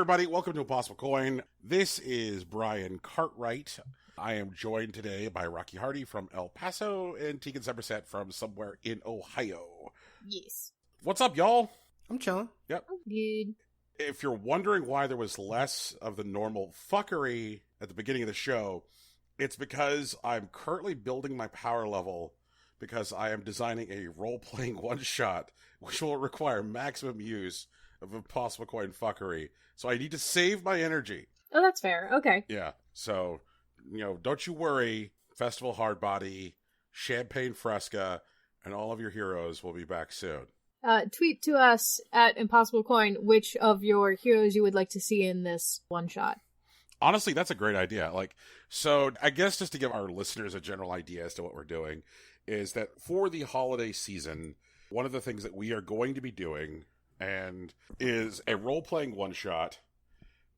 everybody. Welcome to Impossible Coin. This is Brian Cartwright. I am joined today by Rocky Hardy from El Paso and Tegan Somerset from somewhere in Ohio. Yes. What's up, y'all? I'm chilling. Yep. I'm good. If you're wondering why there was less of the normal fuckery at the beginning of the show, it's because I'm currently building my power level because I am designing a role-playing one-shot which will require maximum use of Impossible Coin fuckery. So I need to save my energy. Oh, that's fair. Okay. Yeah. So, don't you worry. Festival Hardbody, Champagne Fresca, and all of your heroes will be back soon. Tweet to us at Impossible Coin which of your heroes you would like to see in this one-shot. Honestly, that's a great idea. So I guess just to give our listeners a general idea as to what we're doing is that for the holiday season, one of the things that we are going to be doing and is a role-playing one-shot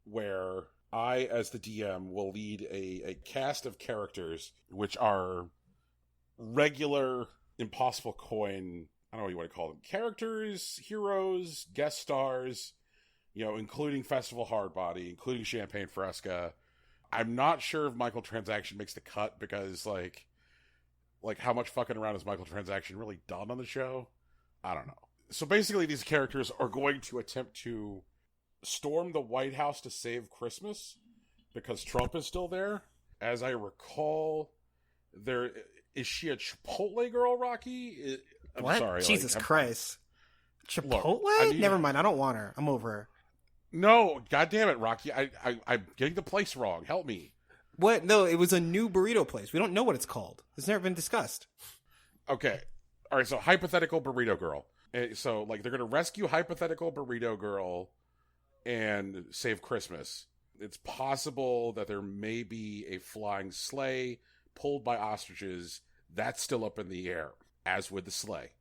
where I, as the DM, will lead a cast of characters which are regular Impossible Coin, I don't know what you want to call them, characters, heroes, guest stars, including Festival Hardbody, including Champagne Fresca. I'm not sure if microtransaction makes the cut because, like how much fucking around has microtransaction really done on the show? I don't know. So basically, these characters are going to attempt to storm the White House to save Christmas because Trump is still there. As I recall, is she a Chipotle girl, Rocky? I'm what? sorry. Jesus Christ. Chipotle? Look, Never mind. I don't want her. I'm over her. No, goddamn it, Rocky. I'm getting the place wrong. Help me. What? No, it was a new burrito place. We don't know what it's called. It's never been discussed. Okay. All right, so hypothetical burrito girl. So, they're going to rescue hypothetical burrito girl and save Christmas. It's possible that there may be a flying sleigh pulled by ostriches. That's still up in the air, as with the sleigh.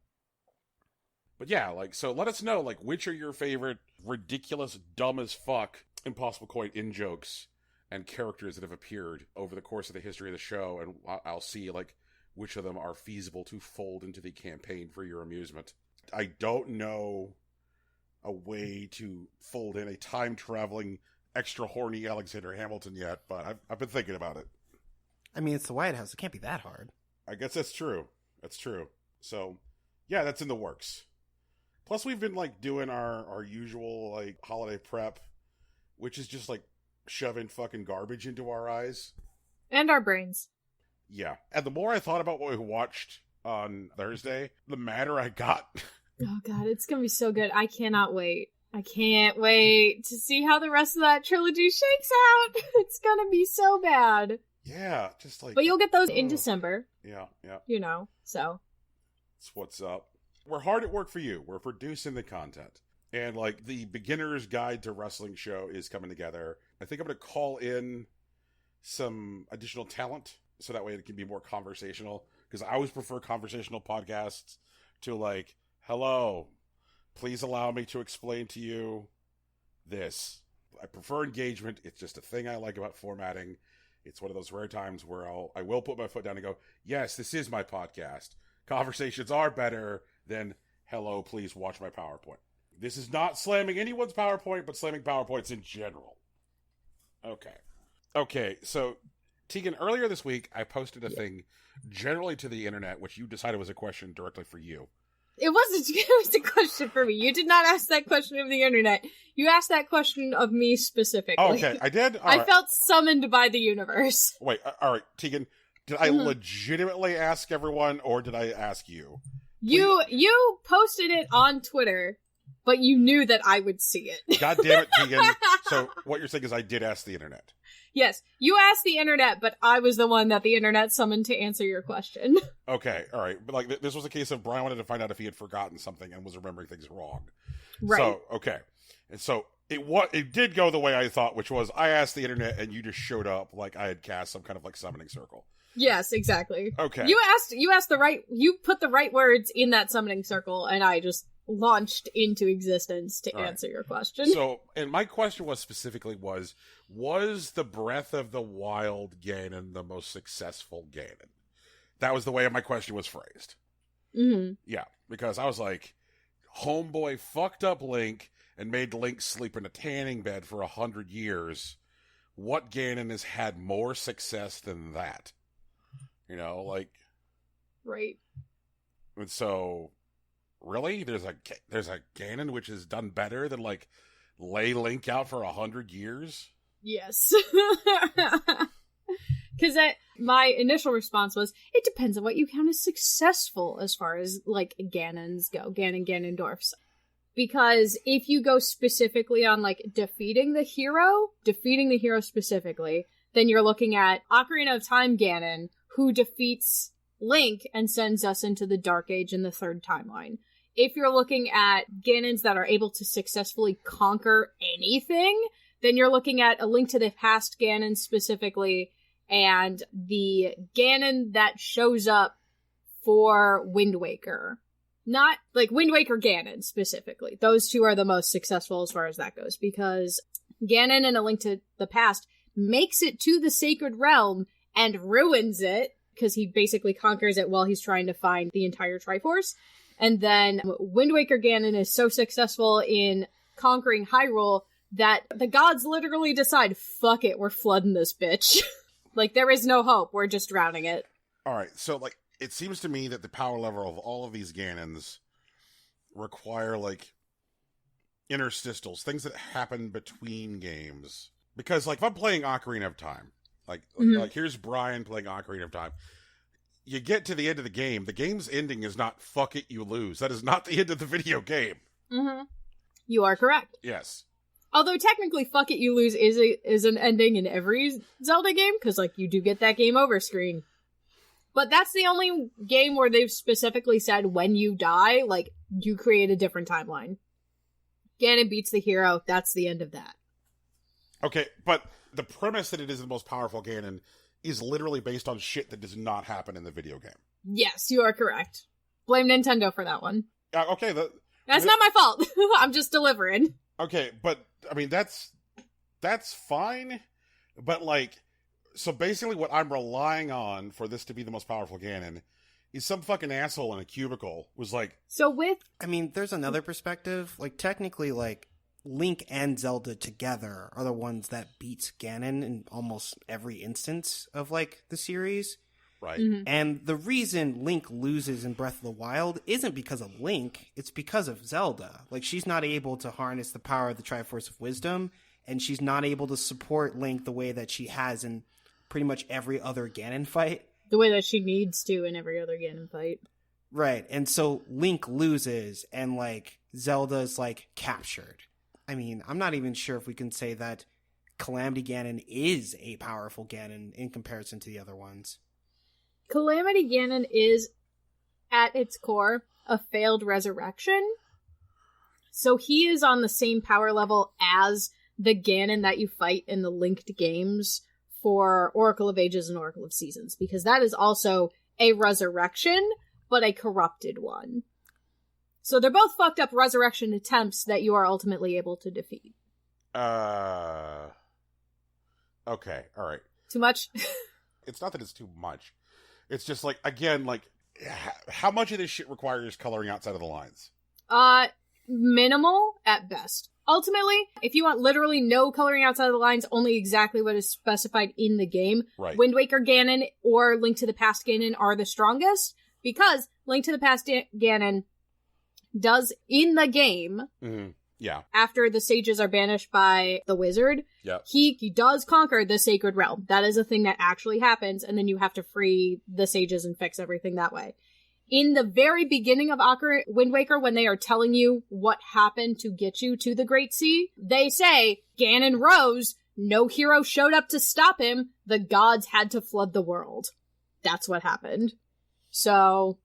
But yeah, so let us know, which are your favorite ridiculous, dumb as fuck Impossible Coin in-jokes and characters that have appeared over the course of the history of the show, and I'll see, which of them are feasible to fold into the campaign for your amusement. I don't know a way to fold in a time-traveling, extra horny Alexander Hamilton yet, but I've been thinking about it. I mean, it's the White House. It can't be that hard. I guess that's true. That's true. So, yeah, that's in the works. Plus, we've been, doing our usual, holiday prep, which is just, shoving fucking garbage into our eyes. And our brains. Yeah. And the more I thought about what we watched on Thursday, the madder I got. Oh, God, it's gonna be so good. I cannot wait. I can't wait to see how the rest of that trilogy shakes out. It's gonna be so bad. Yeah, just But you'll get those in December. Yeah. So. That's what's up. We're hard at work for you. We're producing the content. And, the Beginner's Guide to Wrestling show is coming together. I think I'm going to call in some additional talent so that way it can be more conversational. Because I always prefer conversational podcasts to, hello, please allow me to explain to you this. I prefer engagement. It's just a thing I like about formatting. It's one of those rare times where I will put my foot down and go, yes, this is my podcast. Conversations are better than, hello, please watch my PowerPoint. This is not slamming anyone's PowerPoint, but slamming PowerPoints in general. Okay, so, Tegan, earlier this week, I posted a thing generally to the internet, which you decided was a question directly for you. It was a question for me. You did not ask that question of the internet. You asked that question of me specifically. Oh, okay, I did? I felt summoned by the universe. Wait, all right, Tegan, did I legitimately ask everyone, or did I ask you? You posted it on Twitter, but you knew that I would see it. God damn it, Tegan. So what you're saying is I did ask the internet. Yes, you asked the internet, but I was the one that the internet summoned to answer your question. Okay, all right. But this was a case of Brian wanted to find out if he had forgotten something and was remembering things wrong. Right. So, okay. And so it did go the way I thought, which was I asked the internet and you just showed up like I had cast some kind of summoning circle. Yes, exactly. Okay. You put the right words in that summoning circle, and I just launched into existence to answer your question. So, and my question was the Breath of the Wild Ganon the most successful Ganon? That was the way my question was phrased. Mm-hmm. Yeah, because I was like, homeboy fucked up Link and made Link sleep in a tanning bed for 100 years, what Ganon has had more success than that? You know, like... Right. And so, really? There's a Ganon which has done better than, like, lay Link out for 100 years? Yes. Because my initial response was, it depends on what you count as successful as far as, like, Ganons go. Ganondorfs. Because if you go specifically on, like, defeating the hero specifically, then you're looking at Ocarina of Time Ganon, who defeats Link and sends us into the Dark Age in the third timeline. If you're looking at Ganons that are able to successfully conquer anything, then you're looking at A Link to the Past Ganon specifically, and the Ganon that shows up for Wind Waker. Not, like, Wind Waker Ganon, specifically. Those two are the most successful as far as that goes, because Ganon in A Link to the Past makes it to the Sacred Realm and ruins it, because he basically conquers it while he's trying to find the entire Triforce. And then Wind Waker Ganon is so successful in conquering Hyrule that the gods literally decide, fuck it, we're flooding this bitch. Like, there is no hope, we're just drowning it. Alright, so, like, it seems to me that the power level of all of these Ganons require, like, interstitials, things that happen between games. Because, like, if I'm playing Ocarina of Time, like here's Brian playing Ocarina of Time, you get to the end of the game's ending is not, fuck it, you lose. That is not the end of the video game. Mm-hmm. You are correct. Yes. Although technically, fuck it, you lose is an ending in every Zelda game, because, like, you do get that game over screen. But that's the only game where they've specifically said when you die, like, you create a different timeline. Ganon beats the hero, that's the end of that. Okay, but the premise that it is the most powerful Ganon is literally based on shit that does not happen in the video game. Yes, you are correct. Blame Nintendo for that one. Okay, that's not my fault. I'm just delivering. Okay, but, I mean, that's fine, but, like, so basically what I'm relying on for this to be the most powerful Ganon is some fucking asshole in a cubicle was like... So with... I mean, there's another perspective. Like, technically, like, Link and Zelda together are the ones that beats Ganon in almost every instance of, like, the series. Right. Mm-hmm. And the reason Link loses in Breath of the Wild isn't because of Link, it's because of Zelda. Like, she's not able to harness the power of the Triforce of Wisdom, and she's not able to support Link the way that she has in pretty much every other Ganon fight. The way that she needs to in every other Ganon fight. Right, and so Link loses, and, like, Zelda's, like, captured. I mean, I'm not even sure if we can say that Calamity Ganon is a powerful Ganon in comparison to the other ones. Calamity Ganon is, at its core, a failed resurrection. So he is on the same power level as the Ganon that you fight in the linked games for Oracle of Ages and Oracle of Seasons, because that is also a resurrection, but a corrupted one. So they're both fucked up resurrection attempts that you are ultimately able to defeat. Okay, alright. Too much? It's not that it's too much. It's just, like, again, like, how much of this shit requires coloring outside of the lines? Minimal at best. Ultimately, if you want literally no coloring outside of the lines, only exactly what is specified in the game, right. Wind Waker Ganon or Link to the Past Ganon are the strongest, because Link to the Past Ganon does, in the game, mm-hmm. Yeah. After the sages are banished by the wizard, yep. he does conquer the Sacred Realm. That is a thing that actually happens, and then you have to free the sages and fix everything that way. In the very beginning of Wind Waker, when they are telling you what happened to get you to the Great Sea, they say, Ganon rose, no hero showed up to stop him, the gods had to flood the world. That's what happened. So,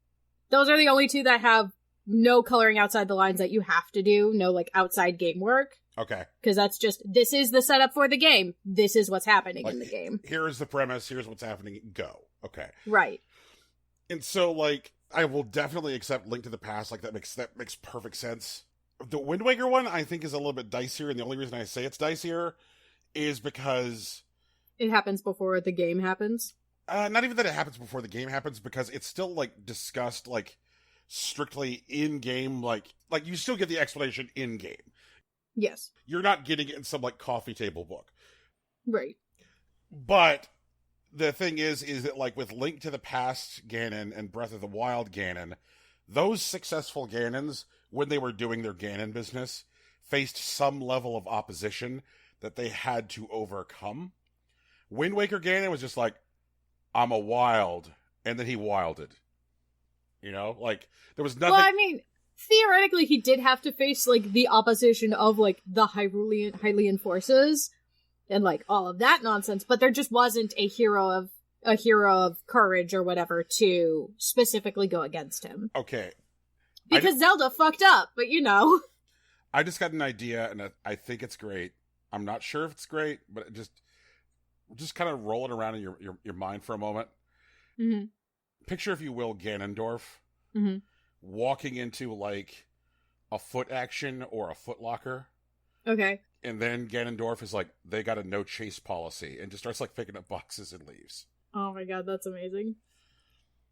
those are the only two that have no coloring outside the lines that you have to do, no, like, outside game work. Okay. Because that's just, this is the setup for the game, this is what's happening like, in the game. Here is the premise, here's what's happening, go. Okay. Right. And so, like, I will definitely accept Link to the Past. Like, that makes perfect sense. The Wind Waker one, I think, is a little bit dicier, and the only reason I say it's dicier is because... It happens before the game happens? Not even that it happens before the game happens, because it's still, like, discussed, like, strictly in-game, like, you still get the explanation in-game. Yes. You're not getting it in some, like, coffee table book. Right. But the thing is that, like, with Link to the Past Ganon and Breath of the Wild Ganon, those successful Ganons, when they were doing their Ganon business, faced some level of opposition that they had to overcome. Wind Waker Ganon was just like, I'm a wild, and then he wilded. You know? Like, there was nothing... Well, I mean, theoretically, he did have to face, like, the opposition of, like, the Hylian forces, and, like, all of that nonsense, but there just wasn't a hero of courage or whatever to specifically go against him. Okay. Because Zelda fucked up, but you know. I just got an idea, and I think it's great. I'm not sure if it's great, but it just kind of roll it around in your mind for a moment. Mm-hmm. Picture, if you will, Ganondorf mm-hmm. walking into, like, a foot action or a Foot Locker. Okay. And then Ganondorf is like, they got a no chase policy, and just starts, like, picking up boxes and leaves. Oh my god, that's amazing.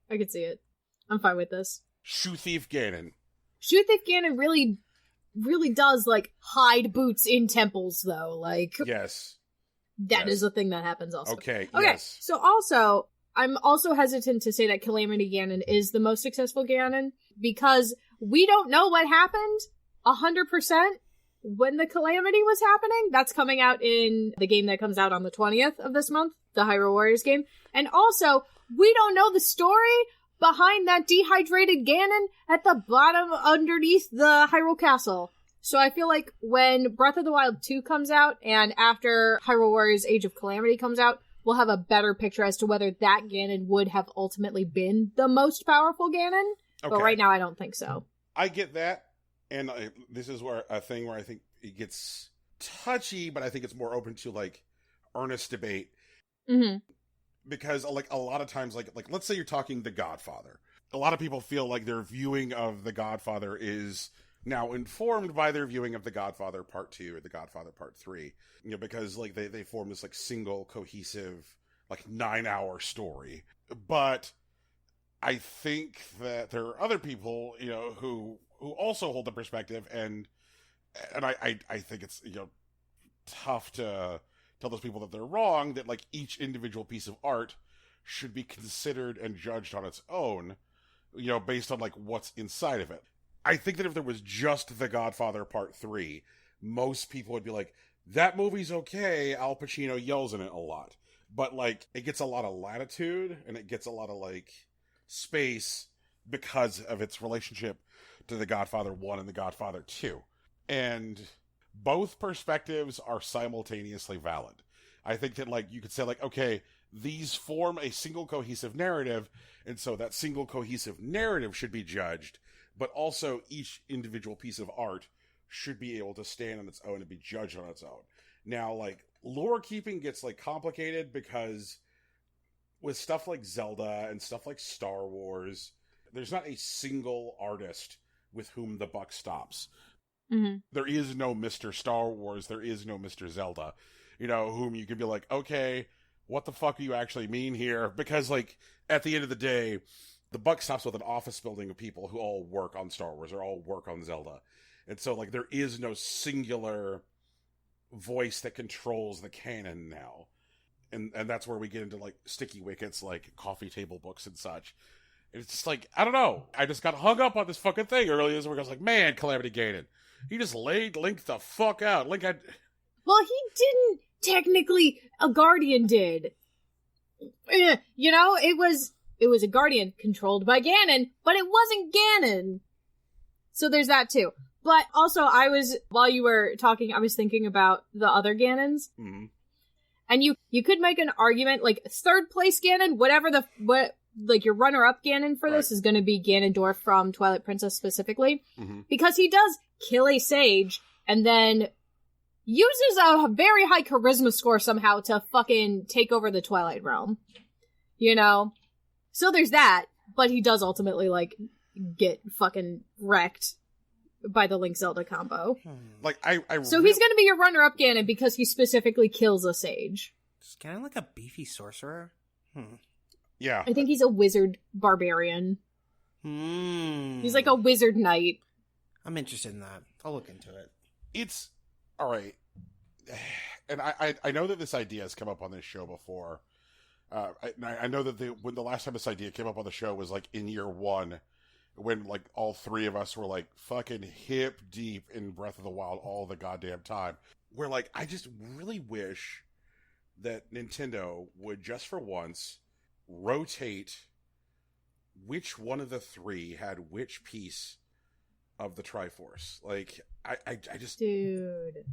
I could see it. I'm fine with this. Shoe Thief Ganon. Shoe Thief Ganon really does, like, hide boots in temples, though. Like, yes. That is a thing that happens also. Okay, yes. So also, I'm also hesitant to say that Calamity Ganon is the most successful Ganon, because we don't know what happened 100% when the Calamity was happening. That's coming out in the game that comes out on the 20th of this month, the Hyrule Warriors game. And also, we don't know the story behind that dehydrated Ganon at the bottom underneath the Hyrule Castle. So I feel like when Breath of the Wild 2 comes out, and after Hyrule Warriors Age of Calamity comes out, we'll have a better picture as to whether that Ganon would have ultimately been the most powerful Ganon. Okay. But right now, I don't think so. I get that. And this is where I think it gets touchy, but I think it's more open to, like, earnest debate. Mm-hmm. Because, like, a lot of times, like let's say you're talking The Godfather. A lot of people feel like their viewing of The Godfather is now informed by their viewing of The Godfather Part 2 or The Godfather Part 3. You know, because, like, they form this, like, single, cohesive, like, 9-hour story. But I think that there are other people, you know, who also hold the perspective, and I think it's, you know, tough to tell those people that they're wrong, that, like, each individual piece of art should be considered and judged on its own, you know, based on, like, what's inside of it. I think that if there was just The Godfather Part 3, most people would be like, that movie's okay, Al Pacino yells in it a lot. But, like, it gets a lot of latitude, and it gets a lot of, like, space because of its relationship to The Godfather 1 and The Godfather 2. And both perspectives are simultaneously valid. I think that, like, you could say, like, okay, these form a single cohesive narrative, and so that single cohesive narrative should be judged, but also each individual piece of art should be able to stand on its own and be judged on its own. Now, like, lore keeping gets, like, complicated because with stuff like Zelda and stuff like Star Wars, there's not a single artist with whom the buck stops. Mm-hmm. There is no Mr. Star Wars, there is no Mr. Zelda, you know, whom you could be like, okay, what the fuck do you actually mean here? Because, like, at the end of the day, the buck stops with an office building of people who all work on Star Wars or all work on Zelda. And so, like, there is no singular voice that controls the canon now. And that's where we get into, like, sticky wickets, like coffee table books and such. And it's just like, I don't know. I just got hung up on this fucking thing earlier this week. I was like, man, Calamity Ganon. He just laid Link the fuck out. Well, he didn't technically. A Guardian did. You know, it was a Guardian controlled by Ganon, but it wasn't Ganon. So there's that too. But also, while you were talking, I was thinking about the other Ganons. Mm-hmm. And you could make an argument, like, third place Ganon, like, your runner-up Ganon for this is going to be Ganondorf from Twilight Princess specifically. Mm-hmm. Because he does kill a sage, and then uses a very high charisma score somehow to fucking take over the Twilight Realm. You know? So there's that, but he does ultimately, like, get fucking wrecked by the Link-Zelda combo. Like, So he's gonna be your runner-up Ganon because he specifically kills a sage. Is Ganon like a beefy sorcerer? Yeah. I think he's a wizard barbarian. He's like a wizard knight. I'm interested in that. I'll look into it. all right, and I know that this idea has come up on this show before. I know that when the last time this idea came up on the show was like in year one, when like all three of us were like fucking hip deep in Breath of the Wild all the goddamn time. We're like, I just really wish that Nintendo would just for once rotate which one of the three had which piece of the Triforce. Like, I just... Dude.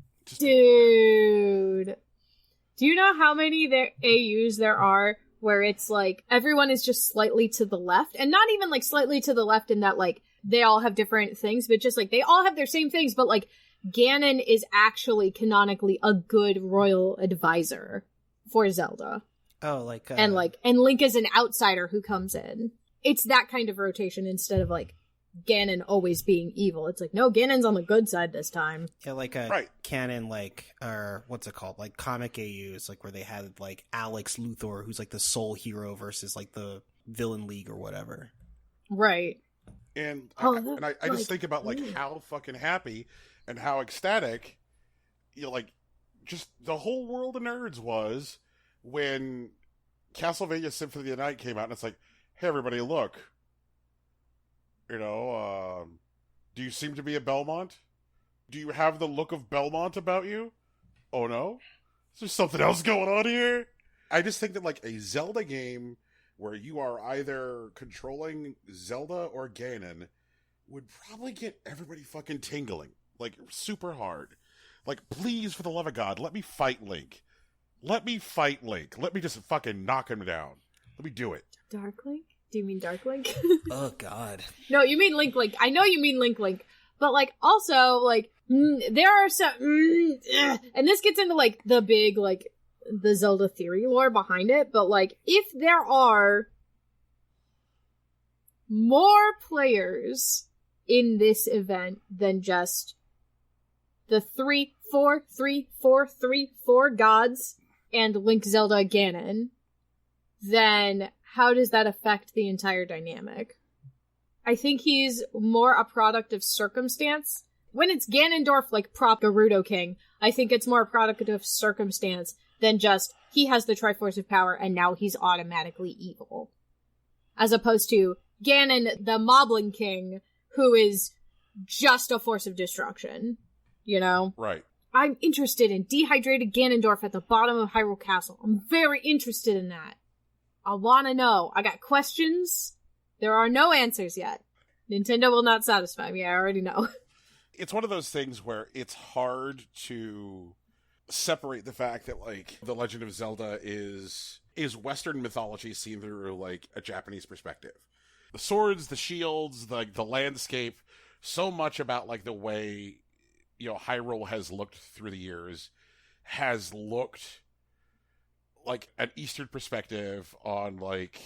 Do you know how many AUs there are where it's like everyone is just slightly to the left? And not even like slightly to the left in that like they all have different things, but just like they all have their same things, but like Ganon is actually canonically a good royal advisor for Zelda. Oh, like and Link is an outsider who comes in. It's that kind of rotation instead of like Ganon always being evil. It's like, no, Ganon's on the good side this time. Yeah, like a canon, like, or what's it called? Like comic AUs, like where they had like Alex Luthor, who's like the sole hero versus like the villain league or whatever. Right. And I just think about like how fucking happy and how ecstatic, you know, like just the whole world of nerds was when Castlevania Symphony of the Night came out, and it's like, hey everybody, look. You know, do you seem to be a Belmont? Do you have the look of Belmont about you? Oh no? Is there something else going on here? I just think that like a Zelda game where you are either controlling Zelda or Ganon would probably get everybody fucking tingling. Like, super hard. Like, please, for the love of God, let me fight Link. Let me fight Link. Let me just fucking knock him down. Let me do it. Dark Link? Do you mean Dark Link? Oh, God. No, you mean Link. I know you mean Link. But, like, also, like, there are some... and this gets into, like, the big, like, the Zelda theory lore behind it. But, like, if there are more players in this event than just the 4 gods and Link, Zelda, Ganon, then... how does that affect the entire dynamic? I think he's more a product of circumstance. When it's Ganondorf, like prop Gerudo King, I think it's more a product of circumstance than just he has the Triforce of Power and now he's automatically evil. As opposed to Ganon, the Moblin King, who is just a force of destruction. You know? Right. I'm interested in dehydrated Ganondorf at the bottom of Hyrule Castle. I'm very interested in that. I want to know. I got questions. There are no answers yet. Nintendo will not satisfy me. I already know. It's one of those things where it's hard to separate the fact that, like, The Legend of Zelda is Western mythology seen through, like, a Japanese perspective. The swords, the shields, the landscape, so much about, like, the way, you know, Hyrule has looked through the years has looked like an Eastern perspective on like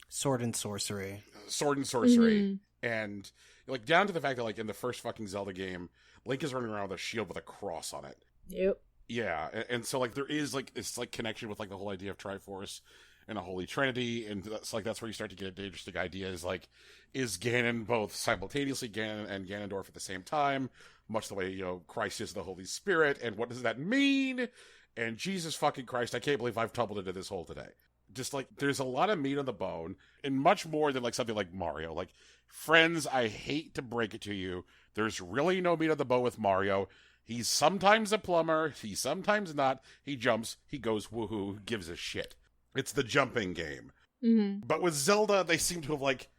sword and sorcery, mm-hmm. And like down to the fact that like in the first fucking Zelda game, Link is running around with a shield with a cross on it. Yep. Yeah, and so like there is like this like connection with like the whole idea of Triforce and a Holy Trinity, and that's where you start to get interesting ideas like, is Ganon both simultaneously Ganon and Ganondorf at the same time, much the way, you know, Christ is the Holy Spirit, and what does that mean? And Jesus fucking Christ, I can't believe I've tumbled into this hole today. Just, like, there's a lot of meat on the bone, and much more than, like, something like Mario. Like, friends, I hate to break it to you, there's really no meat on the bone with Mario. He's sometimes a plumber, he's sometimes not. He jumps, he goes woohoo, gives a shit. It's the jumping game. Mm-hmm. But with Zelda, they seem to have, like,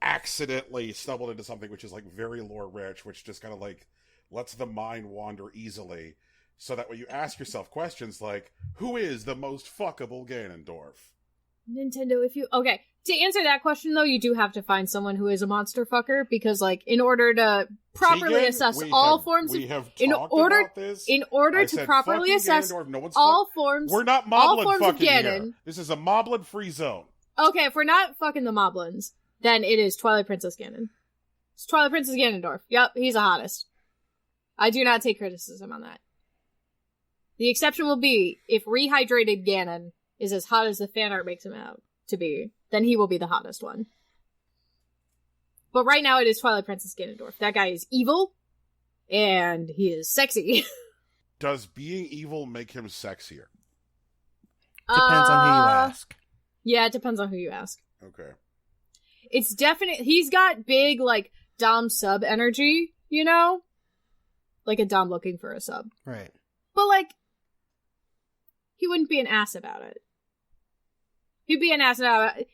accidentally stumbled into something which is, like, very lore-rich, which just kind of, like, lets the mind wander easily. So that when you ask yourself questions like, who is the most fuckable Ganondorf? Nintendo, okay, to answer that question though, you do have to find someone who is a monster fucker, because like, in order to properly Tegan, assess all forms of... In order to properly assess all forms... We're not moblin fucking Ganon. here. This is a moblin-free zone. Okay, if we're not fucking the moblins, then it is Twilight Princess Ganon. It's Twilight Princess Ganondorf. Yep, he's the hottest. I do not take criticism on that. The exception will be if rehydrated Ganon is as hot as the fan art makes him out to be, then he will be the hottest one. But right now it is Twilight Princess Ganondorf. That guy is evil, and he is sexy. does being evil make him sexier? Depends on who you ask. Yeah, it depends on who you ask. Okay. It's definite. He's got big, like, Dom sub energy, you know? Like a Dom looking for a sub. Right. But, like, he wouldn't be an ass about it. He'd be an ass about it.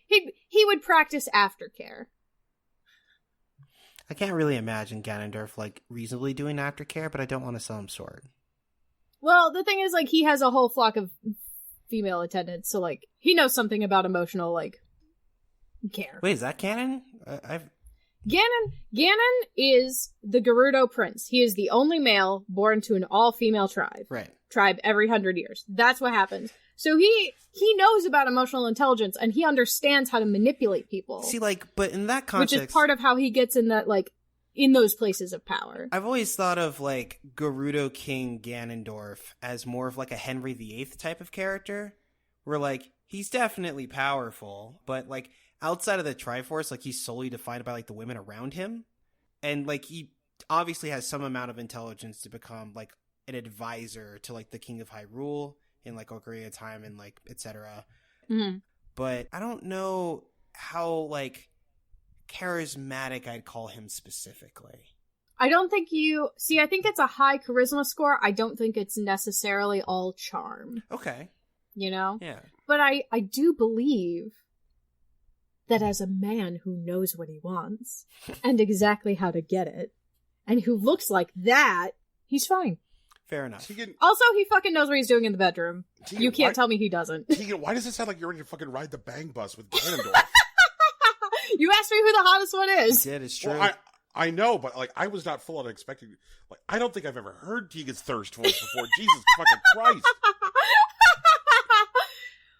He would practice aftercare. I can't really imagine Ganondorf, like, reasonably doing aftercare, but I don't want to sell him short. Well, the thing is, like, he has a whole flock of female attendants, so, like, he knows something about emotional, like, care. Wait, is that canon? Ganon is the Gerudo prince. He is the only male born to an all-female tribe. Right. Tribe every 100 years. That's what happens. So he knows about emotional intelligence, and he understands how to manipulate people. See, like, but in that context... Which is part of how he gets in that, like, in those places of power. I've always thought of, like, Gerudo King Ganondorf as more of, like, a Henry VIII type of character. Where, like, he's definitely powerful, but, like, outside of the Triforce, like, he's solely defined by, like, the women around him. And, like, he obviously has some amount of intelligence to become, like, an advisor to, like, the King of Hyrule in, like, Ocarina of Time and, like, etc. Mm-hmm. But I don't know how, like, charismatic I'd call him specifically. I don't think I think it's a high charisma score. I don't think it's necessarily all charm. Okay. You know? Yeah. But I do believe that as a man who knows what he wants and exactly how to get it, and who looks like that, he's fine. Fair enough. Tegan, Also, he fucking knows what he's doing in the bedroom. Tegan, You can't tell me he doesn't. Tegan, why does it sound like you're ready to fucking ride the bang bus with Ganondorf? You asked me who the hottest one is. You did, it's true. Well, I know, but, like, I was not full on expecting... Like, I don't think I've ever heard Tegan's thirst voice before. Jesus fucking Christ.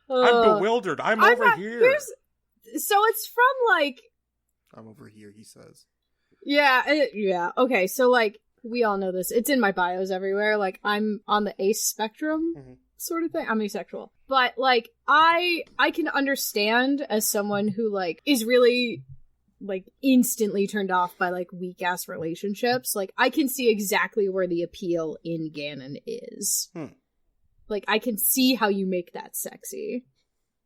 I'm bewildered. I'm over here. So it's from, like... I'm over here, he says. Yeah. Okay, so, like, we all know this. It's in my bios everywhere. Like, I'm on the ace spectrum sort of thing. I'm asexual. But, like, I can understand as someone who, like, is really, like, instantly turned off by, like, weak-ass relationships. Like, I can see exactly where the appeal in Ganon is. Like, I can see how you make that sexy.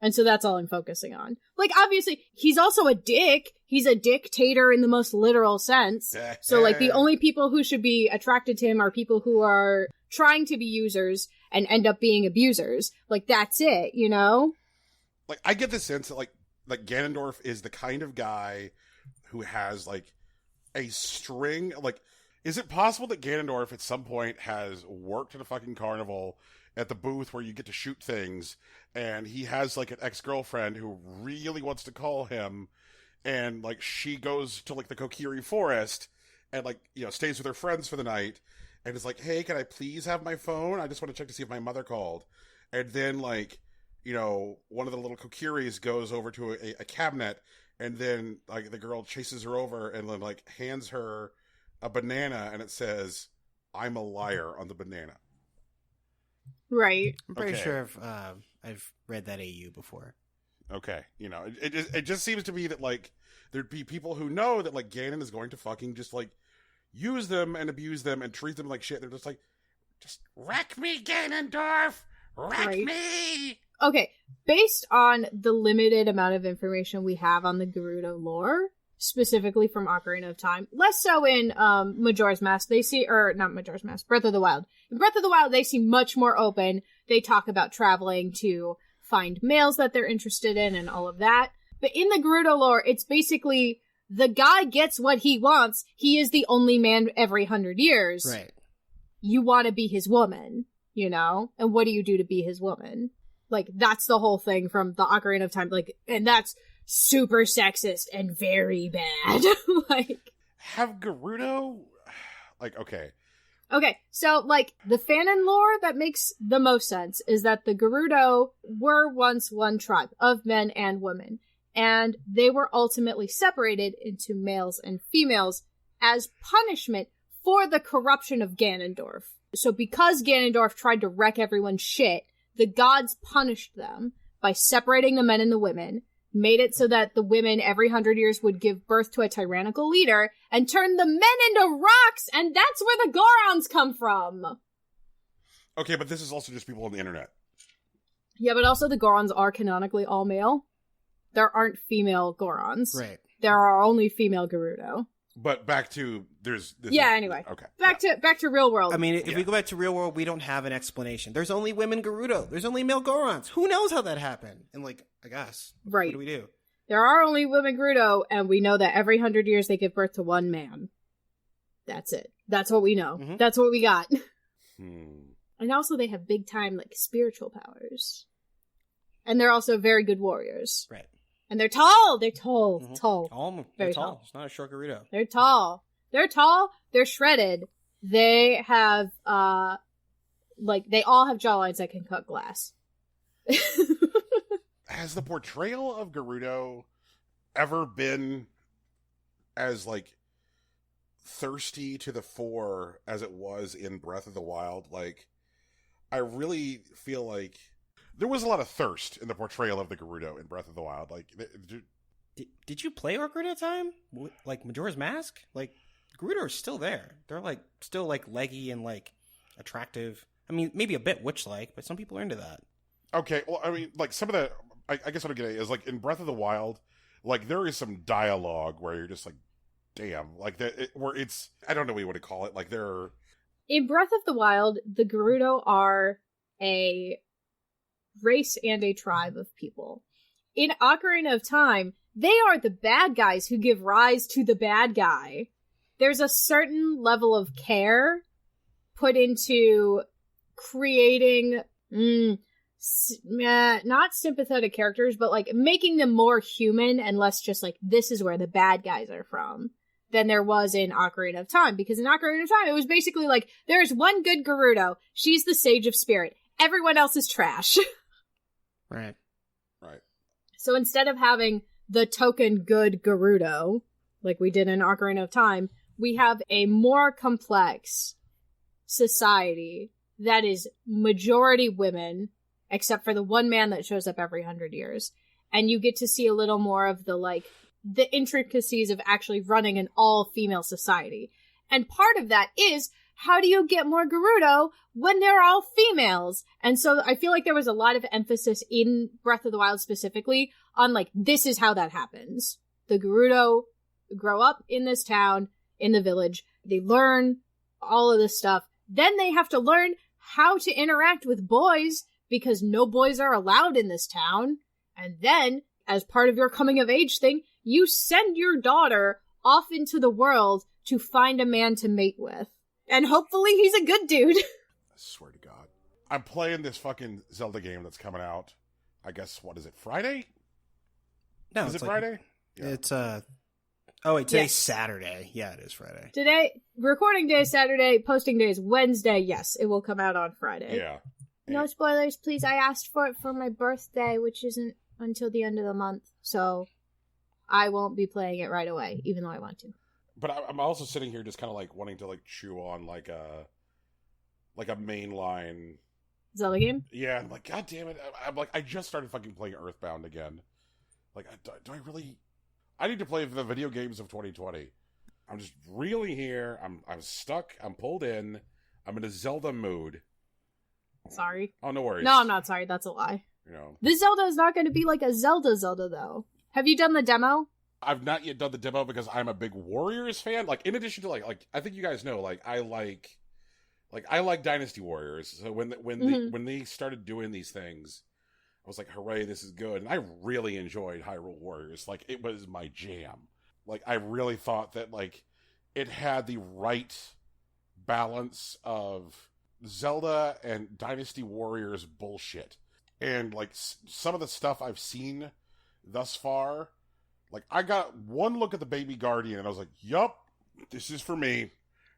And so that's all I'm focusing on. Like, obviously, he's also a dick. He's a dictator in the most literal sense. So, like, the only people who should be attracted to him are people who are trying to be users and end up being abusers. Like, that's it, you know? Like, I get the sense that, like Ganondorf is the kind of guy who has, like, a string... Like, is it possible that Ganondorf at some point has worked at a fucking carnival at the booth where you get to shoot things, and he has, like, an ex-girlfriend who really wants to call him, and, like, she goes to, like, the Kokiri forest and, like, you know, stays with her friends for the night, and is like, hey, can I please have my phone? I just want to check to see if my mother called. And then, like, you know, one of the little Kokiris goes over to a cabinet, and then, like, the girl chases her over and then, like, hands her a banana, and it says, I'm a liar on the banana. Right. I'm pretty sure I've read that AU before. Okay, you know, it just seems to me that, like, there'd be people who know that, like, Ganon is going to fucking just, like, use them and abuse them and treat them like shit. They're just like, just wreck me, Ganondorf! Wreck me! Okay, based on the limited amount of information we have on the Gerudo lore, specifically from Ocarina of Time, less so in Majora's Mask, not Majora's Mask, Breath of the Wild. In Breath of the Wild, they seem much more open. They talk about traveling to find males that they're interested in and all of that. But in the Gerudo lore, it's basically the guy gets what he wants. He is the only man every 100 years. Right. You want to be his woman, you know? And what do you do to be his woman? Like, that's the whole thing from the Ocarina of Time. Like, and that's super sexist and very bad. Like, have Gerudo... Like, okay. Okay, so, like, the fanon lore that makes the most sense is that the Gerudo were once one tribe of men and women, and they were ultimately separated into males and females as punishment for the corruption of Ganondorf. So because Ganondorf tried to wreck everyone's shit, the gods punished them by separating the men and the women, made it so that the women every 100 years would give birth to a tyrannical leader, and turn the men into rocks, and that's where the Gorons come from. Okay, but this is also just people on the internet. Yeah, but also the Gorons are canonically all male. There aren't female Gorons. Right. There are only female Gerudo. But back to Anyway. Okay. Back to real world. I mean, if we go back to real world, we don't have an explanation. There's only women Gerudo. There's only male Gorons. Who knows how that happened? And like, I guess. Right. What do we do? There are only women Gerudo, and we know that every 100 years they give birth to one man. That's it. That's what we know. Mm-hmm. That's what we got. And also they have big time, like, spiritual powers. And they're also very good warriors. Right. And they're tall! They're tall. Mm-hmm. Tall. They're Very tall. tall. It's not a short Gerudo. They're tall. They're tall. They're shredded. They have, they all have jawlines that can cut glass. Has the portrayal of Gerudo ever been as, like, thirsty to the fore as it was in Breath of the Wild? Like, I really feel like there was a lot of thirst in the portrayal of the Gerudo in Breath of the Wild. Like, Did you play Ocarina of Time? Like Majora's Mask? Like, Gerudo are still there. They're like still like leggy and like attractive. I mean, maybe a bit witch-like, but some people are into that. Okay, well, I mean, like, some of the... I guess what I'm getting at is, like, in Breath of the Wild, like, there is some dialogue where you're just like, damn. Like, where it's... I don't know what you want to call it. Like, they're... In Breath of the Wild, the Gerudo are a race and a tribe of people. In Ocarina of Time, they are the bad guys who give rise to the bad guy. There's a certain level of care put into creating, not sympathetic characters, but like making them more human and less just like, this is where the bad guys are from, than there was in Ocarina of Time. Because in Ocarina of Time, it was basically like, there's one good Gerudo, she's the Sage of Spirit. Everyone else is trash. Right. So instead of having the token good Gerudo, like we did in Ocarina of Time, we have a more complex society that is majority women, except for the one man that shows up every 100 years. And you get to see a little more of the intricacies of actually running an all-female society. And part of that is, how do you get more Gerudo when they're all females? And so I feel like there was a lot of emphasis in Breath of the Wild specifically on, like, this is how that happens. The Gerudo grow up in this town, in the village. They learn all of this stuff. Then they have to learn how to interact with boys, because no boys are allowed in this town. And then, as part of your coming of age thing, you send your daughter off into the world to find a man to mate with. And hopefully he's a good dude. I swear to God. I'm playing this fucking Zelda game that's coming out. I guess, what is it, Friday? No, is it Friday? Yeah. It's, oh wait, today's Saturday. Yeah, it is Friday. Today, recording day is Saturday, posting day is Wednesday. Yes, it will come out on Friday. Yeah. No spoilers, please. I asked for it for my birthday, which isn't until the end of the month. So I won't be playing it right away, even though I want to. But I'm also sitting here just kind of like wanting to like chew on like a mainline Zelda game? Yeah, I'm like, God damn it. I'm like, I just started fucking playing Earthbound again. Like, do I really... I need to play the video games of 2020. I'm just really here. I'm stuck. I'm pulled in. I'm in a Zelda mood. Sorry. Oh, no worries. No, I'm not sorry. That's a lie. You know. This Zelda is not going to be like a Zelda, though. Have you done the demo? I've not yet done the demo because I'm a big Warriors fan. Like, in addition to like I think you guys know, like I like Dynasty Warriors. So when they started doing these things, I was like, hooray, this is good. And I really enjoyed Hyrule Warriors. Like, it was my jam. Like, I really thought that like it had the right balance of Zelda and Dynasty Warriors bullshit. And like some of the stuff I've seen thus far, like I got one look at the baby guardian and I was like, yup, this is for me.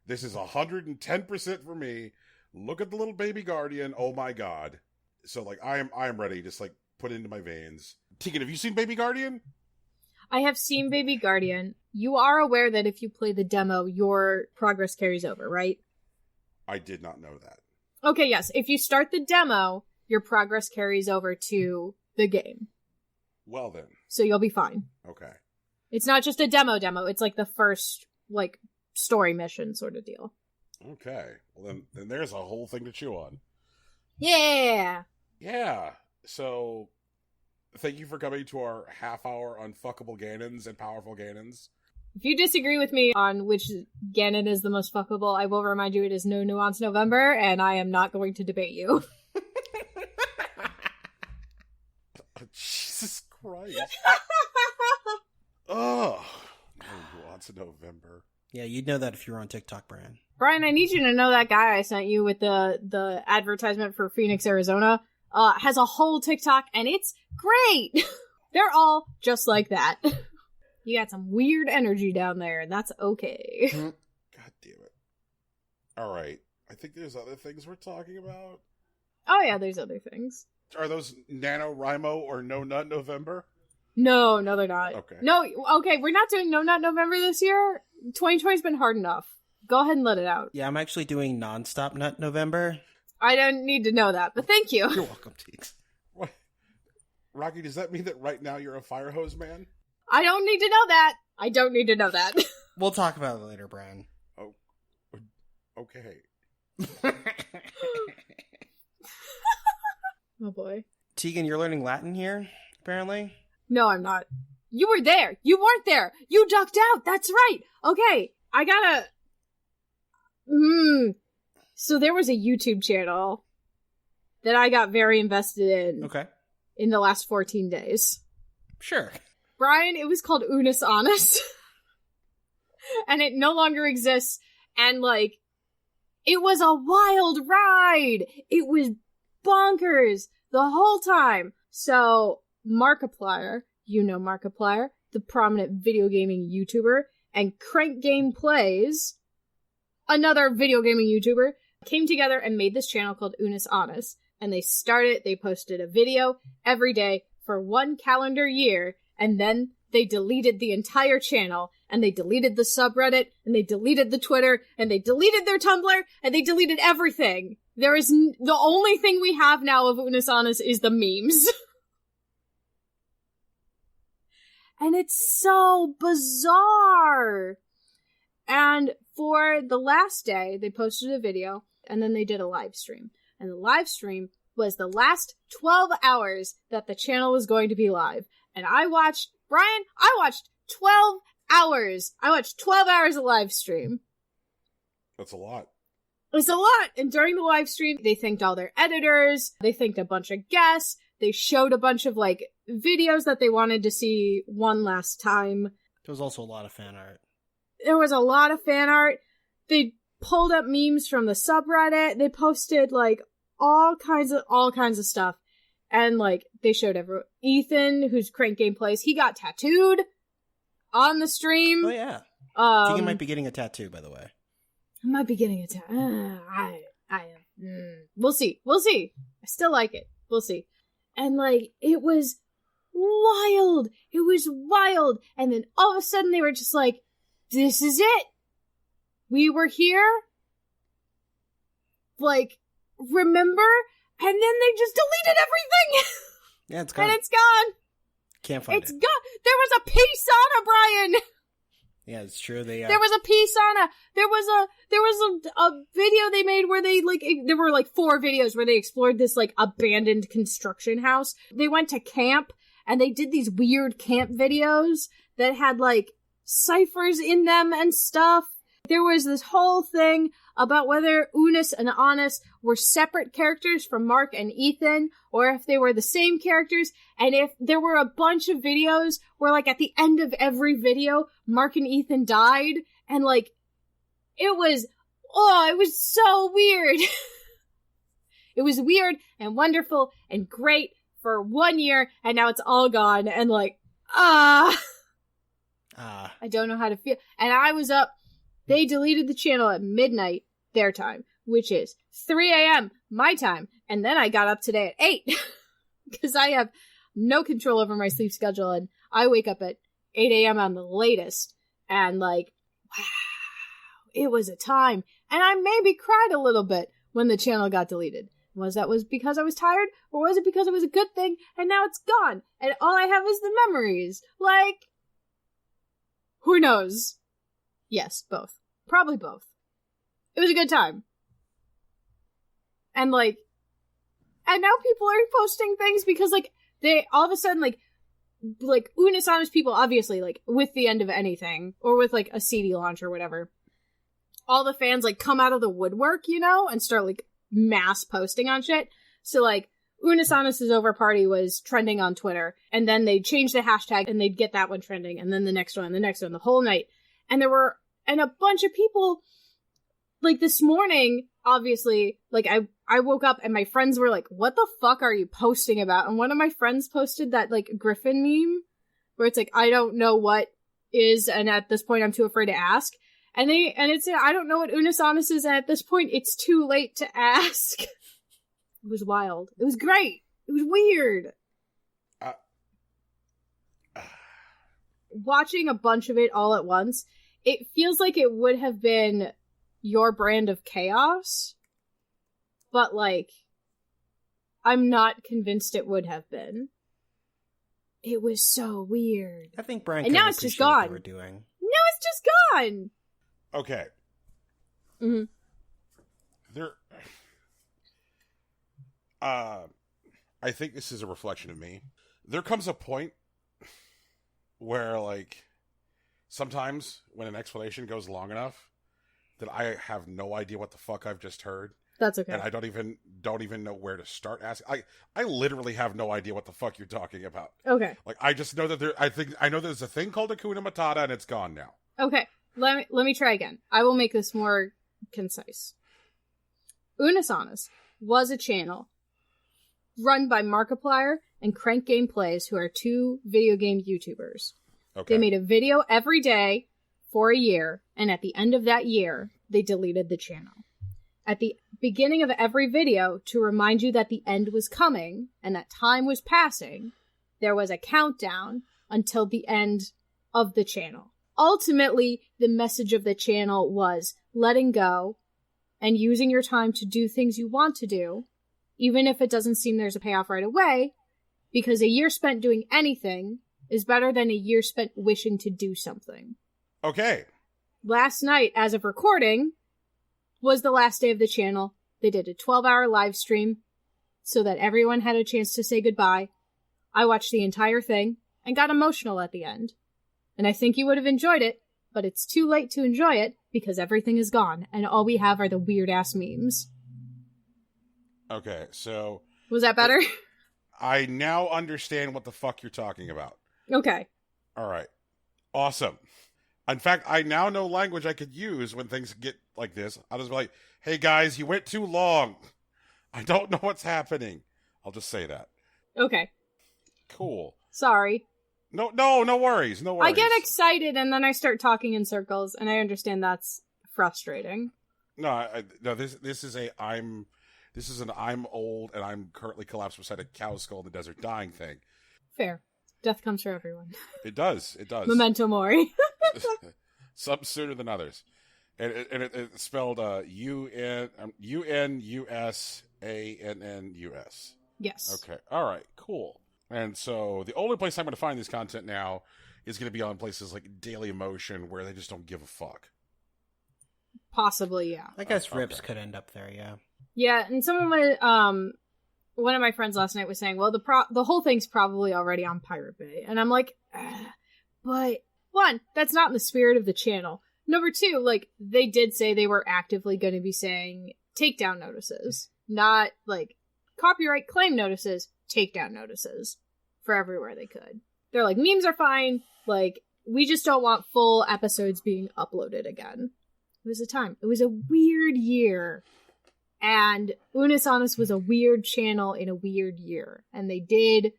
This is 110% for me. Look at the little baby guardian. Oh my God. So like I am ready. Just like put it into my veins. Tegan, have you seen Baby Guardian? I have seen Baby Guardian. You are aware that if you play the demo, your progress carries over, right? I did not know that. Okay, yes. If you start the demo, your progress carries over to the game. Well then. So you'll be fine. Okay. It's not just a demo. It's like the first, like, story mission sort of deal. Okay. Well then there's a whole thing to chew on. Yeah! Yeah. So, thank you for coming to our half-hour unfuckable Ganons and powerful Ganons. If you disagree with me on which Ganon is the most fuckable, I will remind you it is No Nuance November, and I am not going to debate you. Jesus Christ. Oh, No Nuance November. Yeah, you'd know that if you were on TikTok, Brian. Brian, I need you to know that guy I sent you with the advertisement for Phoenix, Arizona, has a whole TikTok, and it's great! They're all just like that. You got some weird energy down there, and that's okay. God damn it. Alright, I think there's other things we're talking about. Oh yeah, there's other things. Are those NaNoWriMo or No Nut November? No, they're not. Okay. No, okay, we're not doing No Nut November this year. 2020's been hard enough. Go ahead and let it out. Yeah, I'm actually doing Nonstop Nut November. I don't need to know that, but thank you. You're welcome, Tegan. What? Rocky, does that mean that right now you're a fire hose man? I don't need to know that. I don't need to know that. We'll talk about it later, Brian. Oh, okay. Oh boy. Tegan, you're learning Latin here, apparently? No, I'm not. You were there. You weren't there. You ducked out. That's right. Okay, I gotta... So there was a YouTube channel that I got very invested in. Okay. In the last 14 days. Sure. Brian, it was called Unis Honest. And it no longer exists. And, like, it was a wild ride. It was bonkers the whole time. So, Markiplier, you know Markiplier, the prominent video gaming YouTuber, and Crank Game Plays, another video gaming YouTuber, came together and made this channel called Unis Honest. And they posted a video every day for 1 calendar year, and then they deleted the entire channel, and they deleted the subreddit, and they deleted the Twitter, and they deleted their Tumblr, and they deleted everything. There is the only thing we have now of Unis Honest is the memes. And it's so bizarre. And for the last day, they posted a video, and then they did a live stream. And the live stream was the last 12 hours that the channel was going to be live. And I watched 12 hours. I watched 12 hours of live stream. That's a lot. It's a lot. And during the live stream, they thanked all their editors. They thanked a bunch of guests. They showed a bunch of, like, videos that they wanted to see one last time. There was also a lot of fan art. There was a lot of fan art. They pulled up memes from the subreddit. They posted, like, all kinds of stuff. And, like, they showed everyone. Ethan, who's Crank Game Plays, he got tattooed on the stream. Oh, yeah. Tegan might be getting a tattoo, by the way. I might be getting a tattoo. We'll see. I still like it. We'll see. And, like, it was wild. It was wild. And then all of a sudden they were just like, this is it. We were here. Like, remember? And then they just deleted everything. Yeah, it's gone. And it's gone. Can't find It's it. gone. There was a piece on it, Brian. Yeah, it's true. There was a piece on it. There was a video they made where they, like, there were, like, 4 videos where they explored this, like, abandoned construction house. They went to camp, and they did these weird camp videos that had, like, ciphers in them and stuff. There was this whole thing about whether Unis and Honest were separate characters from Mark and Ethan, or if they were the same characters, and if there were a bunch of videos where, like, at the end of every video, Mark and Ethan died, and, like, it was so weird. It was weird and wonderful and great for 1 year, and now it's all gone, and, like, I don't know how to feel. And I was up. They deleted the channel at midnight, their time, which is 3 a.m. my time. And then I got up today at 8 because I have no control over my sleep schedule. And I wake up at 8 a.m. on the latest. And, like, wow, it was a time. And I maybe cried a little bit when the channel got deleted. Was because I was tired, or was it because it was a good thing and now it's gone? And all I have is the memories. Like, who knows? Yes, both. Probably both. It was a good time. And, like, And now people are posting things because, like, they all of a sudden, like Unis Honest people, obviously, like, with the end of anything, or with, like, a CD launch or whatever, all the fans, like, come out of the woodwork, you know, and start, like, mass posting on shit. So, like, Unis Honest's over party was trending on Twitter, and then they'd change the hashtag, and they'd get that one trending, and then the next one, the whole night. And a bunch of people, like, this morning, obviously, like, I woke up and my friends were like, what the fuck are you posting about? And one of my friends posted that, like, Griffin meme, where it's like, I don't know what is, and at this point I'm too afraid to ask. And it said, I don't know what Unis Honest is, and at this point it's too late to ask. It was wild. It was great. It was weird. Watching a bunch of it all at once, it feels like it would have been your brand of chaos, but, like, I'm not convinced it would have been. It was so weird. I think Brian and now it's just gone. What they were doing. No, it's just gone. Okay. Mm-hmm. I think this is a reflection of me. There comes a point where, like, sometimes when an explanation goes long enough that I have no idea what the fuck I've just heard. That's okay. And I don't even know where to start asking. I literally have no idea what the fuck you're talking about. Okay. Like, I just know that I know there's a thing called Hakuna Matata and it's gone now. Okay. Let me try again. I will make this more concise. Unis Honest was a channel run by Markiplier and Crank Gameplays, who are two video game YouTubers. Okay. They made a video every day for a year, and at the end of that year, they deleted the channel. At the beginning of every video, to remind you that the end was coming and that time was passing, there was a countdown until the end of the channel. Ultimately, the message of the channel was letting go and using your time to do things you want to do, even if it doesn't seem there's a payoff right away, because a year spent doing anything is better than a year spent wishing to do something. Okay. Last night, as of recording, was the last day of the channel. They did a 12-hour live stream so that everyone had a chance to say goodbye. I watched the entire thing and got emotional at the end. And I think you would have enjoyed it, but it's too late to enjoy it because everything is gone and all we have are the weird-ass memes. Okay, so... Was that better? I now understand what the fuck you're talking about. Okay. All right. Awesome. In fact, I now know language I could use when things get like this. I'll just be like, hey guys, you went too long. I don't know what's happening. I'll just say that. Okay. Cool. Sorry. No worries. No worries. I get excited and then I start talking in circles, and I understand that's frustrating. No, this is an I'm old and I'm currently collapsed beside a cow skull in the desert dying thing. Fair. Death comes for everyone. It does. Memento mori. Some sooner than others. And it's spelled UNUSANNUS. Yes. Okay. All right. Cool. And so the only place I'm going to find this content now is going to be on places like Daily Motion, where they just don't give a fuck. Possibly, yeah. I guess Rips could end up there, yeah. Yeah, and one of my friends last night was saying, well, the whole thing's probably already on Pirate Bay. And I'm like, but one, that's not in the spirit of the channel. Number two, like, they did say they were actively going to be saying takedown notices, not, like, copyright claim notices, takedown notices for everywhere they could. They're like, memes are fine, like, we just don't want full episodes being uploaded again. It was a time. It was a weird year. And Unis Honest was a weird channel in a weird year. And they did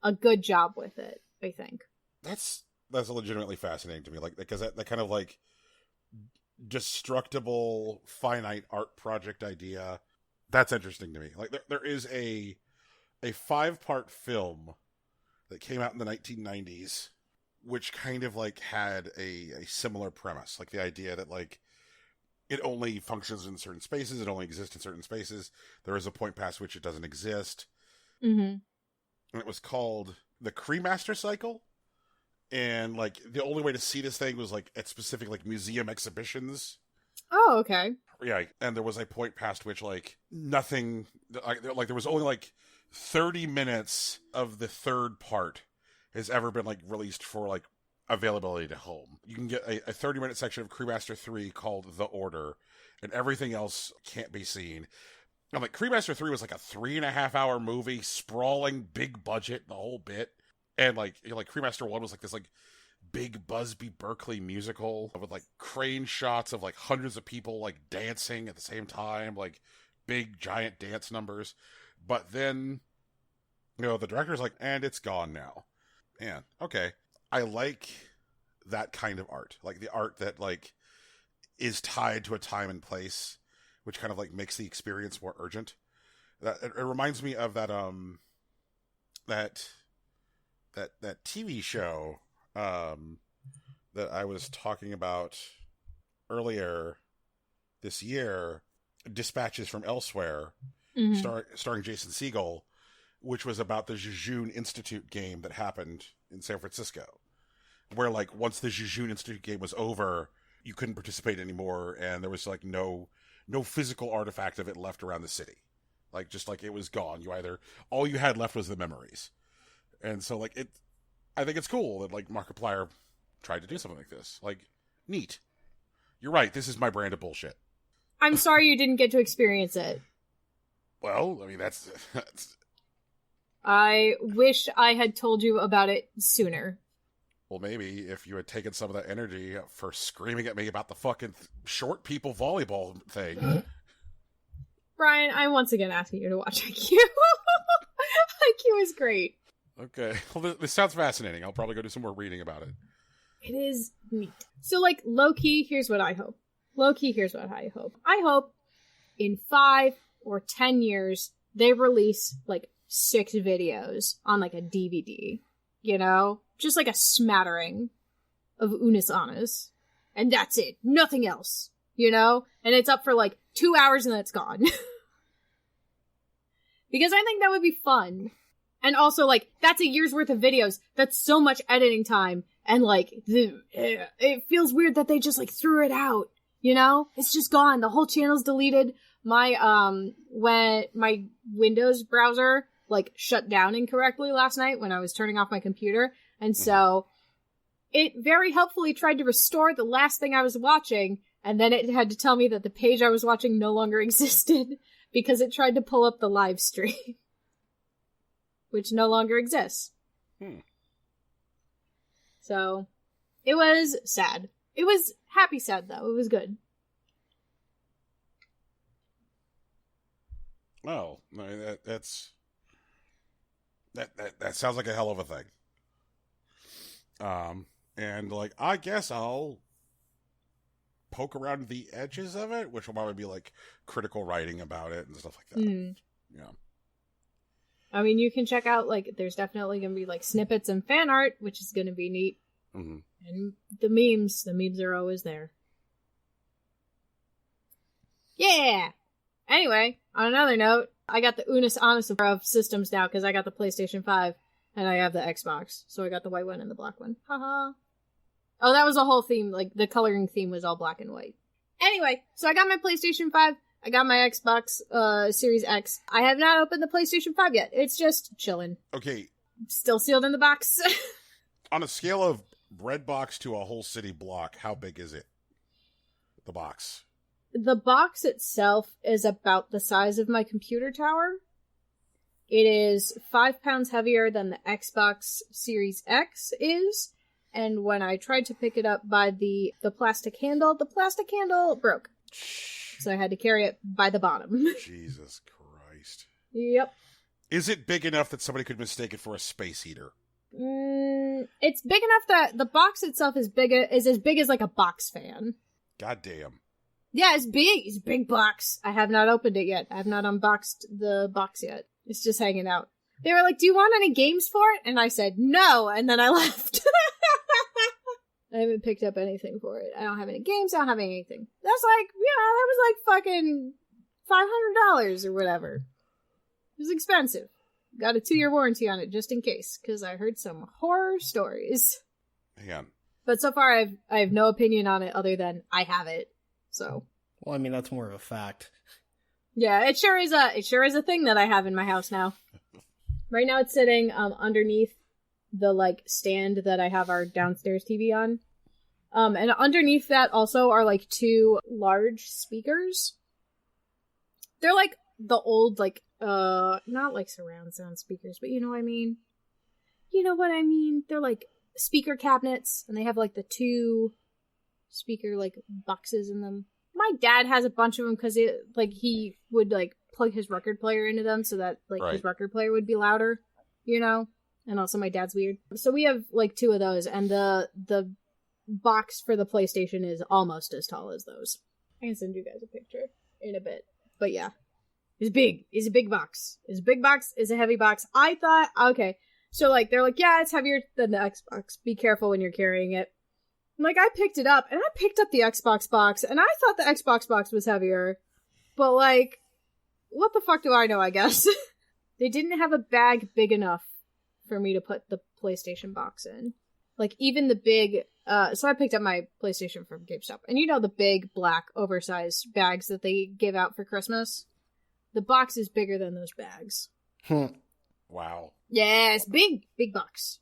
a good job with it, I think. That's legitimately fascinating to me. Like, because that kind of, like, destructible, finite art project idea, that's interesting to me. Like, there is a 5-part film that came out in the 1990s, which kind of, like, had a similar premise. Like, the idea that, like, it only functions in certain spaces. It only exists in certain spaces. There is a point past which it doesn't exist. Mm-hmm. And it was called the Cremaster Cycle. And, like, the only way to see this thing was, like, at specific, like, museum exhibitions. Oh, okay. Yeah, and there was a point past which, like, nothing, like there was only, like, 30 minutes of the third part has ever been, like, released for, like, availability to home. You can get a 30-minute section of Crewmaster 3 called The Order, and everything else can't be seen. And, like, Crewmaster 3 was, like, a 3.5-hour movie, sprawling, big budget, the whole bit. And, like, Crewmaster 1 was, like, this, like, big Busby Berkeley musical with, like, crane shots of, like, hundreds of people, like, dancing at the same time, like, big, giant dance numbers. But then, the director's like, and it's gone now. Man, okay. I like that kind of art. Like, the art that, like, is tied to a time and place, which kind of, like, makes the experience more urgent. It reminds me of that TV show that I was talking about earlier this year, Dispatches from Elsewhere, starring Jason Segel, which was about the Jejune Institute game that happened in San Francisco, where, like, once the Jejune Institute game was over, you couldn't participate anymore, and there was, like, no physical artifact of it left around the city. Like, just, like, it was gone. All you had left was the memories. And so, like, I think it's cool that, like, Markiplier tried to do something like this. Like, neat. You're right, this is my brand of bullshit. I'm sorry you didn't get to experience it. Well, I mean, that's... I wish I had told you about it sooner. Well, maybe if you had taken some of that energy for screaming at me about the fucking short people volleyball thing. Brian, I'm once again asking you to watch IQ. IQ is great. Okay. Well, this sounds fascinating. I'll probably go do some more reading about it. It is neat. So, like, low-key, here's what I hope. I hope in 5 or 10 years, they release, like, 6 videos on, like, a DVD. You know? Just, like, a smattering of Unis Annas. And that's it. Nothing else. You know? And it's up for, like, 2 hours and then it's gone. Because I think that would be fun. And also, like, that's a year's worth of videos. That's so much editing time. And, like, it feels weird that they just, like, threw it out. You know? It's just gone. The whole channel's deleted. When my Windows browser, like, shut down incorrectly last night when I was turning off my computer. And so, it very helpfully tried to restore the last thing I was watching. And then it had to tell me that the page I was watching no longer existed. Because it tried to pull up the live stream. Which no longer exists. So, it was sad. It was happy sad, though. It was good. Oh, I mean, that sounds like a hell of a thing. And, like, I guess I'll poke around the edges of it, which will probably be, like, critical writing about it and stuff like that. Yeah. I mean, you can check out, like, there's definitely going to be, like, snippets and fan art, which is going to be neat. And the memes are always there. Yeah! Anyway, on another note, I got the Unis Annas of systems now, because I got the PlayStation 5, and I have the Xbox, so I got the white one and the black one. Haha. Oh, that was a whole theme, like, the coloring theme was all black and white. Anyway, so I got my PlayStation 5, I got my Xbox Series X. I have not opened the PlayStation 5 yet. It's just chilling. Okay. Still sealed in the box. On a scale of bread box to a whole city block, how big is it? The box. The box itself is about the size of my computer tower. It is 5 pounds heavier than the Xbox Series X is. And when I tried to pick it up by the plastic handle broke. So I had to carry it by the bottom. Jesus Christ. Yep. Is it big enough that somebody could mistake it for a space heater? It's big enough that the box itself is as big as, like, a box fan. God damn. Yeah, it's big. It's a big box. I have not opened it yet. I have not unboxed the box yet. It's just hanging out. They were like, do you want any games for it? And I said, no. And then I left. I haven't picked up anything for it. I don't have any games. I don't have anything. That's like, that was like fucking $500 or whatever. It was expensive. Got a 2-year warranty on it just in case, because I heard some horror stories. Hang on. But so far, I have no opinion on it other than I have it. So Well, I mean, that's more of a fact. Yeah, it sure is a thing that I have in my house now. Right now it's sitting underneath the like stand that I have our downstairs TV on. And underneath that also are like two large speakers. They're like the old like not like surround sound speakers, but you know what I mean? You know what I mean? They're like speaker cabinets and they have like the two speaker like boxes in them. My dad has a bunch of them because he would like plug his record player into them so that like his record player would be louder, you know? And also my dad's weird. So we have like two of those and the box for the PlayStation is almost as tall as those. I can send you guys a picture in a bit. But yeah. It's big. It's a big box. It's a big box. It's a heavy box. I thought, okay. So like they're like, yeah, it's heavier than the Xbox. Be careful when you're carrying it. Like, I picked it up, and I picked up the Xbox box, and I thought the Xbox box was heavier. But, like, what the fuck do I know, I guess? They didn't have a bag big enough for me to put the PlayStation box in. Like, even the big, so I picked up my PlayStation from GameStop. And you know the big, black, oversized bags that they give out for Christmas? The box is bigger than those bags. Wow. Yeah, it's big box.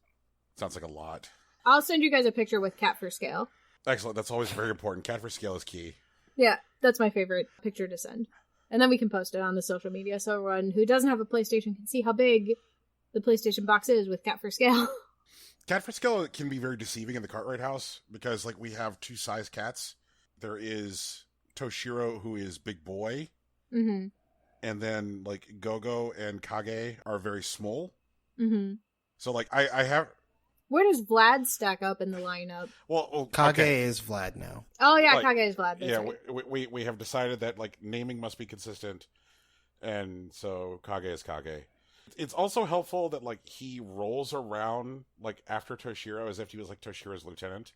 Sounds like a lot. I'll send you guys a picture with cat for scale. Excellent. That's always very important. Cat for scale is key. Yeah, that's my favorite picture to send. And then we can post it on the social media so everyone who doesn't have a PlayStation can see how big the PlayStation box is with cat for scale. Cat for scale can be very deceiving in the Cartwright house because, like, we have two size cats. There is Toshiro, who is big boy. Mm-hmm. And then, like, Gogo and Kage are very small. Mm-hmm. So, like, I have... Where does Vlad stack up in the lineup? Well Kage is Vlad now. Oh, yeah, like, Kage is Vlad. Yeah, right. we have decided that, like, naming must be consistent. And so Kage is Kage. It's also helpful that, like, he rolls around, like, after Toshiro as if he was, like, Toshiro's lieutenant.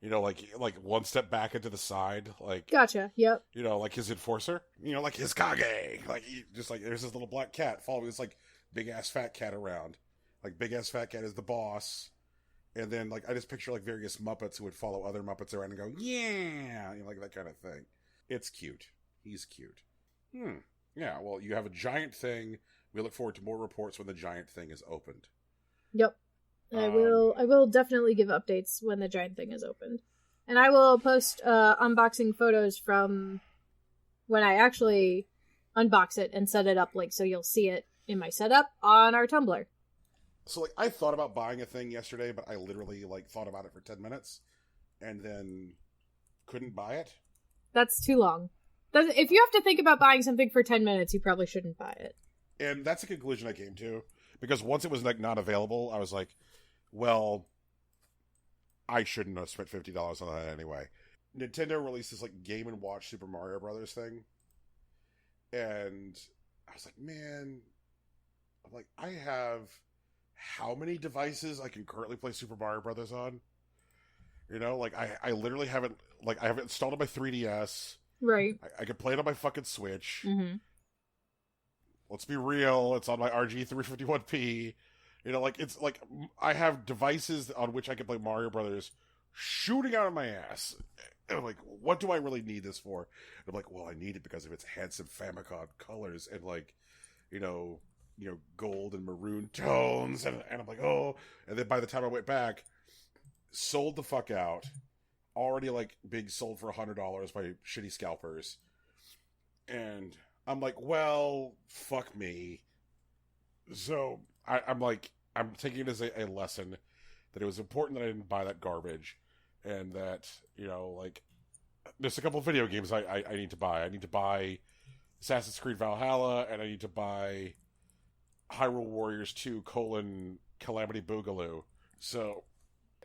You know, like one step back into the side, like... Gotcha, yep. You know, like his enforcer. You know, like his Kage. Like, just like, there's this little black cat following this, like, big-ass fat cat around. Like, big-ass fat cat is the boss. And then, like, I just picture, like, various Muppets who would follow other Muppets around and go, yeah! You know, like, that kind of thing. It's cute. He's cute. Yeah, well, you have a giant thing. We look forward to more reports when the giant thing is opened. Yep. I will definitely give updates when the giant thing is opened. And I will post unboxing photos from when I actually unbox it and set it up, like, so you'll see it in my setup on our Tumblr. So, like, I thought about buying a thing yesterday, but I literally, like, thought about it for 10 minutes and then couldn't buy it. That's too long. If you have to think about buying something for 10 minutes, you probably shouldn't buy it. And that's a conclusion I came to. Because once it was, like, not available, I was like, well, I shouldn't have spent $50 on that anyway. Nintendo released this, like, Game & Watch Super Mario Brothers thing. And I was like, man, I'm like, I have how many devices I can currently play Super Mario Brothers on? You know, like, I literally haven't, like, I have it installed on my 3DS. Right. I can play it on my fucking Switch. Mm-hmm. Let's be real, it's on my RG351P. You know, like, it's, like, I have devices on which I can play Mario Brothers shooting out of my ass. And I'm like, what do I really need this for? And I'm like, well, I need it because of its handsome Famicom colors and, like, you know, gold and maroon tones. And I'm like, oh. And then by the time I went back, sold the fuck out. Already, like, being sold for $100 by shitty scalpers. And I'm like, well, fuck me. So I'm like, I'm taking it as a lesson that it was important that I didn't buy that garbage. And that, you know, like, there's a couple of video games I need to buy. I need to buy Assassin's Creed Valhalla, and I need to buy Hyrule Warriors 2, Calamity Boogaloo. So,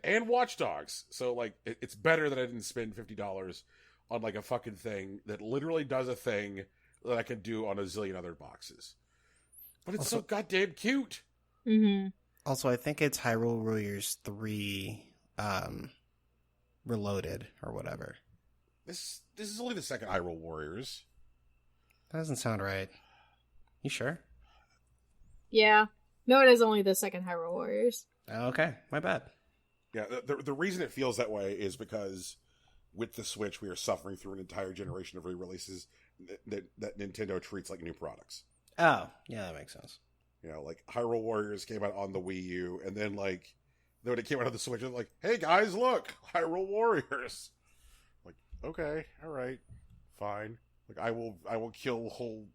and Watch Dogs. So, like, it's better that I didn't spend $50 on, like, a fucking thing that literally does a thing that I can do on a zillion other boxes. But it's so goddamn cute. Mm-hmm. Also, I think it's Hyrule Warriors 3 Reloaded or whatever. This is only the second Hyrule Warriors. That doesn't sound right. You sure? Yeah. No, it is only the second Hyrule Warriors. Okay, my bad. Yeah, the reason it feels that way is because with the Switch, we are suffering through an entire generation of re-releases that Nintendo treats like new products. Oh, yeah, that makes sense. You know, like Hyrule Warriors came out on the Wii U, and then when it came out on the Switch, it was like, hey guys, look, Hyrule Warriors. Like, okay, all right, fine. Like, I will kill whole,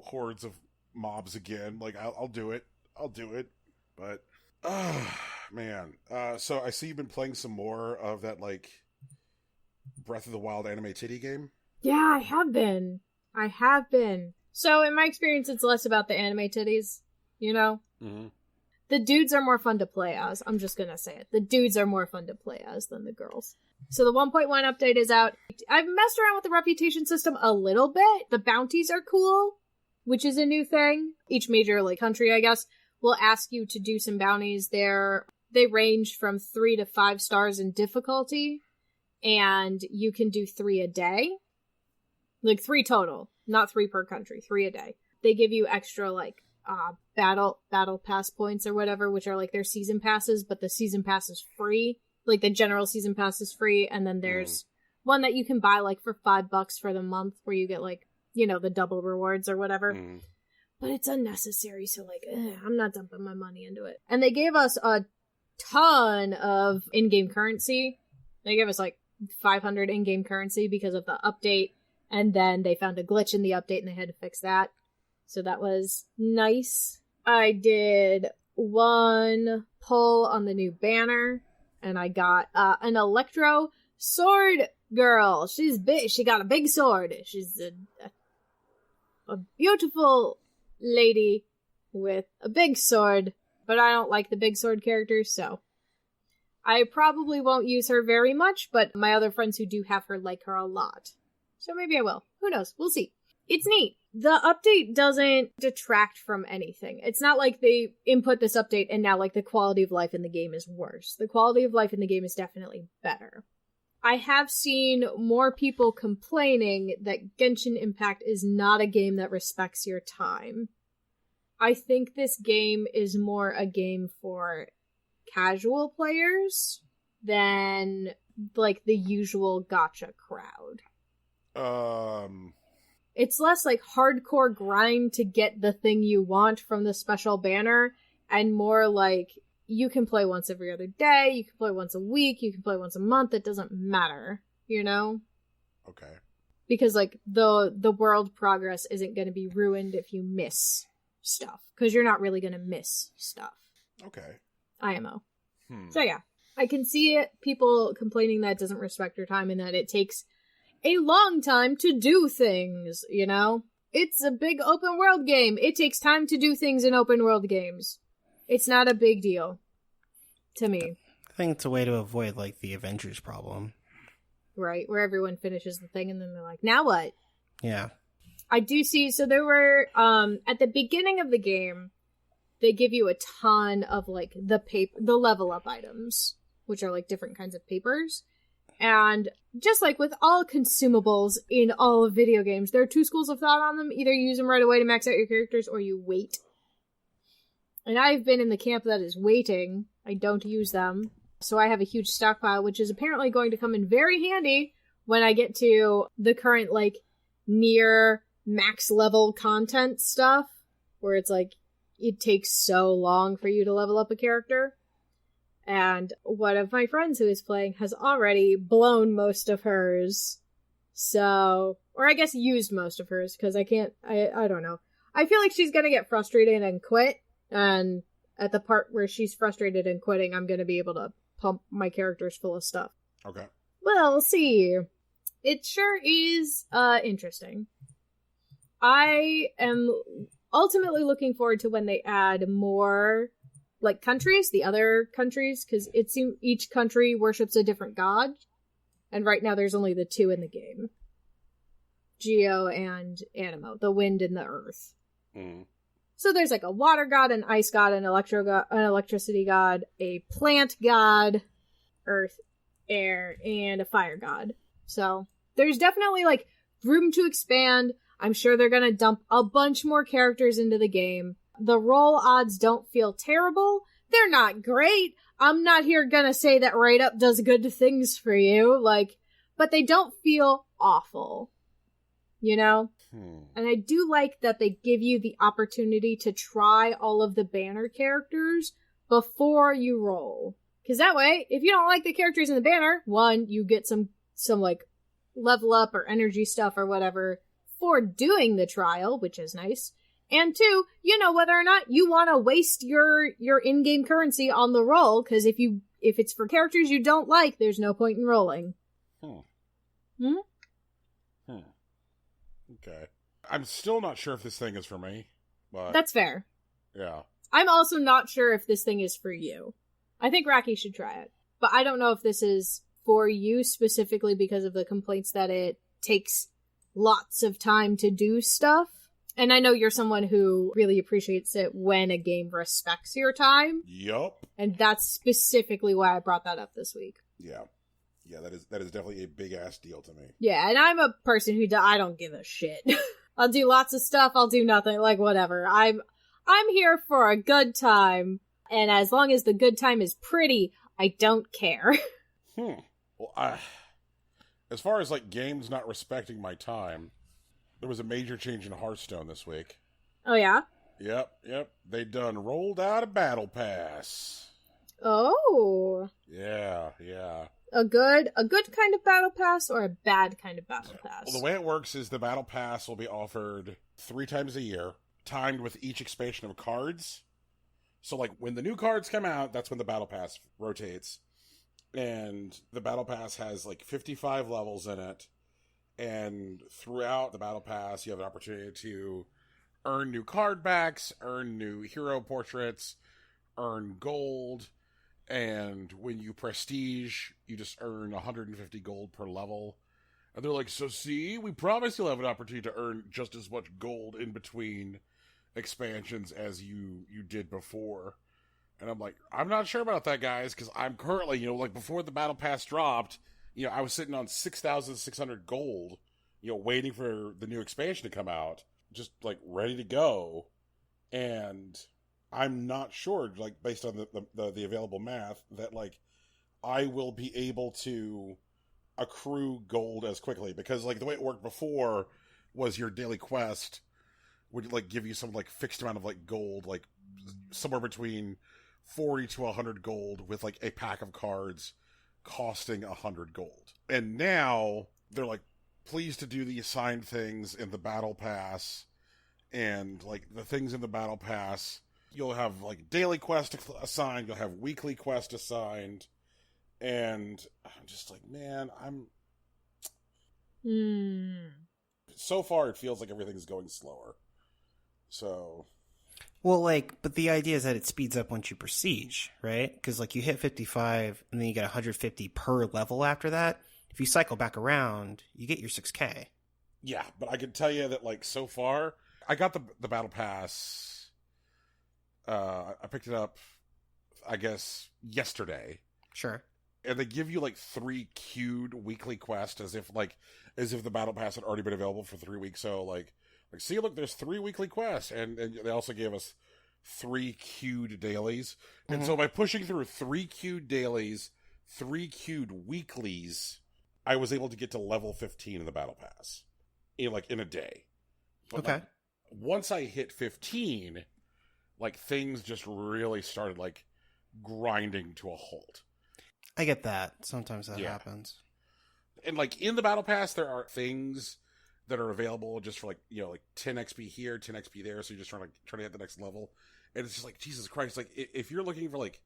hordes of mobs again. Like, I'll do it. But, man. So I see you've been playing some more of that, like, Breath of the Wild anime titty game. Yeah, I have been. So in my experience, it's less about the anime titties, Mm-hmm. The dudes are more fun to play as. I'm just gonna say it. The dudes are more fun to play as than the girls. So the 1.1 update is out. I've messed around with the reputation system a little bit. The bounties are cool, which is a new thing. Each major, country, I guess, will ask you to do some bounties there. They range from 3 to 5 stars in difficulty, and you can do 3 a day. 3 total. Not 3 per country, 3 a day. They give you extra, battle pass points or whatever, which are, their season passes, but the season pass is free. The general season pass is free, and then there's one that you can buy, for $5 for the month, where you get, the double rewards or whatever. Mm. But it's unnecessary, so, I'm not dumping my money into it. And they gave us a ton of in-game currency. They gave us, 500 in-game currency because of the update. And then they found a glitch in the update and they had to fix that. So that was nice. I did 1 pull on the new banner. And I got an Electro sword girl. She's big. She got a big sword. She's a beautiful lady with a big sword. But I don't like the big sword characters, so I probably won't use her very much. But my other friends who do have her like her a lot. So maybe I will. Who knows? We'll see. It's neat. The update doesn't detract from anything. It's not like they input this update and now, the quality of life in the game is worse. The quality of life in the game is definitely better. I have seen more people complaining that Genshin Impact is not a game that respects your time. I think this game is more a game for casual players than, the usual gacha crowd. It's less hardcore grind to get the thing you want from the special banner, and more you can play once every other day, you can play once a week, you can play once a month, it doesn't matter, Okay. Because the world progress isn't going to be ruined if you miss stuff, because you're not really going to miss stuff. Okay. IMO. So yeah, I can see it, people complaining that it doesn't respect your time and that it takes a long time to do things, It's a big open world game. It takes time to do things in open world games. It's not a big deal. To me. I think it's a way to avoid, the Avengers problem. Right, where everyone finishes the thing and then they're like, now what? Yeah. I do see, so there were, at the beginning of the game, they give you a ton of, the level up items, which are, different kinds of papers. And just with all consumables in all video games, there are 2 schools of thought on them. Either you use them right away to max out your characters, or you wait. And I've been in the camp that is waiting. I don't use them. So I have a huge stockpile, which is apparently going to come in very handy when I get to the current, near max level content stuff, where it's it takes so long for you to level up a character. And one of my friends who is playing has already blown most of hers. So, or I guess used most of hers, because I don't know. I feel like she's gonna get frustrated and quit, and at the part where she's frustrated and quitting, I'm gonna be able to pump my characters full of stuff. Okay. Well, we'll see. It sure is, interesting. I am ultimately looking forward to when they add more countries, the other countries, because it seems each country worships a different god, and right now there's only the 2 in the game. Geo and Animo, the wind and the earth. Mm. So there's a water god, an ice god, an electricity god, a plant god, earth, air, and a fire god. So there's definitely room to expand. I'm sure they're gonna dump a bunch more characters into the game. The roll odds don't feel terrible. They're not great. I'm not here gonna say that Right Up does good things for you, like, but they don't feel awful. You know? And I do like that they give you the opportunity to try all of the banner characters before you roll. Because that way, if you don't like the characters in the banner, one, you get some like, level up or energy stuff or whatever for doing the trial, which is nice. And two, you know whether or not you want to waste your in-game currency on the roll, because if it's for characters you don't like, there's no point in rolling. Okay. I'm still not sure if this thing is for me, but... That's fair. Yeah. I'm also not sure if this thing is for you. I think Raki should try it. But I don't know if this is for you specifically because of the complaints that it takes lots of time to do stuff. And I know you're someone who really appreciates it when a game respects your time. Yup. And that's specifically why I brought that up this week. Yeah. Yeah, that is definitely a big-ass deal to me. Yeah, and I'm a person who I don't give a shit. I'll do lots of stuff, I'll do nothing, like, whatever. I'm here for a good time, and as long as the good time is pretty, I don't care. Well, as far as, like, games not respecting my time, there was a major change in Hearthstone this week. Oh, yeah? Yep. They done rolled out a battle pass. Oh. Yeah. A good kind of battle pass or a bad kind of battle pass? Well, the way it works is the battle pass will be offered 3 times a year, timed with each expansion of cards. So, like, when the new cards come out, that's when the battle pass rotates. And the battle pass has, like, 55 levels in it. And throughout the battle pass, you have an opportunity to earn new card backs, earn new hero portraits, earn gold. And when you prestige, you just earn 150 gold per level. And they're like, so see, we promise you'll have an opportunity to earn just as much gold in between expansions as you did before. And I'm like, I'm not sure about that, guys, because I'm currently, like, before the battle pass dropped, I was sitting on 6,600 gold, waiting for the new expansion to come out, just, like, ready to go. And I'm not sure, like, based on the available math, that, like, I will be able to accrue gold as quickly. Because, like, the way it worked before was your daily quest would, like, give you some, like, fixed amount of, like, gold, like, somewhere between 40 to 100 gold with, like, a pack of cards costing 100 gold. And now they're, like, pleased to do the assigned things in the battle pass. And, like, the things in the battle pass, you'll have, like, daily quest assigned, you'll have weekly quest assigned, and I'm just like, man, so far it feels like everything's going slower. So... Well, like, but the idea is that it speeds up once you prestige, right? Because, like, you hit 55, and then you get 150 per level after that. If you cycle back around, you get your 6K. Yeah, but I can tell you that, like, so far, I got the battle pass. I picked it up, I guess, yesterday. Sure. And they give you, like, 3 queued weekly quests as if the battle pass had already been available for 3 weeks. So, like, see, look, there's 3 weekly quests. And they also gave us 3 queued dailies. And so by pushing through 3 queued dailies, 3 queued weeklies, I was able to get to level 15 in the battle pass. In a day. But, okay. Like, once I hit 15, like, things just really started, like, grinding to a halt. I get that. Sometimes that happens. And, like, in the battle pass, there are things that are available just for, like, like 10 XP here, 10 XP there, so you're just trying to hit the next level. And it's just like, Jesus Christ, like, if you're looking for, like,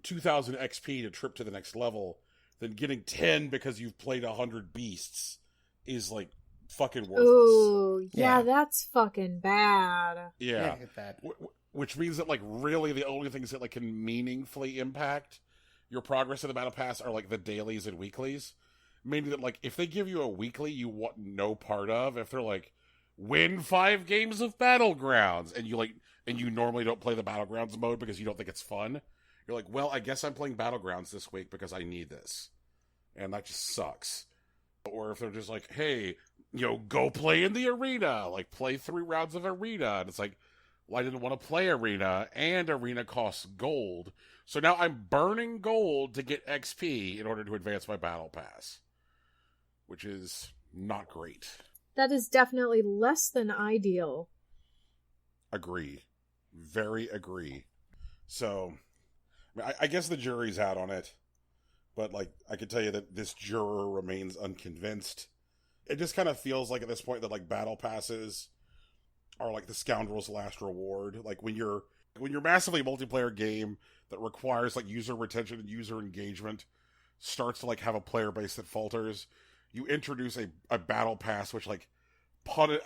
2,000 XP to trip to the next level, then getting 10 because you've played 100 beasts is, like, fucking worthless. Ooh, yeah, that's fucking bad. Yeah. I get that. Which means that, like, really the only things that, like, can meaningfully impact your progress in the battle pass are, like, the dailies and weeklies. Meaning that, like, if they give you a weekly you want no part of, if they're like, win 5 games of Battlegrounds, and you normally don't play the Battlegrounds mode because you don't think it's fun, you're like, well, I guess I'm playing Battlegrounds this week because I need this. And that just sucks. Or if they're just like, hey, go play in the arena, like, play 3 rounds of arena, and it's like, Well, I didn't want to play Arena, and Arena costs gold. So now I'm burning gold to get XP in order to advance my battle pass, which is not great. That is definitely less than ideal. Agree. Very agree. So, I guess the jury's out on it, but, like, I can tell you that this juror remains unconvinced. It just kind of feels like at this point that, like, battle passes are like the scoundrel's last reward. Like, when you're massively multiplayer game that requires, like, user retention and user engagement starts to, like, have a player base that falters, you introduce a battle pass which, like,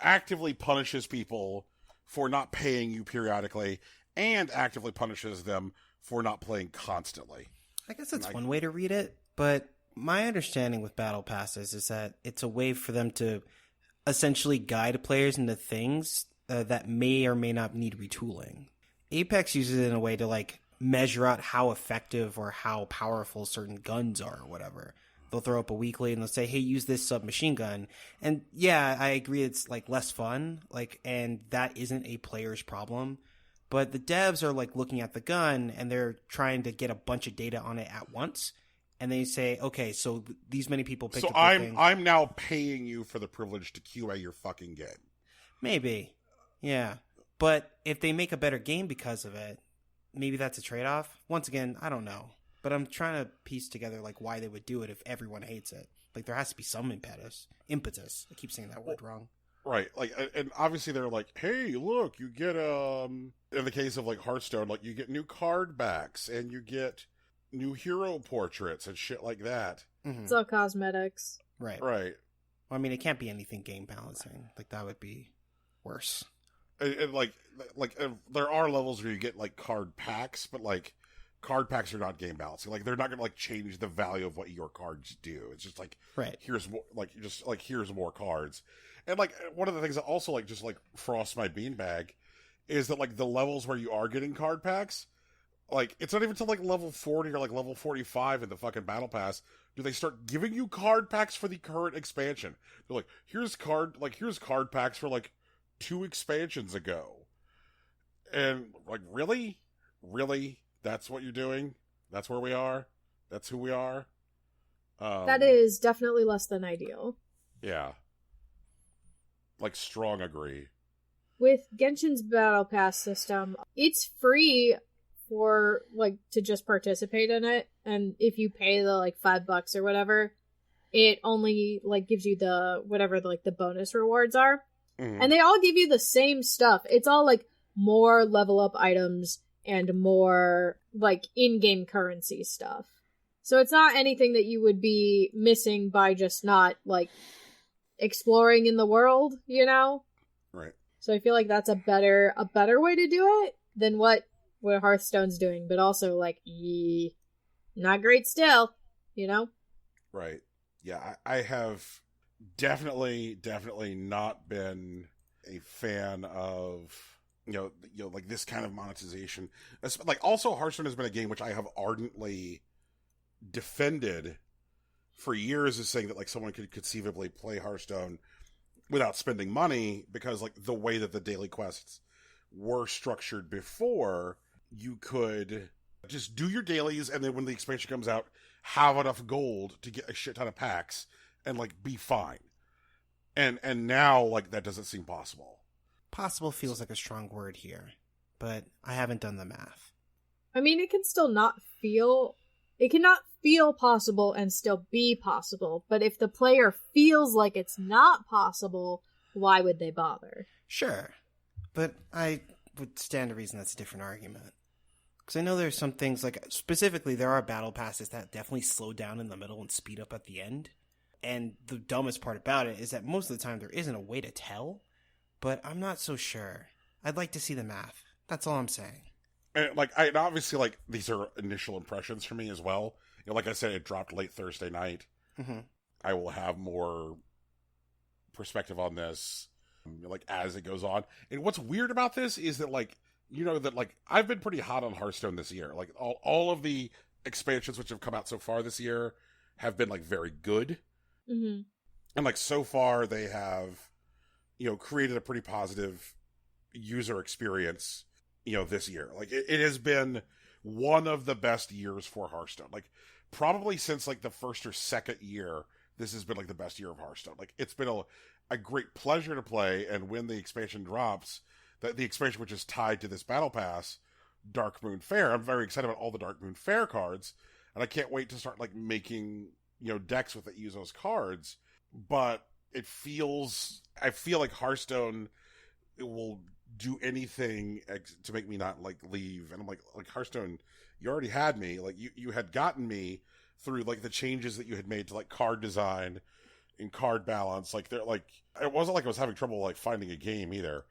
actively punishes people for not paying you periodically and actively punishes them for not playing constantly. I guess that's one way to read it, but my understanding with battle passes is that it's a way for them to essentially guide players into things that may or may not need retooling. Apex uses it in a way to, like, measure out how effective or how powerful certain guns are or whatever. They'll throw up a weekly and they'll say, hey, use this submachine gun. And yeah, I agree it's, like, less fun, like, and that isn't a player's problem. But the devs are, like, looking at the gun and they're trying to get a bunch of data on it at once. And they say, okay, so these many people picked up the thing. I'm now paying you for the privilege to QA your fucking game. Maybe. Yeah. But if they make a better game because of it, maybe that's a trade-off. Once again, I don't know. But I'm trying to piece together, like, why they would do it if everyone hates it. Like, there has to be some impetus. I keep saying that word wrong. Right. Like, and obviously they're like, hey, look, you get, in the case of, like, Hearthstone, like, you get new card backs and you get new hero portraits and shit like that. Mm-hmm. It's all cosmetics. Right. Right. Well, I mean, it can't be anything game balancing. Like, that would be worse. And there are levels where you get, like, card packs, but, like, card packs are not game balancing. Like, they're not going to, like, change the value of what your cards do. It's just like, right. Here's more, like, just like, here's more cards. And, like, one of the things that also, like, just, like, frosts my beanbag is that, like, the levels where you are getting card packs, like, it's not even till, like, level 40 or, like, level 45 in the fucking battle pass do they start giving you card packs for the current expansion. They're like, here's card packs for, like, 2 expansions ago. And, like, really? Really? That's what you're doing? That's where we are? That's who we are? That is definitely less than ideal. Yeah. Like, strong agree. With Genshin's Battle Pass system, it's free for, like, to just participate in it, and if you pay the, like, $5 or whatever, it only, like, gives you the, whatever, like, the bonus rewards are. Mm-hmm. And they all give you the same stuff. It's all, like, more level up items and more, like, in-game currency stuff. So it's not anything that you would be missing by just not, like, exploring in the world, you know? Right. So I feel like that's a better way to do it than what Hearthstone's doing, but also, like, not great still, you know? Right. Yeah, I have definitely not been a fan of, you know, like, this kind of monetization. Like, also, Hearthstone has been a game which I have ardently defended for years, as saying that, like, someone could conceivably play Hearthstone without spending money, because, like, the way that the daily quests were structured before, you could just do your dailies, and then when the expansion comes out, have enough gold to get a shit ton of packs and, like, be fine. And now, like, that doesn't seem possible. Possible feels like a strong word here, but I haven't done the math. I mean, it cannot feel possible and still be possible, but if the player feels like it's not possible, why would they bother? Sure, but I would stand to reason that's a different argument. Because I know there's some things, like, specifically there are battle passes that definitely slow down in the middle and speed up at the end. And the dumbest part about it is that most of the time there isn't a way to tell, but I'm not so sure. I'd like to see the math. That's all I'm saying. And, like, and obviously, like, these are initial impressions for me as well. You know, like I said, it dropped late Thursday night. Mm-hmm. I will have more perspective on this, like, as it goes on. And what's weird about this is that, like, you know, that, like, I've been pretty hot on Hearthstone this year. Like, all of the expansions which have come out so far this year have been, like, very good. Mm-hmm. And, like, so far they have, you know, created a pretty positive, user experience, this year. Like, it has been one of the best years for Hearthstone. Like, probably since, like, the first or second year, this has been, like, the best year of Hearthstone. Like, it's been a great pleasure to play, and when the expansion drops, the expansion which is tied to this Battle Pass, Dark Moon Fair, I'm very excited about all the Dark Moon Fair cards, and I can't wait to start, like, making, decks with that use those cards. But I feel like Hearthstone will do anything to make me not, like, leave. And I'm like Hearthstone, you already had me. Like, you had gotten me through, like, the changes that you had made to, like, card design and card balance. Like, they're like, it wasn't like I was having trouble, like, finding a game either.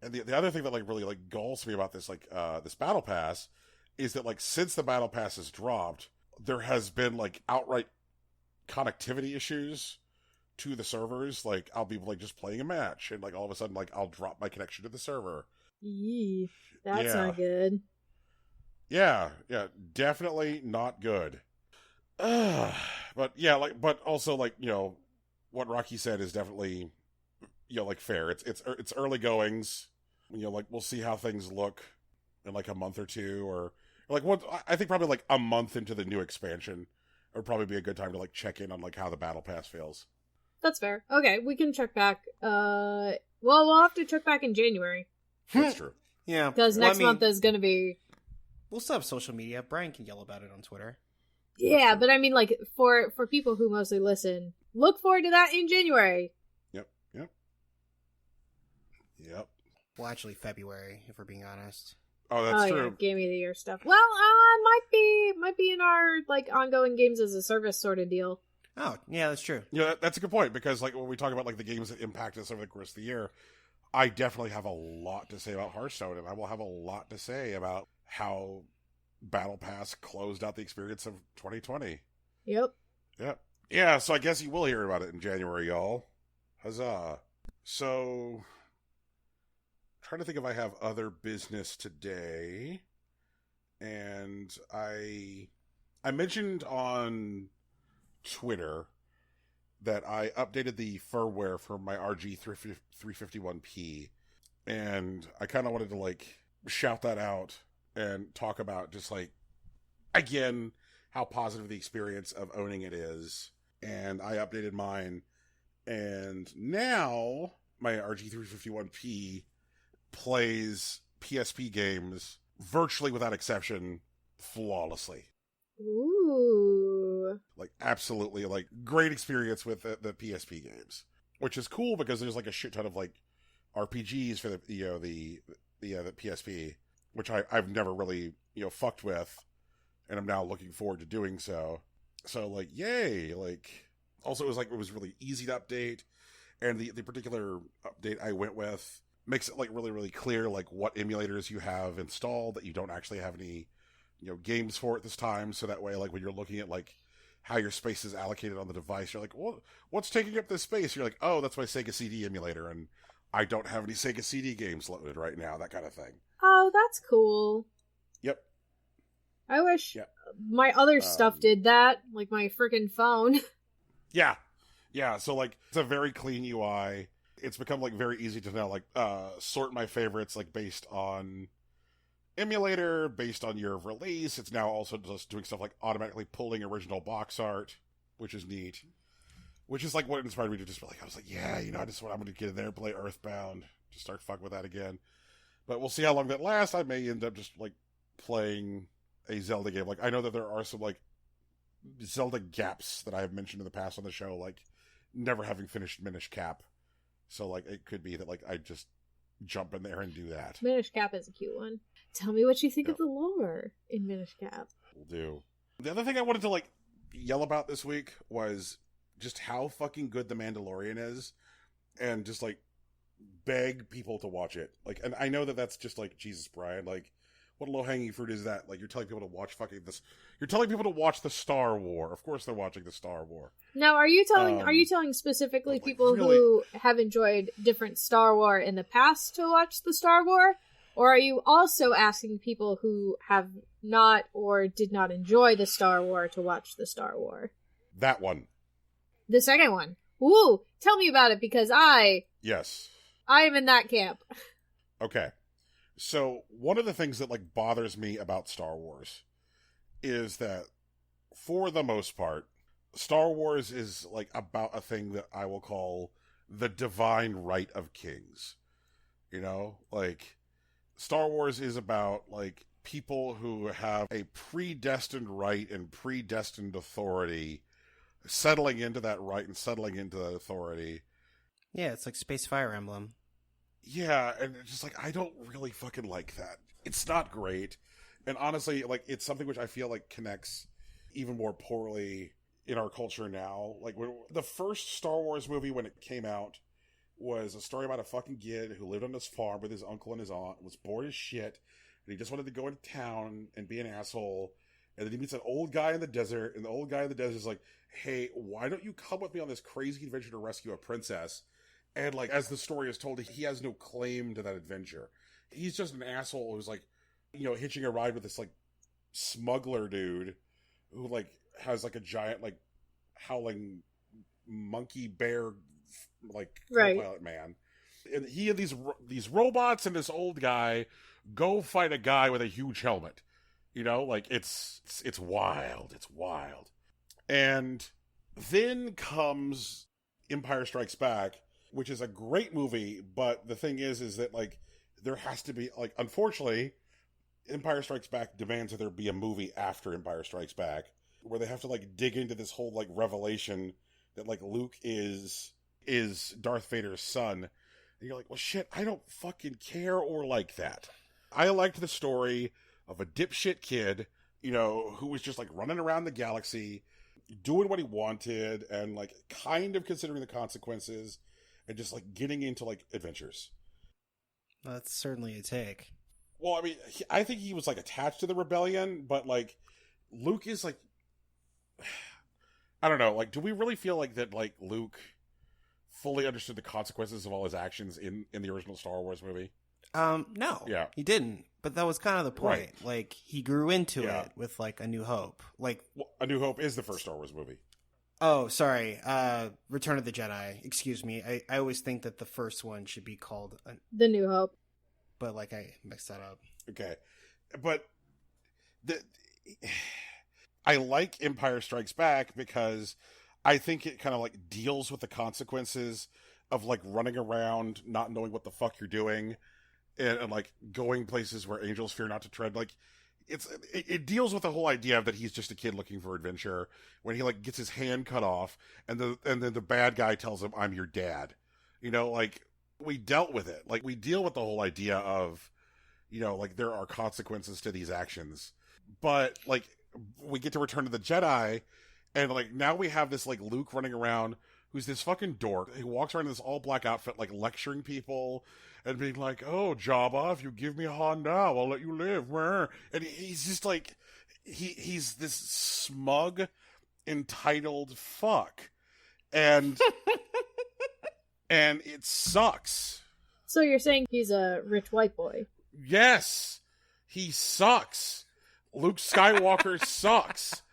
And the other thing that, like, really, like, galls me about this, like, this Battle Pass is that, like, since the Battle Pass has dropped, there has been, like, outright connectivity issues to the servers. Like, I'll be, like, just playing a match, and, like, all of a sudden, like, I'll drop my connection to the server. Yee, that's not good. Yeah, definitely not good. But, yeah, like, but also, like, what Rocky said is definitely, like, fair. It's early goings. Like, we'll see how things look in, like, a month or two, or like, I think probably, like, a month into the new expansion would probably be a good time to, like, check in on, like, how the Battle Pass feels. That's fair. Okay, we can check back. Well, we'll have to check back in January. That's true. Yeah. Because next month is going to be... We'll still have social media. Brian can yell about it on Twitter. Yeah, but I mean, like, for people who mostly listen, look forward to that in January. Yep. Well, actually, February, if we're being honest. Oh, that's true. Yeah, Game of the Year stuff. Well, might be in our, like, ongoing games as a service sort of deal. Oh, yeah, that's true. That's a good point, because, like, when we talk about, like, the games that impact us over the course of the year, I definitely have a lot to say about Hearthstone, and I will have a lot to say about how Battle Pass closed out the experience of 2020. Yep. Yeah, so I guess you will hear about it in January, y'all. Huzzah. So, trying to think if I have other business today, and I mentioned on Twitter that I updated the firmware for my RG 351P, and I kind of wanted to, like, shout that out and talk about just, like, again, how positive the experience of owning it is. And I updated mine, and now my RG 351P plays PSP games virtually without exception flawlessly. Ooh. Like, absolutely, like, great experience with the PSP games, which is cool because there's, like, a shit ton of, like, RPGs for the PSP, which I've never really, fucked with, and I'm now looking forward to doing so. So, like, yay! Like, also it was really easy to update, and the particular update I went with makes it, like, really, really clear, like, what emulators you have installed that you don't actually have any, games for at this time. So that way, like, when you're looking at, like, how your space is allocated on the device, you're like, well, what's taking up this space? You're like, oh, that's my Sega CD emulator, and I don't have any Sega CD games loaded right now, that kind of thing. Oh, that's cool. Yep. I wish my other stuff did that, like my freaking phone. Yeah. So, like, it's a very clean UI. It's become, like, very easy to now, like, sort my favorites, like, based on emulator, based on year of release. It's now also just doing stuff like automatically pulling original box art, which is neat. Which is, like, what inspired me to just be like, I was like, yeah, I'm going to get in there and play Earthbound, just start fucking with that again. But we'll see how long that lasts. I may end up just, like, playing a Zelda game. Like, I know that there are some, like, Zelda gaps that I have mentioned in the past on the show, like, never having finished Minish Cap. So, like, it could be that, like, I just jump in there and do that. Minish Cap is a cute one. Tell me what you think of the lore in Minish Cap. Will do. The other thing I wanted to, like, yell about this week was just how fucking good The Mandalorian is, and just, like, beg people to watch it. Like, and I know that that's just, like, Jesus, Brian, like, what low-hanging fruit is that? Like, you're telling people to watch fucking this. You're telling people to watch the Star War. Of course they're watching the Star War. Now, are you telling specifically people who have enjoyed different Star War in the past to watch the Star War? Or are you also asking people who have not or did not enjoy the Star War to watch the Star War? That one. The second one. Ooh, tell me about it, because I Yes. I am in that camp. Okay. So one of the things that like bothers me about Star Wars is that for the most part, Star Wars is like about a thing that I will call the divine right of kings. You know, like Star Wars is about like people who have a predestined right and predestined authority settling into that right and settling into that authority. Yeah, it's like Space Fire Emblem. Yeah, and it's just like I don't really fucking like that. It's not great. And honestly, like it's something which I feel like connects even more poorly in our culture now. Like when the first Star Wars movie when it came out was a story about a fucking kid who lived on this farm with his uncle and his aunt, was bored as shit, and he just wanted to go into town and be an asshole. And then he meets an old guy in the desert, and the old guy in the desert is like, hey, why don't you come with me on this crazy adventure to rescue a princess? And like, as the story is told, he has no claim to that adventure. He's just an asshole who's like, you know, hitching a ride with this like smuggler dude who like has like a giant like howling monkey bear like co-pilot man. And he and these robots and this old guy go fight a guy with a huge helmet. You know, like it's wild. It's wild. And then comes Empire Strikes Back, which is a great movie, but the thing is that like there has to be like, unfortunately, Empire Strikes Back demands that there be a movie after Empire Strikes Back where they have to like dig into this whole like revelation that like Luke is Darth Vader's son. And you're like, well shit, I don't fucking care or like that. I liked the story of a dipshit kid, you know, who was just like running around the galaxy, doing what he wanted and like kind of considering the consequences and just like getting into like adventures. That's certainly a take. Well, I mean, I think he was like attached to the rebellion, but like Luke is like, I don't know, like, do we really feel like that like Luke fully understood the consequences of all his actions in the original Star Wars movie? No. Yeah. He didn't. But that was kind of the point. Right. Like, he grew into it with, like, A New Hope. Like, well, A New Hope is the first Star Wars movie. Oh, sorry. Return of the Jedi. Excuse me. I always think that the first one should be called The New Hope. But, like, I mixed that up. Okay. But I like Empire Strikes Back because I think it kind of, like, deals with the consequences of, like, running around, not knowing what the fuck you're doing, and like, going places where angels fear not to tread. Like, it deals with the whole idea of that he's just a kid looking for adventure when he like gets his hand cut off and then the bad guy tells him, I'm your dad. You know, like, we dealt with it. Like, we deal with the whole idea of, you know, like, there are consequences to these actions. But like, we get to Return of the Jedi and like now we have this like Luke running around who's this fucking dork. He walks around in this all black outfit like lecturing people and being like, oh, Jabba, if you give me a Han now, I'll let you live. And he's just like, he's this smug, entitled fuck. And, and it sucks. So you're saying he's a rich white boy? Yes, he sucks. Luke Skywalker sucks.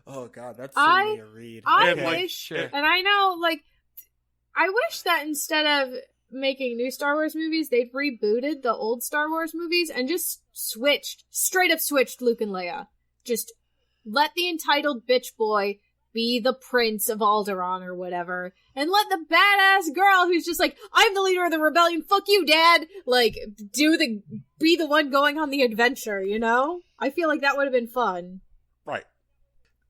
Oh, God, that's certainly a read. I and, like, wish, and I know, like, I wish that instead of making new Star Wars movies, they'd rebooted the old Star Wars movies and just straight up switched Luke and Leia. Just let the entitled bitch boy be the prince of Alderaan or whatever, and let the badass girl who's just like, I'm the leader of the rebellion, fuck you, dad, like, be the one going on the adventure, you know? I feel like that would have been fun. Right.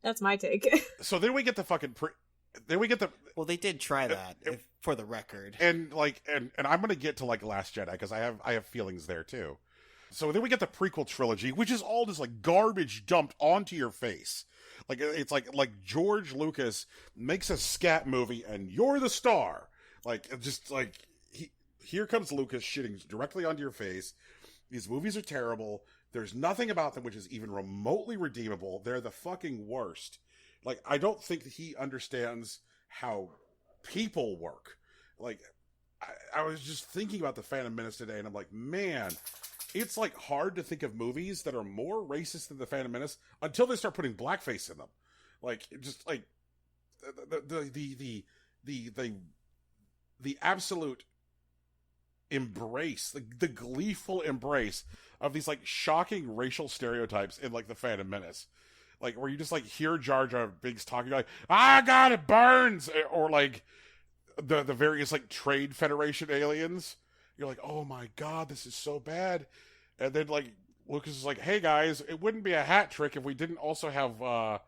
That's my take. So then we get the fucking Well, they did try that, for the record. And like, and I'm gonna get to like Last Jedi because I have feelings there too. So then we get the prequel trilogy, which is all just like garbage dumped onto your face. Like, it's like George Lucas makes a scat movie and you're the star. Like, just like here comes Lucas shitting directly onto your face. These movies are terrible. There's nothing about them which is even remotely redeemable. They're the fucking worst. Like, I don't think that he understands how people work. Like, I was just thinking about the Phantom Menace today, and I'm like, man, it's like hard to think of movies that are more racist than the Phantom Menace until they start putting blackface in them. Like, just like the absolute embrace, the gleeful embrace of these like shocking racial stereotypes in like the Phantom Menace, like where you just like hear Jar Jar Binks talking like, "I got it burns," or like the various like Trade Federation aliens. You're like, oh my god, this is so bad. And then like Lucas is like, hey guys, it wouldn't be a hat trick if we didn't also have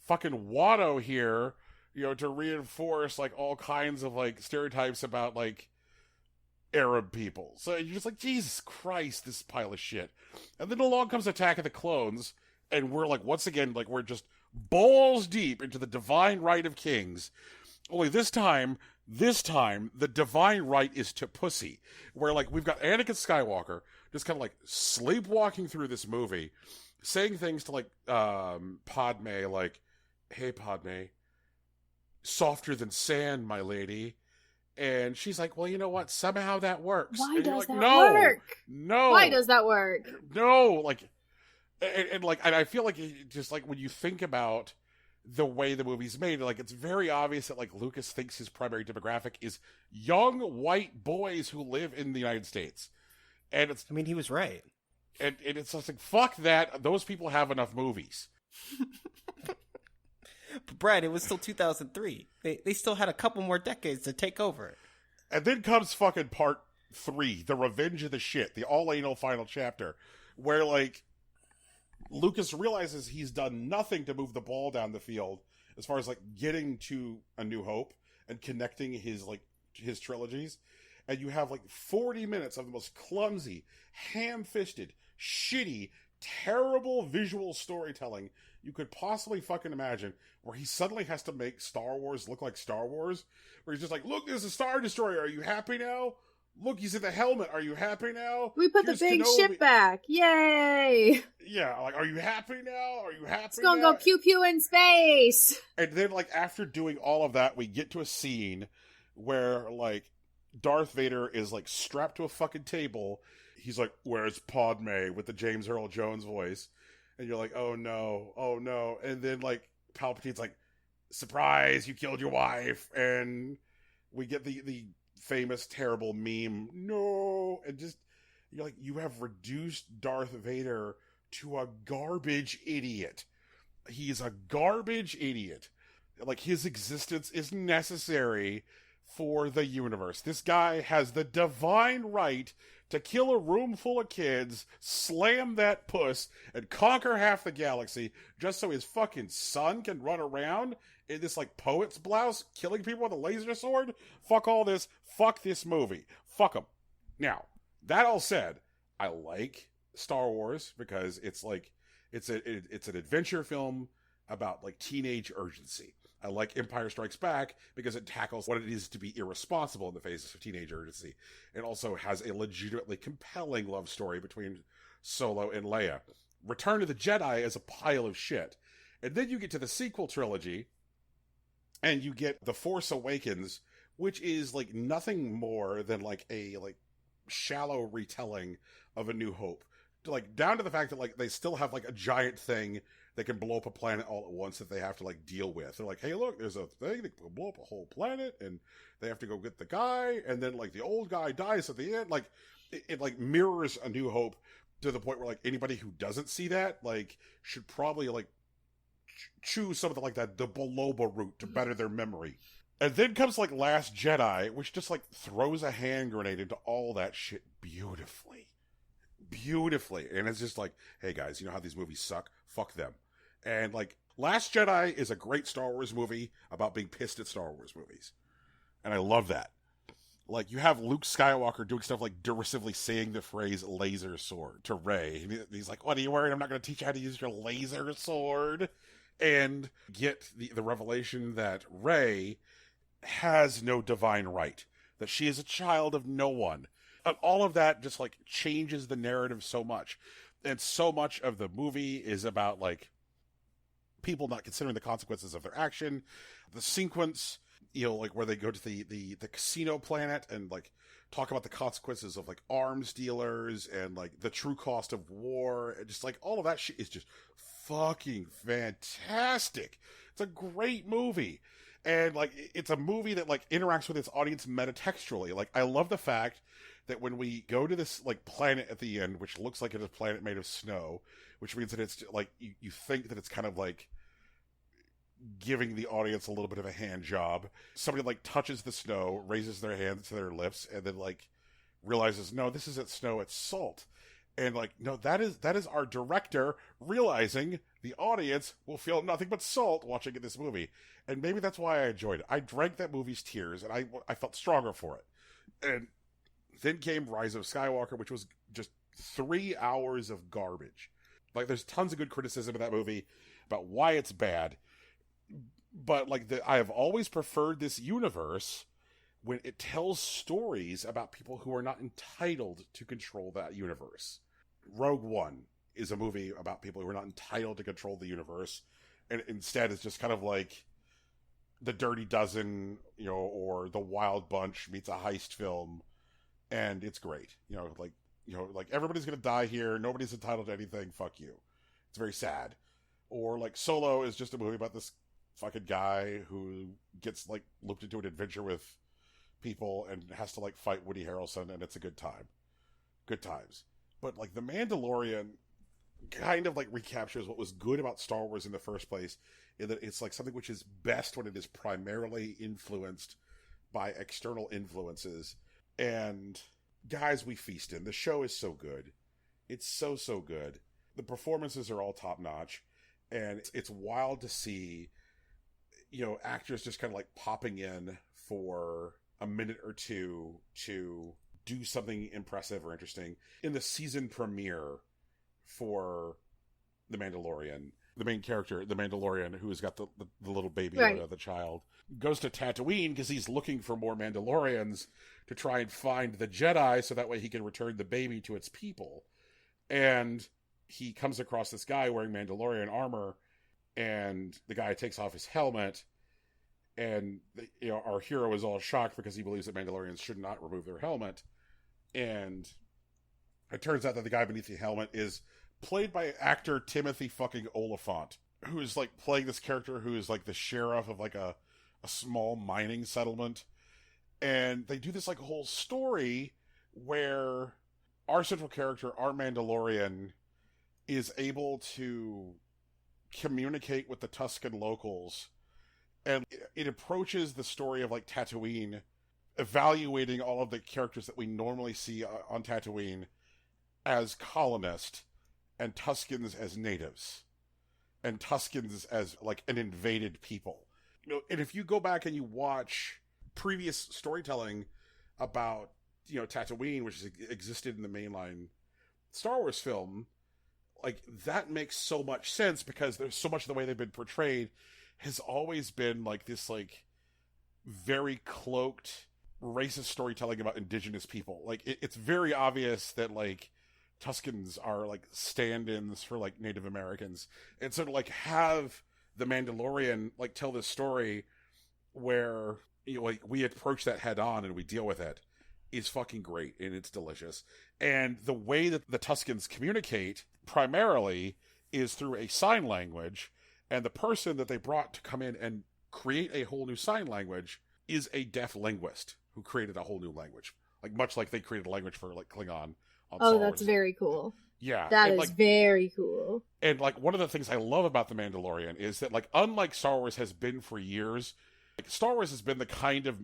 fucking Watto here, to reinforce like all kinds of like stereotypes about like Arab people. So you're just like, Jesus Christ, this pile of shit. And then along comes Attack of the Clones, and we're like, once again, like we're just balls deep into the divine right of kings. Only this time, the divine right is to pussy. Where like we've got Anakin Skywalker just kind of like sleepwalking through this movie, saying things to like Padme, like, hey Padme, softer than sand, my lady. And she's like, well, you know what? Somehow that works. Why and does like, that no, work? No. Why does that work? No, like, and I feel like just like when you think about the way the movie's made, like it's very obvious that like Lucas thinks his primary demographic is young white boys who live in the United States, and it's. I mean, he was right. And it's just like, fuck that. Those people have enough movies. But Brad, it was still 2003. They still had a couple more decades to take over. And then comes fucking part 3, The Revenge of the Shit, the all-anal final chapter, where like Lucas realizes he's done nothing to move the ball down the field as far as like getting to A New Hope and connecting his trilogies. And you have like 40 minutes of the most clumsy, ham-fisted, shitty, terrible visual storytelling you could possibly fucking imagine, where he suddenly has to make Star Wars look like Star Wars, where he's just like, look, there's a Star Destroyer, are you happy now? Look, he's in the helmet, are you happy now? We put Here's the big Kenobi. ship back, yay! Yeah, like, are you happy now? Are you happy It's gonna now? go pew-pew in space! And then, like, after doing all of that, we get to a scene where, like, Darth Vader is, like, strapped to a fucking table. He's like, where's Padme? With the James Earl Jones voice. And you're like, oh no, oh no. And then, like, Palpatine's like, surprise, you killed your wife. And we get the famous, terrible meme, no. And just, you're like, you have reduced Darth Vader to a garbage idiot. He's a garbage idiot. Like, his existence is necessary for the universe. This guy has the divine right to kill a room full of kids, slam that puss, and conquer half the galaxy just so his fucking son can run around in this, like, poet's blouse, killing people with a laser sword? Fuck all this. Fuck this movie. Fuck him. Now, that all said, I like Star Wars because it's, like, it's an adventure film about, like, teenage urgency. I like Empire Strikes Back because it tackles what it is to be irresponsible in the face of teenage urgency. It also has a legitimately compelling love story between Solo and Leia. Return of the Jedi is a pile of shit. And then you get to the sequel trilogy, and you get The Force Awakens, which is like nothing more than like a like shallow retelling of A New Hope. Like, down to the fact that like they still have like a giant thing that can blow up a planet all at once that they have to like deal with. They're like, hey, look, there's a thing that can blow up a whole planet, and they have to go get the guy, and then like the old guy dies at the end. Like it like mirrors A New Hope to the point where like anybody who doesn't see that like should probably like choose something like that, the Boloba route, to better their memory. And then comes like Last Jedi, which just like throws a hand grenade into all that shit beautifully. And it's just like, hey guys, you know how these movies suck? Fuck them. And like, Last Jedi is a great Star Wars movie about being pissed at Star Wars movies. And I love that. Like, you have Luke Skywalker doing stuff like derisively saying the phrase laser sword to Rey. And he's like, what are you worried? I'm not going to teach you how to use your laser sword. And get the revelation that Rey has no divine right. That she is a child of no one. And all of that just like changes the narrative so much. And so much of the movie is about like people not considering the consequences of their action. The sequence, you know, like where they go to the casino planet and like talk about the consequences of like arms dealers and like the true cost of war, and just like all of that shit is just fucking fantastic. It's a great movie. And like it's a movie that like interacts with its audience metatextually. Like I love the fact that when we go to this like planet at the end, which looks like it is a planet made of snow, which means that it's like you think that it's kind of like giving the audience a little bit of a hand job. Somebody like touches the snow, raises their hand to their lips, and then like realizes, no, this isn't snow, it's salt. And like, no, that is our director realizing the audience will feel nothing but salt watching this movie. And maybe that's why I enjoyed it. I drank that movie's tears, and I felt stronger for it. And then came Rise of Skywalker, which was just 3 hours of garbage. Like, there's tons of good criticism of that movie about why it's bad. But like, I have always preferred this universe when it tells stories about people who are not entitled to control that universe. Rogue One is a movie about people who are not entitled to control the universe, and instead it's just kind of like The Dirty Dozen, you know, or The Wild Bunch meets a heist film, and it's great. Like everybody's gonna die here, nobody's entitled to anything, fuck you. It's very sad. Or like Solo is just a movie about this fucking guy who gets like looped into an adventure with people and has to like fight Woody Harrelson, and it's a good time. Good times. But like The Mandalorian kind of like recaptures what was good about Star Wars in the first place, in that it's like something which is best when it is primarily influenced by external influences. And guys, we feast in. The show is so good. It's so good. The performances are all top notch, and it's wild to see, you know, actors just kind of like popping in for a minute or two to do something impressive or interesting. In the season premiere for The Mandalorian, the main character, the Mandalorian, who has got the little baby, right, the child, goes to Tatooine because he's looking for more Mandalorians to try and find the Jedi so that way he can return the baby to its people. And he comes across this guy wearing Mandalorian armor, and the guy takes off his helmet, and you know, our hero is all shocked because he believes that Mandalorians should not remove their helmet. And it turns out that the guy beneath the helmet is played by actor Timothy fucking Oliphant, who is like playing this character who is like the sheriff of like a small mining settlement. And they do this like whole story where our central character, our Mandalorian, is able to communicate with the Tusken locals. And it approaches the story of like Tatooine, evaluating all of the characters that we normally see on Tatooine as colonists, and Tuskens as natives, and Tuskens as like an invaded people. You know, and if you go back and you watch previous storytelling about, you know, Tatooine, which existed in the mainline Star Wars film, like that makes so much sense because there's so much of the way they've been portrayed has always been like this like very cloaked racist storytelling about indigenous people. Like it's very obvious that like Tuskens are like stand-ins for like Native Americans, and so to like have the Mandalorian like tell this story where, you know, like we approach that head on and we deal with it is fucking great, and it's delicious. And the way that the Tuskens communicate primarily is through a sign language, and the person that they brought to come in and create a whole new sign language is a deaf linguist who created a whole new language, like much like they created a language for like Klingon. Oh, that's very cool. Yeah. That is like, very cool. And like one of the things I love about The Mandalorian is that like unlike Star Wars has been for years, like Star Wars has been the kind of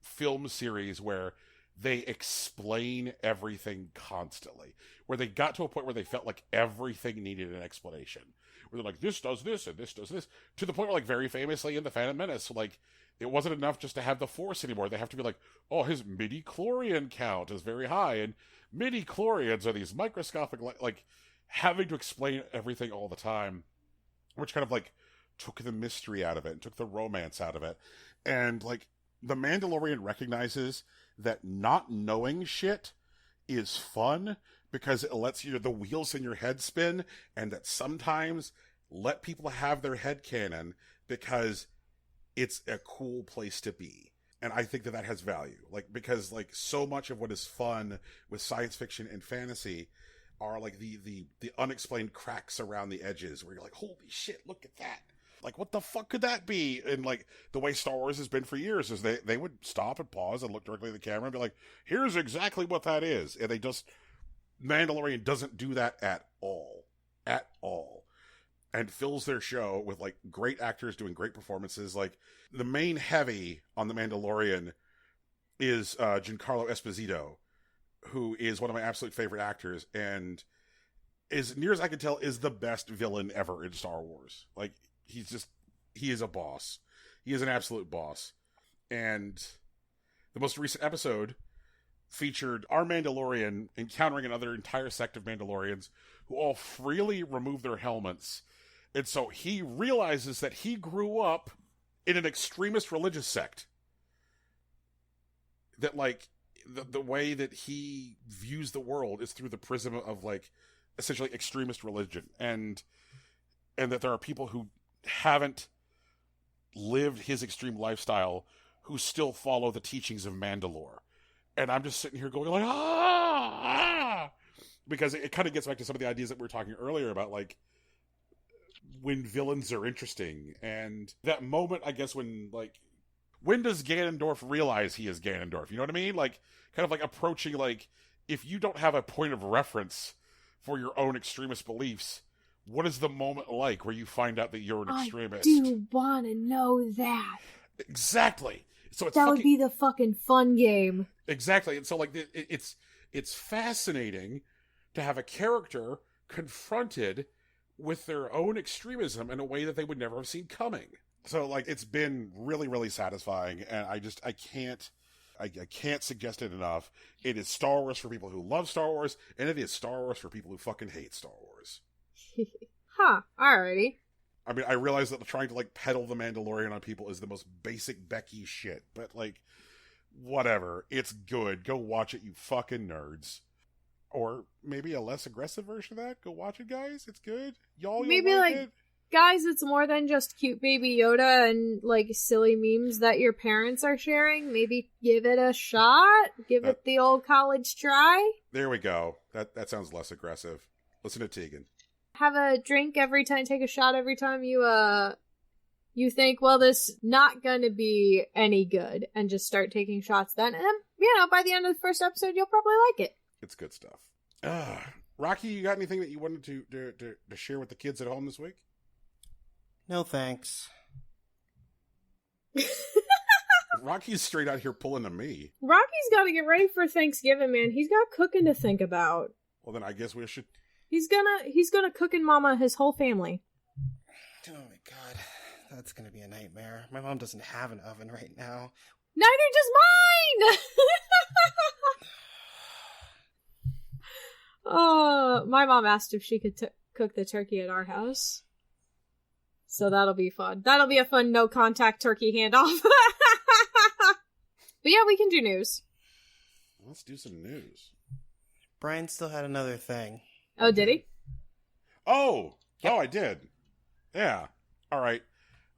film series where they explain everything constantly, where they got to a point where they felt like everything needed an explanation, where they're like, this does this and this does this, to the point where like very famously in The Phantom Menace, like it wasn't enough just to have the Force anymore. They have to be like, oh, his midi-chlorian count is very high, and midi-chlorians are these microscopic, like having to explain everything all the time, which kind of like took the mystery out of it and took the romance out of it. And like The Mandalorian recognizes that not knowing shit is fun because it lets you the wheels in your head spin, and that sometimes let people have their headcanon because it's a cool place to be. And I think that that has value, like, because like so much of what is fun with science fiction and fantasy are like the unexplained cracks around the edges where you're like, holy shit, look at that. Like, what the fuck could that be? And, like, the way Star Wars has been for years is they would stop and pause and look directly at the camera and be like, here's exactly what that is. And Mandalorian doesn't do that at all. At all. And fills their show with, like, great actors doing great performances. Like, the main heavy on The Mandalorian is Giancarlo Esposito, who is one of my absolute favorite actors, and as near as I can tell, is the best villain ever in Star Wars. Like, he is a boss. He is an absolute boss. And the most recent episode featured our Mandalorian encountering another entire sect of Mandalorians who all freely remove their helmets. And so he realizes that he grew up in an extremist religious sect. That, like, the way that he views the world is through the prism of, like, essentially extremist religion. And that there are people who haven't lived his extreme lifestyle who still follow the teachings of Mandalore. And I'm just sitting here going like, because it kind of gets back to some of the ideas that we were talking earlier about, like, when villains are interesting. And that moment, I guess, when does Ganondorf realize he is Ganondorf? You know what I mean? Like, kind of like approaching, like, if you don't have a point of reference for your own extremist beliefs, what is the moment like where you find out that you're an extremist? I do want to know that. Exactly. So that would be the fucking fun game. Exactly. And so, like, it's fascinating to have a character confronted with their own extremism in a way that they would never have seen coming. So, like, it's been really, really satisfying, and I can't suggest it enough. It is Star Wars for people who love Star Wars, and it is Star Wars for people who fucking hate Star Wars. Huh, alrighty. I mean, I realize that trying to, like, peddle the Mandalorian on people is the most basic Becky shit, but, like, whatever. It's good. Go watch it, you fucking nerds. Or maybe a less aggressive version of that. Go watch it, guys. It's good. Y'all maybe, like it. Guys, it's more than just cute baby Yoda and, like, silly memes that your parents are sharing. Maybe give it a shot. Give it the old college try. There we go. That sounds less aggressive. Listen to Tegan. Have a drink every time, take a shot every time you think, well, this not gonna be any good, and just start taking shots then. And, by the end of the first episode, you'll probably like it. It's good stuff. Rocky, you got anything that you wanted to share with the kids at home this week? No, thanks. Rocky's straight out here pulling to me. Rocky's got to get ready for Thanksgiving, man. He's got cooking to think about. Well, then I guess we should... He's gonna cook and mama his whole family. Oh my god. That's gonna be a nightmare. My mom doesn't have an oven right now. Neither does mine! My mom asked if she could cook the turkey at our house. So that'll be fun. That'll be a fun no-contact turkey handoff. But yeah, we can do news. Let's do some news. Brian still had another thing. Oh, did he? Oh! Yep. Oh, I did. Yeah. All right.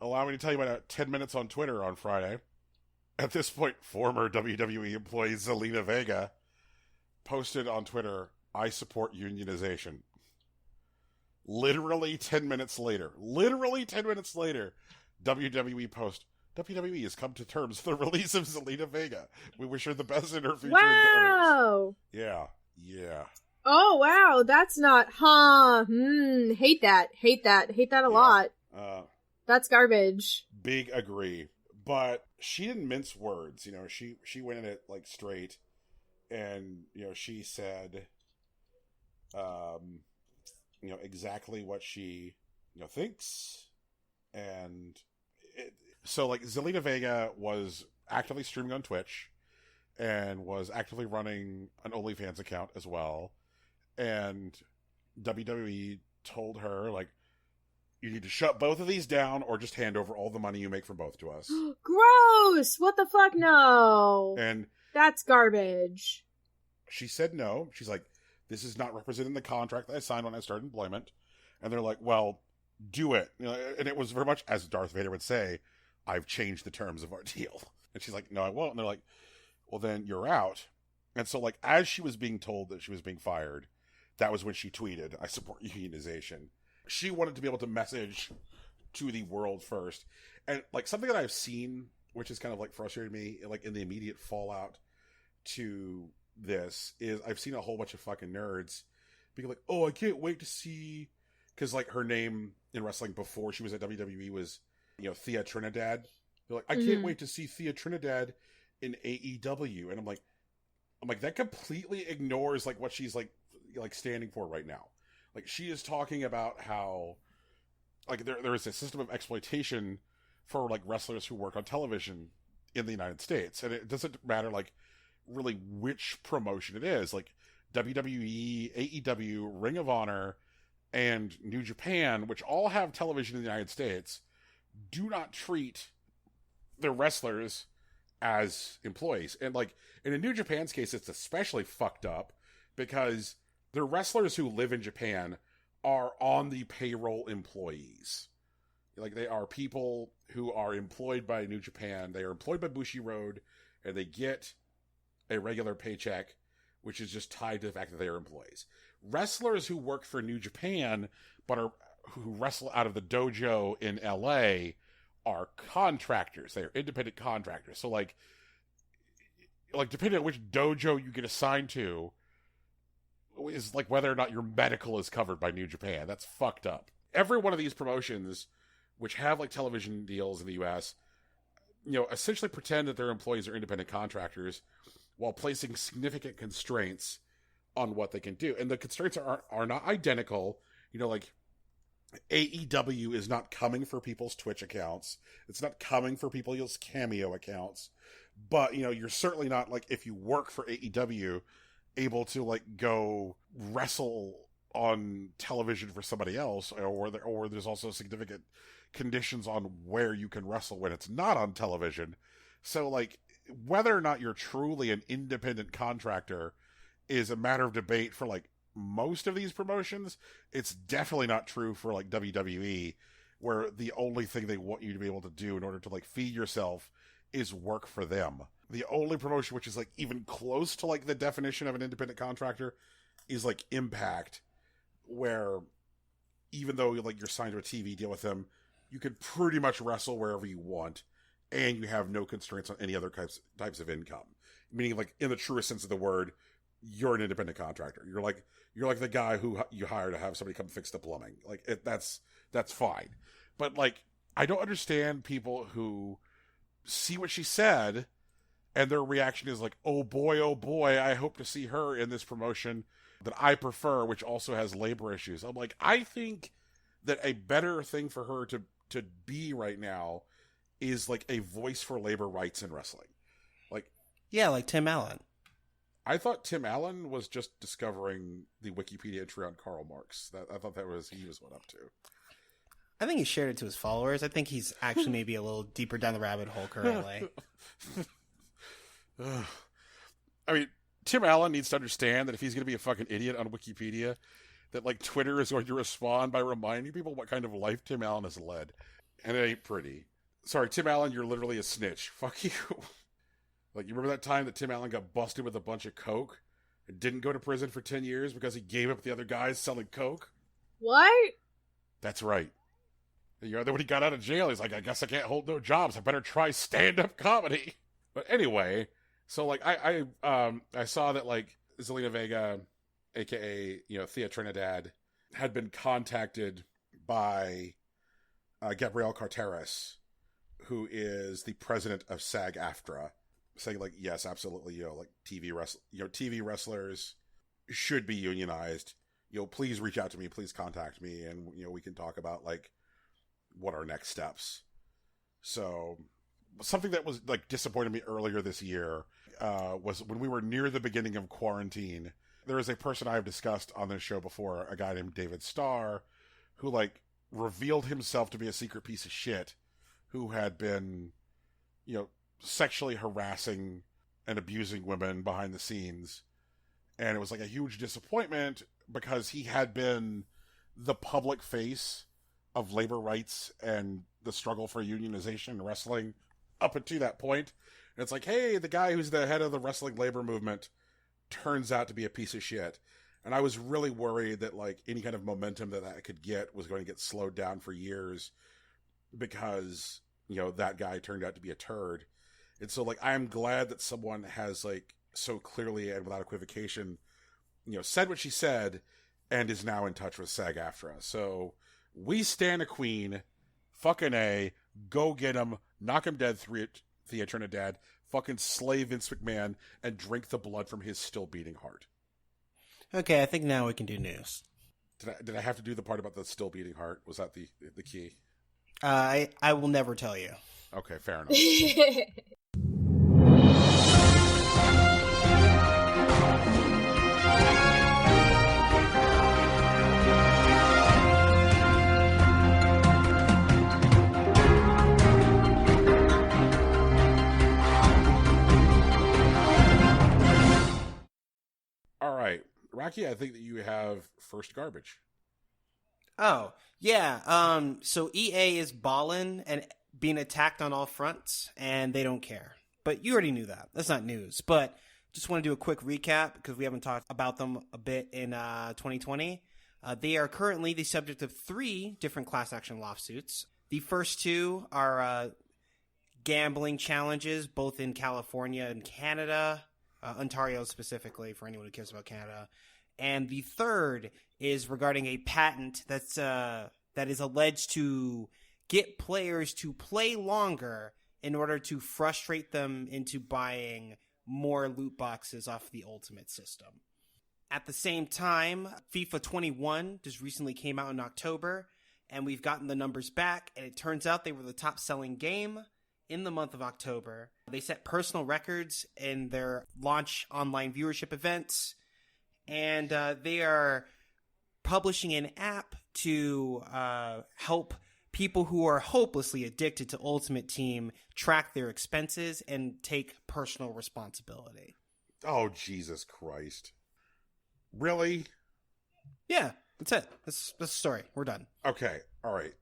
Allow me to tell you about 10 minutes on Twitter on Friday. At this point, former WWE employee Zelina Vega posted on Twitter, "I support unionization." Literally 10 minutes later, WWE post, "WWE has come to terms with the release of Zelina Vega. We wish her the best in her future endeavors." Yeah. Oh, wow, that's not, hate that a lot. That's garbage. Big agree. But she didn't mince words, she went at it, like, straight, and, she said, exactly what she, thinks, and so, like, Zelina Vega was actively streaming on Twitch, and was actively running an OnlyFans account as well, and WWE told her, like, you need to shut both of these down or just hand over all the money you make from both to us. Gross! What the fuck? No. And that's garbage. She said no. She's like, this is not represented in the contract that I signed when I started employment. And they're like, well, do it. And it was very much, as Darth Vader would say, I've changed the terms of our deal. And she's like, no, I won't. And they're like, well, then you're out. And so, like, as she was being told that she was being fired, that was when she tweeted, I support unionization. She wanted to be able to message to the world first. And like something that I've seen, which has kind of like frustrated me, like in the immediate fallout to this, is I've seen a whole bunch of fucking nerds being like, "Oh, I can't wait to see," because like her name in wrestling before she was at WWE was, Thea Trinidad. They're like, "I can't wait to see Thea Trinidad in AEW," and I'm like, that completely ignores like what she's like standing for right now. Like she is talking about how like there is a system of exploitation for like wrestlers who work on television in the United States, and it doesn't matter like really which promotion it is, like WWE, AEW, Ring of Honor, and New Japan, which all have television in the United States, do not treat their wrestlers as employees. And like in a New Japan's case, it's especially fucked up because the wrestlers who live in Japan are on the payroll employees. Like they are people who are employed by New Japan. They are employed by Bushiroad, and they get a regular paycheck, which is just tied to the fact that they are employees. Wrestlers who work for New Japan, who wrestle out of the dojo in LA, are contractors. They are independent contractors. So like depending on which dojo you get assigned to is like whether or not your medical is covered by New Japan. That's fucked up. Every one of these promotions, which have like television deals in the US, essentially pretend that their employees are independent contractors while placing significant constraints on what they can do. And the constraints are not identical. Like AEW is not coming for people's Twitch accounts. It's not coming for people's Cameo accounts. But, you're certainly not, like, if you work for AEW, able to, like, go wrestle on television for somebody else, or there's also significant conditions on where you can wrestle when it's not on television. So, like, whether or not you're truly an independent contractor is a matter of debate for, like, most of these promotions. It's definitely not true for, like, WWE, where the only thing they want you to be able to do in order to, like, feed yourself is work for them. The only promotion which is, like, even close to, like, the definition of an independent contractor is, like, Impact, where even though, like, you're signed to a TV deal with them, you can pretty much wrestle wherever you want, and you have no constraints on any other types of income. Meaning, like, in the truest sense of the word, you're an independent contractor. You're like the guy who you hire to have somebody come fix the plumbing. Like, that's fine. But, like, I don't understand people who see what she said, and their reaction is like, oh boy, I hope to see her in this promotion that I prefer, which also has labor issues. I'm like, I think that a better thing for her to be right now is, like, a voice for labor rights in wrestling. Like, yeah, like Tim Allen. I thought Tim Allen was just discovering the Wikipedia entry on Karl Marx. I thought he was what up to. I think he shared it to his followers. I think he's actually maybe a little deeper down the rabbit hole currently. I mean, Tim Allen needs to understand that if he's going to be a fucking idiot on Wikipedia, that, like, Twitter is going to respond by reminding people what kind of life Tim Allen has led. And it ain't pretty. Sorry, Tim Allen, you're literally a snitch. Fuck you. Like, you remember that time that Tim Allen got busted with a bunch of coke and didn't go to prison for 10 years because he gave up the other guys selling coke? What? That's right. Then when he got out of jail, he's like, I guess I can't hold no jobs. I better try stand-up comedy. But anyway, so, like, I saw that, like, Zelina Vega, a.k.a., Thea Trinidad, had been contacted by Gabrielle Carteris, who is the president of SAG-AFTRA, saying, like, yes, absolutely, like, TV wrestlers should be unionized. Please reach out to me, please contact me, and, we can talk about, like, what are next steps. So, something that was, like, disappointed me earlier this year was when we were near the beginning of quarantine. There is a person I've discussed on this show before, a guy named David Starr, who, like, revealed himself to be a secret piece of shit, who had been, sexually harassing and abusing women behind the scenes. And it was, like, a huge disappointment because he had been the public face of labor rights and the struggle for unionization in wrestling up until that point. And it's like, hey, the guy who's the head of the wrestling labor movement turns out to be a piece of shit. And I was really worried that, like, any kind of momentum that could get was going to get slowed down for years because, that guy turned out to be a turd. And so, like, I'm glad that someone has, like, so clearly and without equivocation, said what she said and is now in touch with SAG-AFTRA. So we stand a queen. Fucking A. Go get him. Knock him dead, Thea Trinidad. Fucking slay Vince McMahon and drink the blood from his still beating heart. Okay, I think now we can do news. Did I have to do the part about the still beating heart? Was that the key? I will never tell you. Okay, fair enough. All right, Rocky, I think that you have first garbage. Oh, yeah. So EA is ballin' and being attacked on all fronts, and they don't care. But you already knew that. That's not news. But just want to do a quick recap because we haven't talked about them a bit in 2020. They are currently the subject of 3 different class action lawsuits. The first 2 are gambling challenges, both in California and Canada. Ontario specifically, for anyone who cares about Canada. And the third is regarding a patent that is alleged to get players to play longer in order to frustrate them into buying more loot boxes off the Ultimate system. At the same time, FIFA 21 just recently came out in October, and we've gotten the numbers back, and it turns out they were the top-selling game in the month of October. They set personal records in their launch online viewership events, and they are publishing an app to help people who are hopelessly addicted to Ultimate Team track their expenses and take personal responsibility. Oh, Jesus Christ. Really? Yeah, that's it. That's the story. We're done. Okay, all right.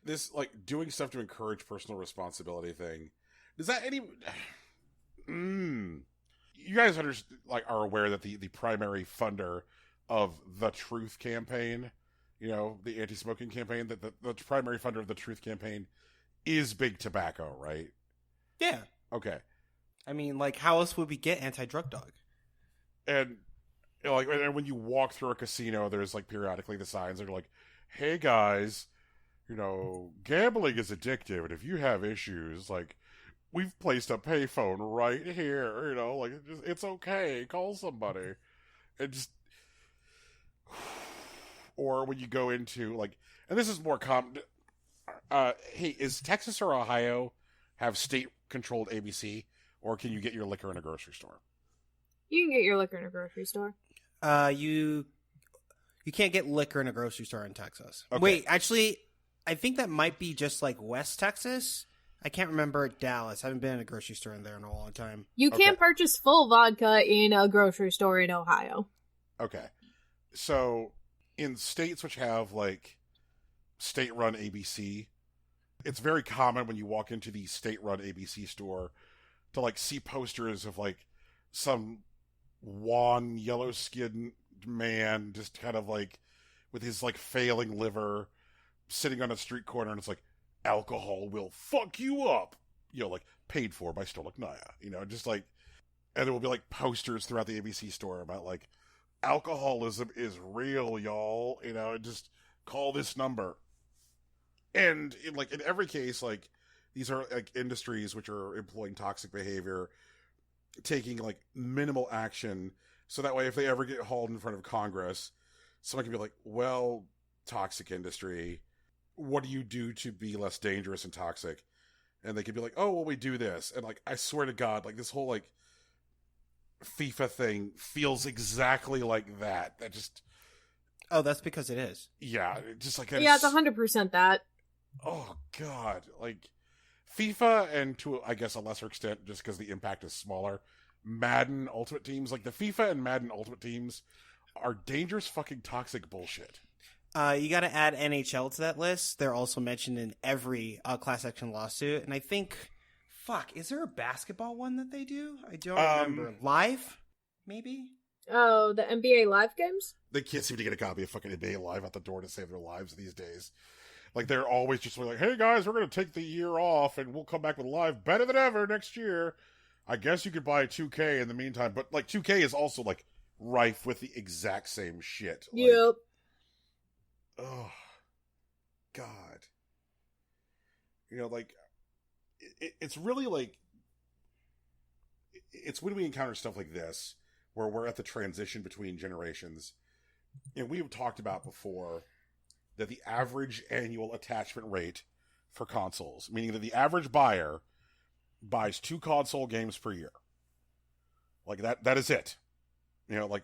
This, like, doing stuff to encourage personal responsibility thing, does that any... You guys are aware that the primary funder of the Truth campaign, the anti-smoking campaign, that the primary funder of the Truth campaign is Big Tobacco, right? Yeah. Okay. I mean, like, how else would we get Anti-Drug Dog? And, and when you walk through a casino, there's, like, periodically the signs that are like, hey, guys... gambling is addictive, and if you have issues, like, we've placed a payphone right here, it's okay, call somebody. And just, or when you go into, like, and this is more common, hey, is Texas or Ohio have state-controlled ABC, or can you get your liquor in a grocery store? You can get your liquor in a grocery store. You can't get liquor in a grocery store in Texas. Okay. Wait, actually... I think that might be just like West Texas. I can't remember Dallas. I haven't been in a grocery store in there in a long time. You can't purchase full vodka in a grocery store in Ohio. Okay. So, in states which have, like, state-run ABC, it's very common when you walk into the state-run ABC store to, like, see posters of, like, some wan, yellow-skinned man just kind of, like, with his, like, failing liver... sitting on a street corner, and it's like, alcohol will fuck you up, like, paid for by Stolichnaya, just like, and there will be, like, posters throughout the ABC store about, like, alcoholism is real, y'all, just call this number. And, in every case, like, these are, like, industries which are employing toxic behavior, taking, like, minimal action, so that way if they ever get hauled in front of Congress, someone can be like, well, toxic industry... what do you do to be less dangerous and toxic? And they could be like, oh, well, we do this. And, like, I swear to God, like, this whole, like, FIFA thing feels exactly like that. That just... Oh, that's because it is. Yeah, just like... Yeah, it's 100% that. Oh, God. Like, FIFA, and to, I guess, a lesser extent, just because the impact is smaller, Madden Ultimate Teams, like, the FIFA and Madden Ultimate Teams are dangerous fucking toxic bullshit. You got to add NHL to that list. They're also mentioned in every class action lawsuit. And I think, is there a basketball one that they do? I don't remember. Live? Maybe? Oh, the NBA Live games? They can't seem to get a copy of fucking NBA Live out the door to save their lives these days. Like they're always just like, hey guys, we're going to take the year off and we'll come back with live better than ever next year. I guess you could buy 2K in the meantime, but like 2K is also like rife with the exact same shit. Like, Yep. oh, God. You know, like, it's really like, it's when we encounter stuff like this, where we're at the transition between generations. And we've talked about before that the average annual attachment rate for consoles, meaning that the average buyer buys 2 console games per year. Like that is it. You know, like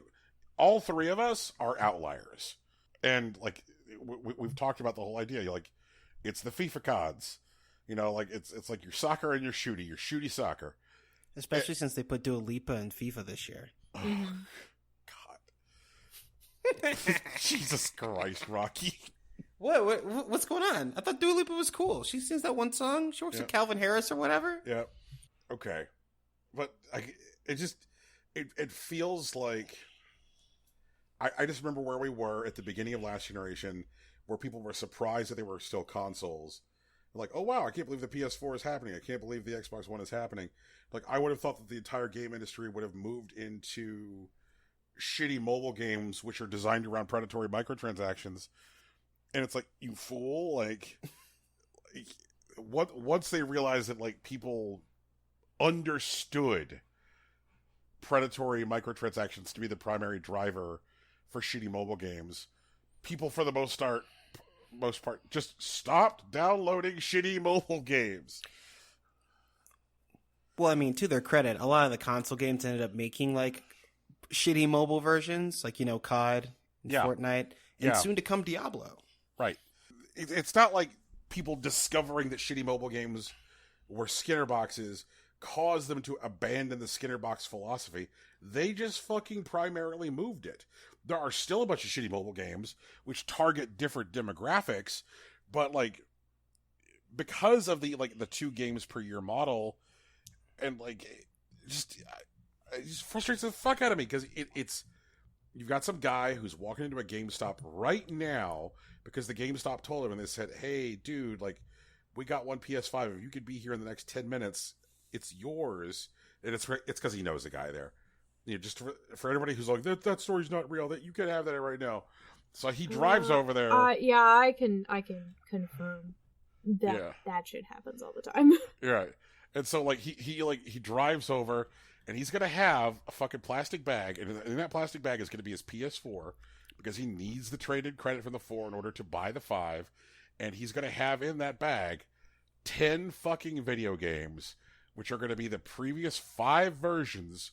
all 3 of us are outliers. And like we've talked about the whole idea, like it's the FIFA CODs. You know, like it's like your soccer and your shooty soccer. Especially since they put Dua Lipa in FIFA this year. Oh, God. Jesus Christ, Rocky. What's going on? I thought Dua Lipa was cool. She sings that one song. She works with Calvin Harris or whatever. Yeah. Okay. But it feels like I just remember where we were at the beginning of last generation, where people were surprised that they were still consoles. Like, oh wow, I can't believe the PS4 is happening. I can't believe the Xbox One is happening. Like, I would have thought that the entire game industry would have moved into shitty mobile games, which are designed around predatory microtransactions. And it's like, you fool! Like what? Once they realized that like people understood predatory microtransactions to be the primary driver for shitty mobile games, people for the most part just stopped downloading shitty mobile games. Well, I mean, to their credit, a lot of the console games ended up making like shitty mobile versions, like, you know, COD and Fortnite, and soon to come Diablo. Right. It's not like people discovering that shitty mobile games were Skinner boxes caused them to abandon the Skinner box philosophy. They just fucking primarily moved it. There are still a bunch of shitty mobile games which target different demographics, but like because of the 2 games per year model, and like it just frustrates the fuck out of me, because it's you've got some guy who's walking into a GameStop right now because the GameStop told him, and they said, hey dude, like, we got one PS5, if you could be here in the next 10 minutes, it's yours. And it's because he knows the guy there. You know, just for everybody who's like, that story's not real, that you can have that right now. So he drives over there. Yeah, I can confirm that shit happens all the time. Right. And so like he drives over, and he's gonna have a fucking plastic bag, and in that plastic bag is gonna be his PS4, because he needs the traded credit from the 4 in order to buy the 5, and he's gonna have in that bag 10 fucking video games, which are gonna be the previous 5 versions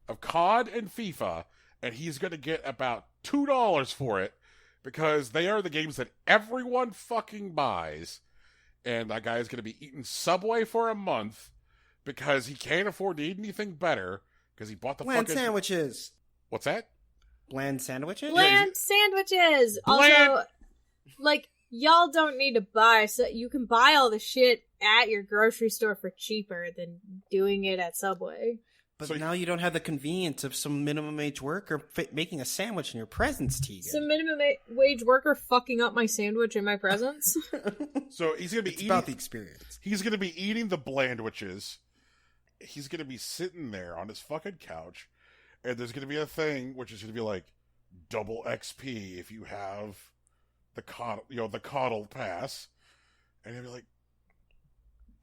of COD and FIFA, and he's gonna get about $2 for it, because they are the games that everyone fucking buys. And that guy is going to be eating Subway for a month because he can't afford to eat anything better, because he bought the bland fucking sandwiches. What's that? Bland sandwiches? Bland sandwiches. Also, like, y'all don't need to buy, so you can buy all the shit at your grocery store for cheaper than doing it at Subway. But so now you don't have the convenience of some minimum wage worker making a sandwich in your presence, Tegan. Some minimum wage worker fucking up my sandwich in my presence? So he's going to be eating... about the experience. He's going to be eating the blandwiches. He's going to be sitting there on his fucking couch, and there's going to be a thing which is going to be like double XP if you have the coddle pass. And he'll be like,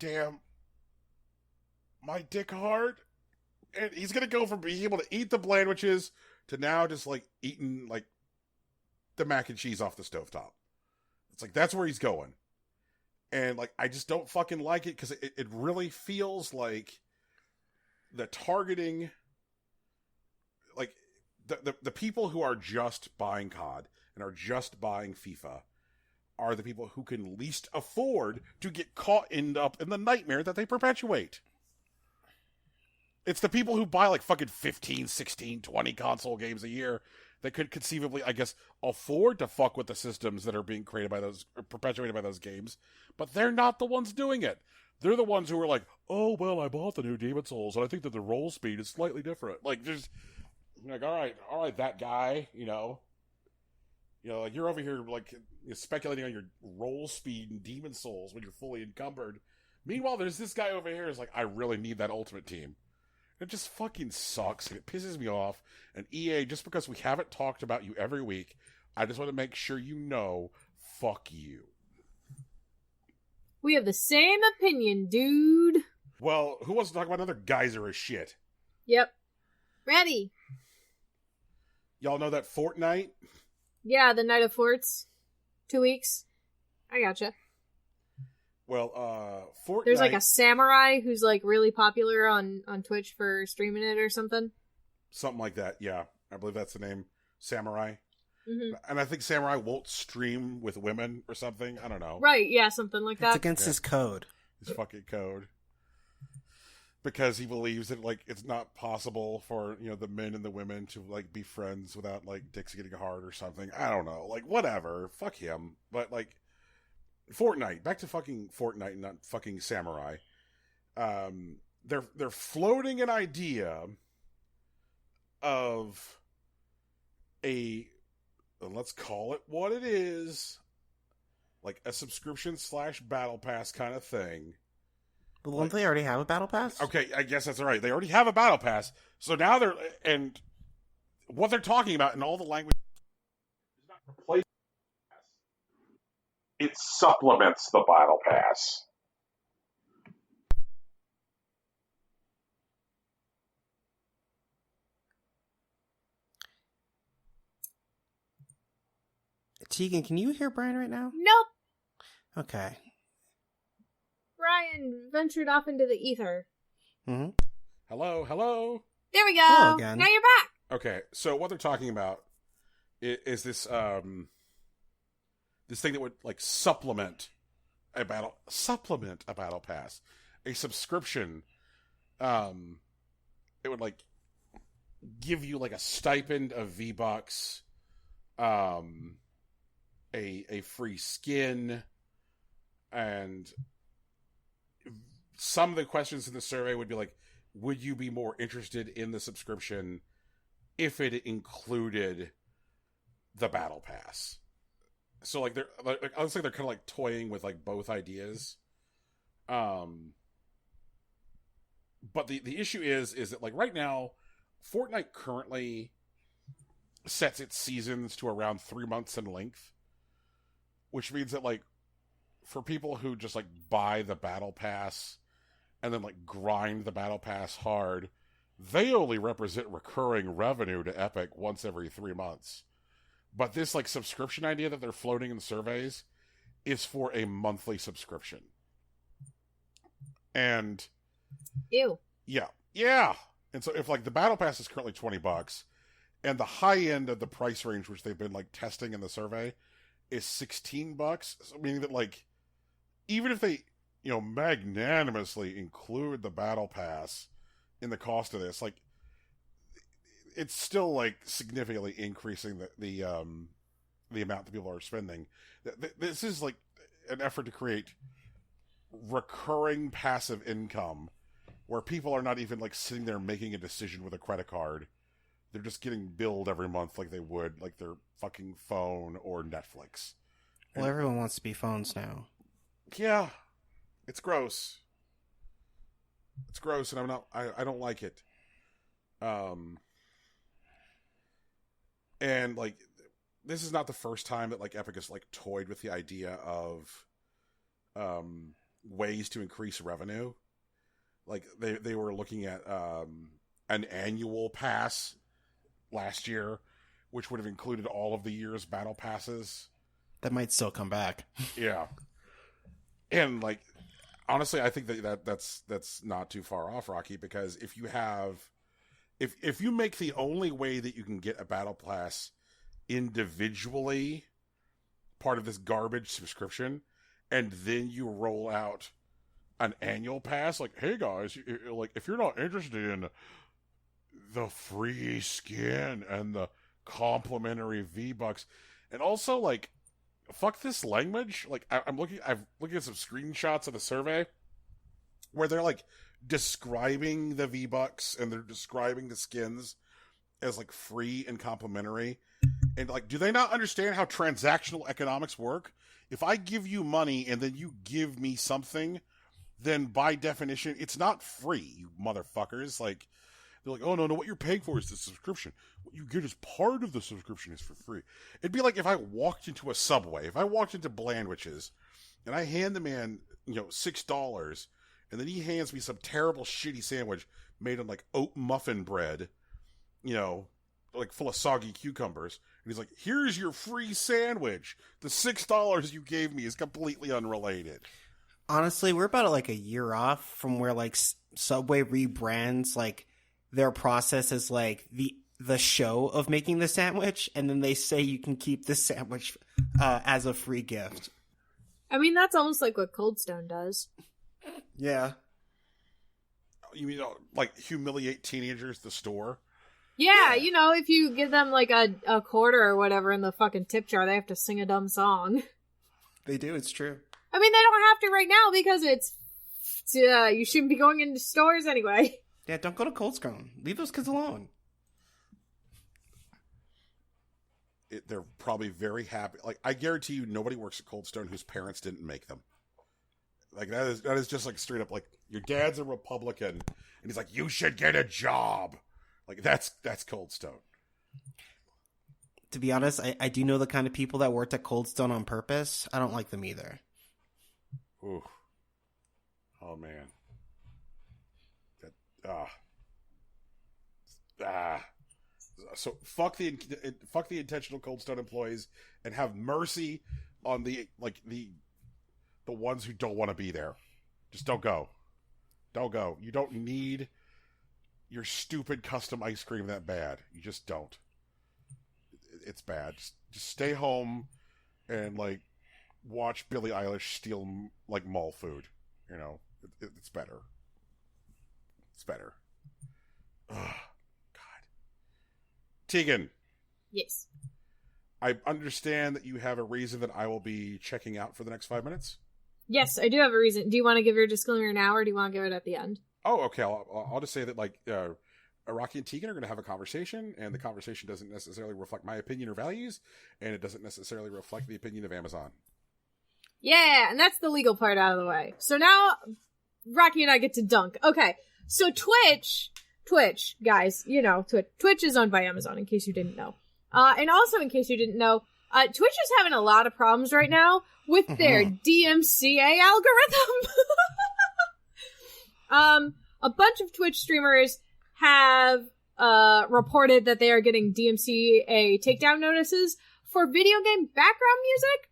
damn, my dick hard. And he's going to go from being able to eat the blandwiches to now just, like, eating, like, the mac and cheese off the stovetop. It's like, that's where he's going. And, like, I just don't fucking like it, because it really feels like the targeting, like, the people who are just buying COD and are just buying FIFA are the people who can least afford to get caught up in the nightmare that they perpetuate. It's the people who buy like fucking 15, 16, 20 console games a year that could conceivably, I guess, afford to fuck with the systems that are being created by those, or perpetuated by those games, but they're not the ones doing it. They're the ones who are like, oh, well, I bought the new Demon Souls, and I think that the roll speed is slightly different. Like, there's, like, all right, that guy, you know. You know, like you're over here like you're speculating on your roll speed and demon souls when you're fully encumbered. Meanwhile, there's this guy over here who's like, I really need that ultimate team. It just fucking sucks, and it pisses me off. And EA, just because we haven't talked about you every week, I just want to make sure you know, fuck you. We have the same opinion, dude. Well, who wants to talk about another geyser of shit? Yep. Ready. Y'all know that Fortnite? Yeah, the Night of Forts. 2 weeks. I gotcha. Well, Fortnite... There's like a samurai who's like really popular on Twitch for streaming it or something. Something like that, yeah. I believe that's the name. Samurai. Mm-hmm. And I think Samurai won't stream with women or something. I don't know. Right, yeah, something like that. It's against his code. His fucking code. Because he believes that, like, it's not possible for, you know, the men and the women to, like, be friends without, like, dicks getting hard or something. I don't know. Like, whatever. Fuck him. But, like... Fortnite, back to fucking Fortnite and not fucking Samurai. They're floating an idea of let's call it what it is, like a subscription / battle pass kind of thing. But won't they already have a battle pass? Okay, I guess that's all right. They already have a battle pass, so now and what they're talking about in all the language is not replacing. It supplements the battle pass. Tegan, can you hear Brian right now? Nope. Okay. Brian ventured off into the ether. Mm-hmm. Hello. There we go. Hello again. Now you're back. Okay, so what they're talking about is this this thing that would like supplement a battle pass, a subscription. It would like give you like a stipend of V-Bucks, a free skin, and some of the questions in the survey would be like, would you be more interested in the subscription if it included the battle pass? So like I would say they're kind of like toying with like both ideas. But the issue is that like right now, Fortnite currently sets its seasons to around 3 months in length, which means that like for people who just like buy the battle pass and then like grind the battle pass hard, they only represent recurring revenue to Epic once every 3 months. But this like subscription idea that they're floating in the surveys is for a monthly subscription. And Ew. Yeah. And so if like the battle pass is currently $20 and the high end of the price range, which they've been like testing in the survey, is $16, so meaning that like even if they, you know, magnanimously include the battle pass in the cost of this, like it's still like significantly increasing the amount that people are spending. This is like an effort to create recurring passive income where people are not even like sitting there making a decision with a credit card. They're just getting billed every month like they would like their fucking phone or Netflix. Well, everyone wants to be phones now. Yeah. It's gross. It's gross and I don't like it. And like this is not the first time that like Epic has like toyed with the idea of ways to increase revenue. Like they were looking at an annual pass last year, which would have included all of the year's battle passes. That might still come back. Yeah. And like honestly, I think that's not too far off, Rocky, because if you have if you make the only way that you can get a battle pass individually part of this garbage subscription, and then you roll out an annual pass, like, hey guys, like if you're not interested in the free skin and the complimentary V-Bucks, and also like, fuck this language. Like I'm looking at some screenshots of the survey where they're like describing the V-Bucks and they're describing the skins as like free and complimentary, And like, do they not understand how transactional economics work? If I give you money and then you give me something, then by definition, it's not free, you motherfuckers. Like, they're like, oh, no, what you're paying for is the subscription. What you get as part of the subscription is for free. It'd be like if I walked into a Subway, if I walked into Blandwiches, and I hand the man, $6, and then he hands me some terrible, shitty sandwich made on, like, oat muffin bread, like full of soggy cucumbers. And he's like, here's your free sandwich. The $6 you gave me is completely unrelated. Honestly, we're about like a year off from where like Subway rebrands like their process as like the show of making the sandwich, and then they say you can keep the sandwich as a free gift. I mean, that's almost like what Cold Stone does. Yeah. You mean like humiliate teenagers at the store? Yeah, if you give them like a quarter or whatever in the fucking tip jar, they have to sing a dumb song. They do, it's true. I mean, they don't have to right now because it's you shouldn't be going into stores anyway. Yeah, don't go to Cold Stone. Leave those kids alone. They're probably very happy. Like, I guarantee you nobody works at Cold Stone whose parents didn't make them. Like, that is just like straight up like, your dad's a Republican and he's like, you should get a job. Like, that's Cold Stone. To be honest, I do know the kind of people that worked at Cold Stone on purpose. I don't like them either. Ooh. Oh, man. So fuck the intentional Cold Stone employees and have mercy on the ones who don't want to be there. Just don't go. Don't go. You don't need your stupid custom ice cream that bad. You just don't. It's bad. Just stay home and like watch Billie Eilish steal like mall food. It's better. It's better. Ugh, God. Tegan. Yes. I understand that you have a reason that I will be checking out for the next 5 minutes. Yes, I do have a reason. Do you want to give your disclaimer now, or do you want to give it at the end? Oh, okay. I'll just say that Rocky and Tegan are going to have a conversation, and the conversation doesn't necessarily reflect my opinion or values, and it doesn't necessarily reflect the opinion of Amazon. Yeah, and that's the legal part out of the way. So now Rocky and I get to dunk. Okay, so Twitch, guys, Twitch is owned by Amazon, in case you didn't know. And also, in case you didn't know, Twitch is having a lot of problems right now with their DMCA algorithm. A bunch of Twitch streamers have reported that they are getting DMCA takedown notices for video game background music.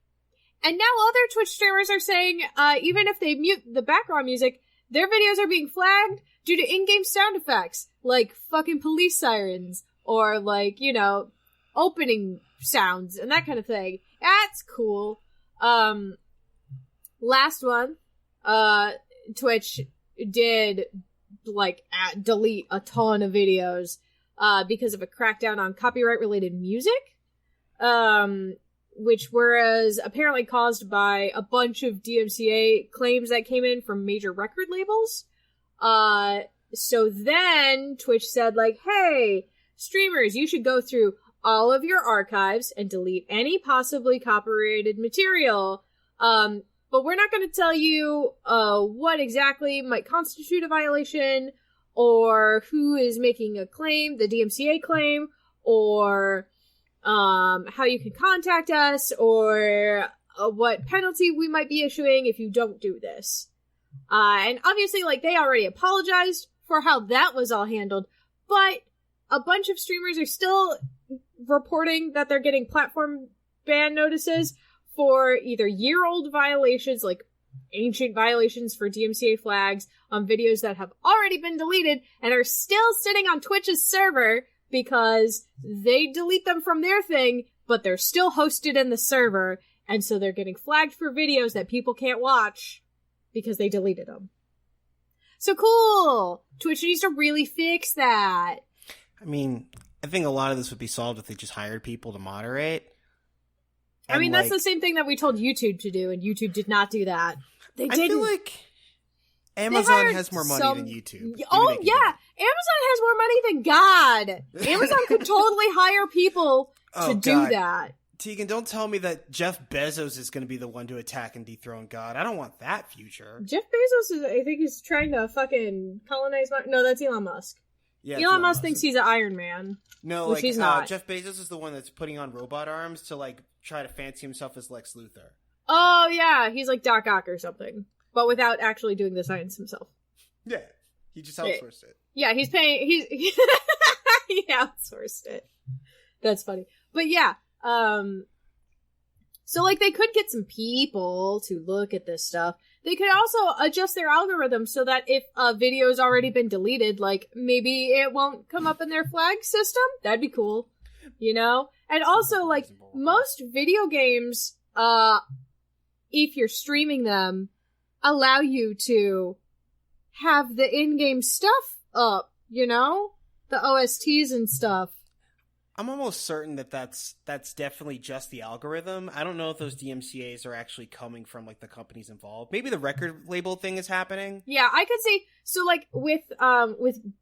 And now other Twitch streamers are saying, even if they mute the background music, their videos are being flagged due to in-game sound effects, like fucking police sirens, or like, opening sounds, and that kind of thing. That's cool. Last one, Twitch did, delete a ton of videos, because of a crackdown on copyright-related music. Which was apparently caused by a bunch of DMCA claims that came in from major record labels. So then Twitch said, hey, streamers, you should go through all of your archives and delete any possibly copyrighted material. But we're not going to tell you what exactly might constitute a violation, or who is making a claim, the DMCA claim, or how you can contact us, or what penalty we might be issuing if you don't do this. And obviously, they already apologized for how that was all handled, but a bunch of streamers are still reporting that they're getting platform ban notices for either year-old violations, like ancient violations for DMCA flags, on videos that have already been deleted and are still sitting on Twitch's server, because they delete them from their thing, but they're still hosted in the server, and so they're getting flagged for videos that people can't watch because they deleted them. So cool! Twitch needs to really fix that. I mean, I think a lot of this would be solved if they just hired people to moderate. I mean, that's the same thing that we told YouTube to do, and YouTube did not do that. They didn't. I feel like Amazon has more money than YouTube. Oh, yeah. Amazon has more money than God. Amazon could totally hire people to do that. Tegan, don't tell me that Jeff Bezos is going to be the one to attack and dethrone God. I don't want that future. Jeff Bezos I think he's trying to fucking colonize No, that's Elon Musk. Yeah, Elon Musk thinks he's an Iron Man. No, which he's not. Jeff Bezos is the one that's putting on robot arms to, like, try to fancy himself as Lex Luthor. Oh, yeah. He's like Doc Ock or something. But without actually doing the science himself. Yeah. He just outsourced it. Yeah, he's paying... He outsourced it. That's funny. But yeah, so, like, they could get some people to look at this stuff. They could also adjust their algorithm so that if a video's already been deleted, like, maybe it won't come up in their flag system. That'd be cool. You know? And also, like, most video games, if you're streaming them, allow you to have the in-game stuff up, you know? The OSTs and stuff. I'm almost certain that that's definitely just the algorithm. I don't know if those DMCAs are actually coming from, like, the companies involved. Maybe the record label thing is happening. Yeah, I could say so. Like with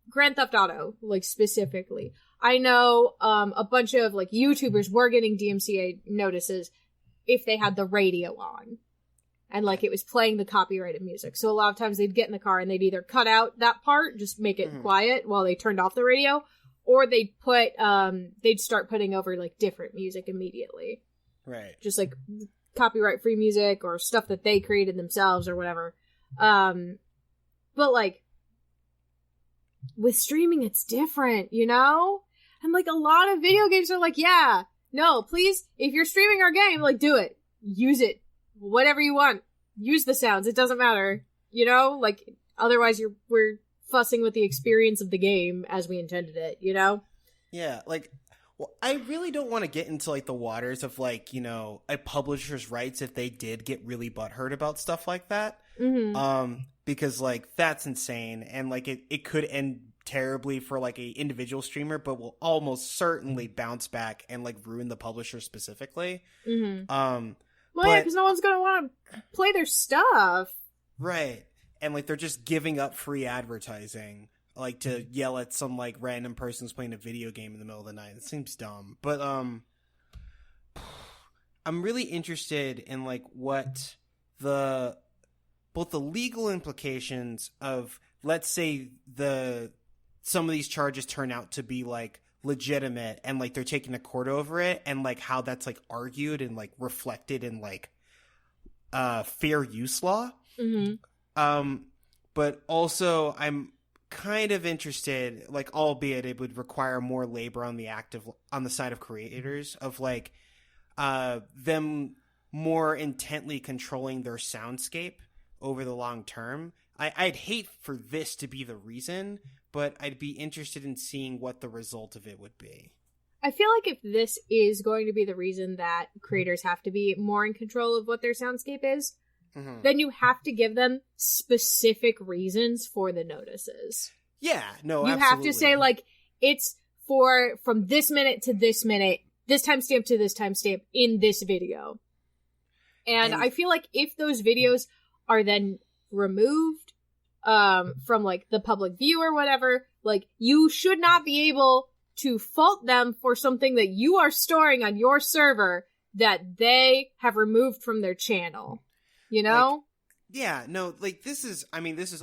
Grand Theft Auto, like specifically, I know a bunch of like YouTubers were getting DMCA notices if they had the radio on, and like it was playing the copyrighted music. So a lot of times they'd get in the car and they'd either cut out that part, just make it quiet while they turned off the radio. Or they'd start putting over, like, different music immediately. Right. Just, like, copyright-free music or stuff that they created themselves or whatever. But, like, with streaming, it's different, you know? And, like, a lot of video games are like, yeah, no, please, if you're streaming our game, like, do it. Use it. Whatever you want. Use the sounds. It doesn't matter. You know? Like, otherwise we're fussing with the experience of the game as we intended it, you know? Yeah, like, well, I really don't want to get into, like, the waters of, like, you know, a publisher's rights if they did get really butthurt about stuff like that. Mm-hmm. Because, like, that's insane. And, like, it could end terribly for, like, a individual streamer, but will almost certainly bounce back and, like, ruin the publisher specifically. Mm-hmm. Yeah, because no one's going to want to play their stuff. Right. And, like, they're just giving up free advertising, like, to yell at some, like, random person who's playing a video game in the middle of the night. It seems dumb. But, I'm really interested in, like, what both the legal implications of, let's say, some of these charges turn out to be, like, legitimate and, like, they're taking a court over it, and, like, how that's, like, argued and, like, reflected in, like, fair use law. Mm-hmm. But also I'm kind of interested, like, albeit it would require more labor on the side of creators of, like, them more intently controlling their soundscape over the long term. I'd hate for this to be the reason, but I'd be interested in seeing what the result of it would be. I feel like if this is going to be the reason that creators have to be more in control of what their soundscape is, then you have to give them specific reasons for the notices. Yeah, no, you absolutely. have to say, like, it's from this minute to this minute, this timestamp to this timestamp in this video. And I feel like if those videos are then removed from, like, the public view or whatever, like, you should not be able to fault them for something that you are storing on your server that they have removed from their channel. You know? Like, yeah, no, like, this is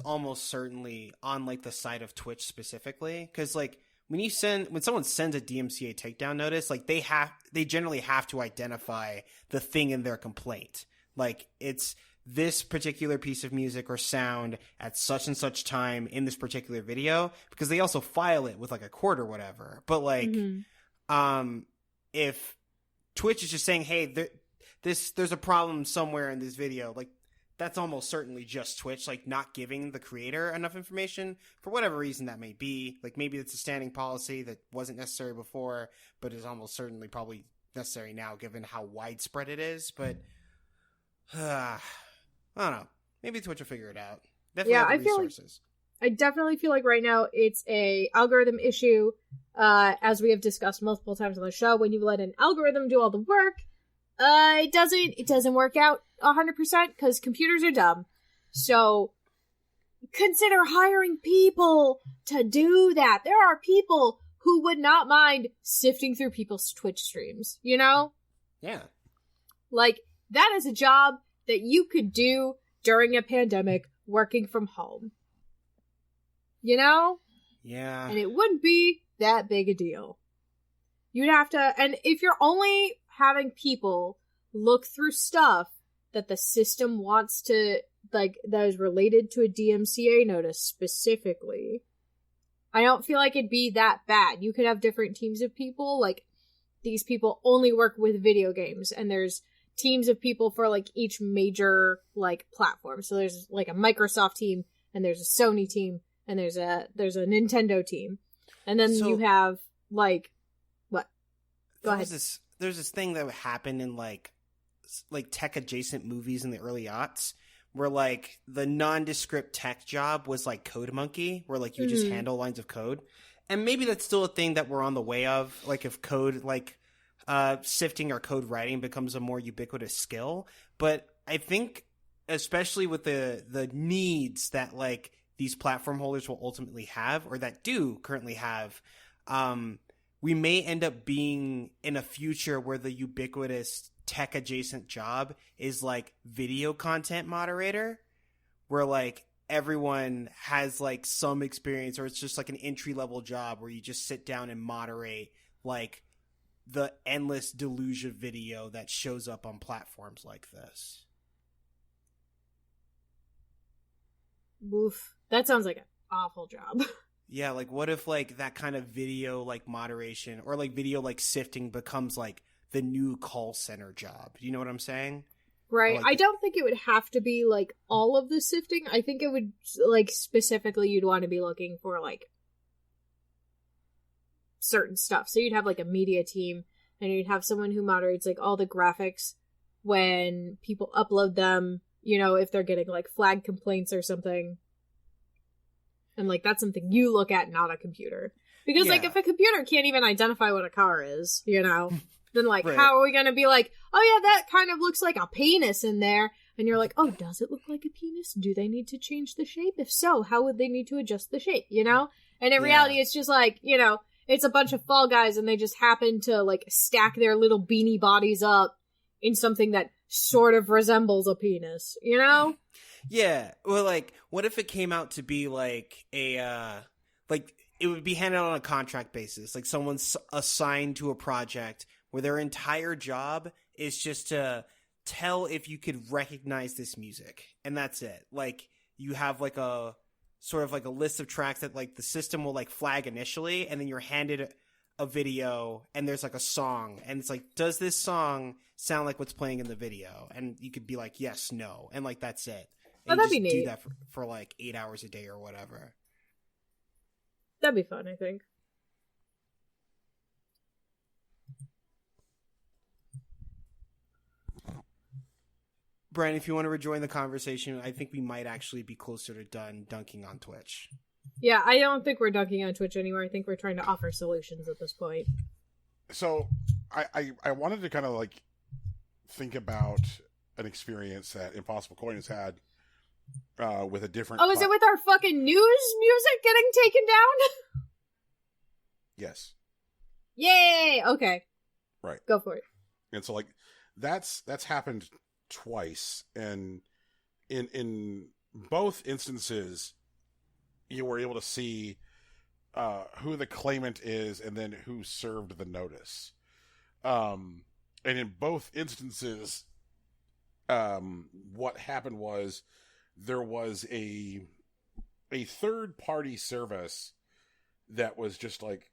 almost certainly on, like, the side of Twitch specifically, because, like, when someone sends a DMCA takedown notice, like, they generally have to identify the thing in their complaint. Like, it's this particular piece of music or sound at such and such time in this particular video, because they also file it with, like, a court or whatever. But, like, if Twitch is just saying, hey, there's a problem somewhere in this video, like, that's almost certainly just Twitch, like, not giving the creator enough information for whatever reason that may be. Like, maybe it's a standing policy that wasn't necessary before, but is almost certainly probably necessary now given how widespread it is. But I don't know. Maybe Twitch will figure it out. Definitely have the resources. I definitely feel like right now it's a algorithm issue. As we have discussed multiple times on the show, when you let an algorithm do all the work, it doesn't work out 100% because computers are dumb. So consider hiring people to do that. There are people who would not mind sifting through people's Twitch streams, you know? Yeah. Like, that is a job that you could do during a pandemic working from home. You know? Yeah. And it wouldn't be that big a deal. You'd have to, and if you're only having people look through stuff that the system wants to, like, that is related to a DMCA notice specifically, I don't feel like it'd be that bad. You could have different teams of people, like, these people only work with video games, and there's teams of people for, like, each major, like, platform. So there's, like, a Microsoft team, and there's a Sony team, and there's a Nintendo team. And then you have, like, what? Go ahead. There's this thing that happened in, like tech-adjacent movies in the early aughts, where, like, the nondescript tech job was, like, Code Monkey, where, like, you just handle lines of code. And maybe that's still a thing that we're on the way of, like, if code, like, sifting or code writing becomes a more ubiquitous skill. But I think, especially with the needs that, like, these platform holders will ultimately have, or that do currently have, we may end up being in a future where the ubiquitous tech adjacent job is, like, video content moderator, where, like, everyone has, like, some experience, or it's just like an entry level job where you just sit down and moderate, like, the endless deluge of video that shows up on platforms like this. Oof. That sounds like an awful job. Yeah, like, what if, like, that kind of video, like, moderation, or, like, video, like, sifting becomes, like, the new call center job? You know what I'm saying? Right. Like, I don't think it would have to be, like, all of the sifting. I think it would, like, specifically you'd want to be looking for, like, certain stuff. So you'd have, like, a media team, and you'd have someone who moderates, like, all the graphics when people upload them, you know, if they're getting, like, flag complaints or something. And, like, that's something you look at, not a computer. Because, like, if a computer can't even identify what a car is, you know, then, like, right. How are we going to be like, oh, yeah, that kind of looks like a penis in there. And you're like, oh, does it look like a penis? Do they need to change the shape? If so, how would they need to adjust the shape, you know? And in reality, it's just like, you know, it's a bunch of Fall Guys, and they just happen to, like, stack their little beanie bodies up in something that sort of resembles a penis, you know? Yeah, well, like, what if it came out to be, like, like, it would be handed out on a contract basis. Like, someone's assigned to a project where their entire job is just to tell if you could recognize this music. And that's it. Like, you have, like, a sort of, like, a list of tracks that, like, the system will, like, flag initially, and then you're handed a video, and there's, like, a song. And it's like, does this song sound like what's playing in the video? And you could be like, yes, no. And, like, that's it. Oh, that'd be neat. Do that for like 8 hours a day or whatever. That'd be fun, I think. Brian, if you want to rejoin the conversation, I think we might actually be closer to done dunking on Twitch. Yeah, I don't think we're dunking on Twitch anymore. I think we're trying to offer solutions at this point. So, I wanted to kind of, like, think about an experience that Impossible Coin has had with a different... Oh, is it with our fucking news music getting taken down? Yes. Yay! Okay. Right. Go for it. And so, like, that's happened twice, and in both instances, you were able to see who the claimant is and then who served the notice. And in both instances, what happened was there was a third-party service that was just, like,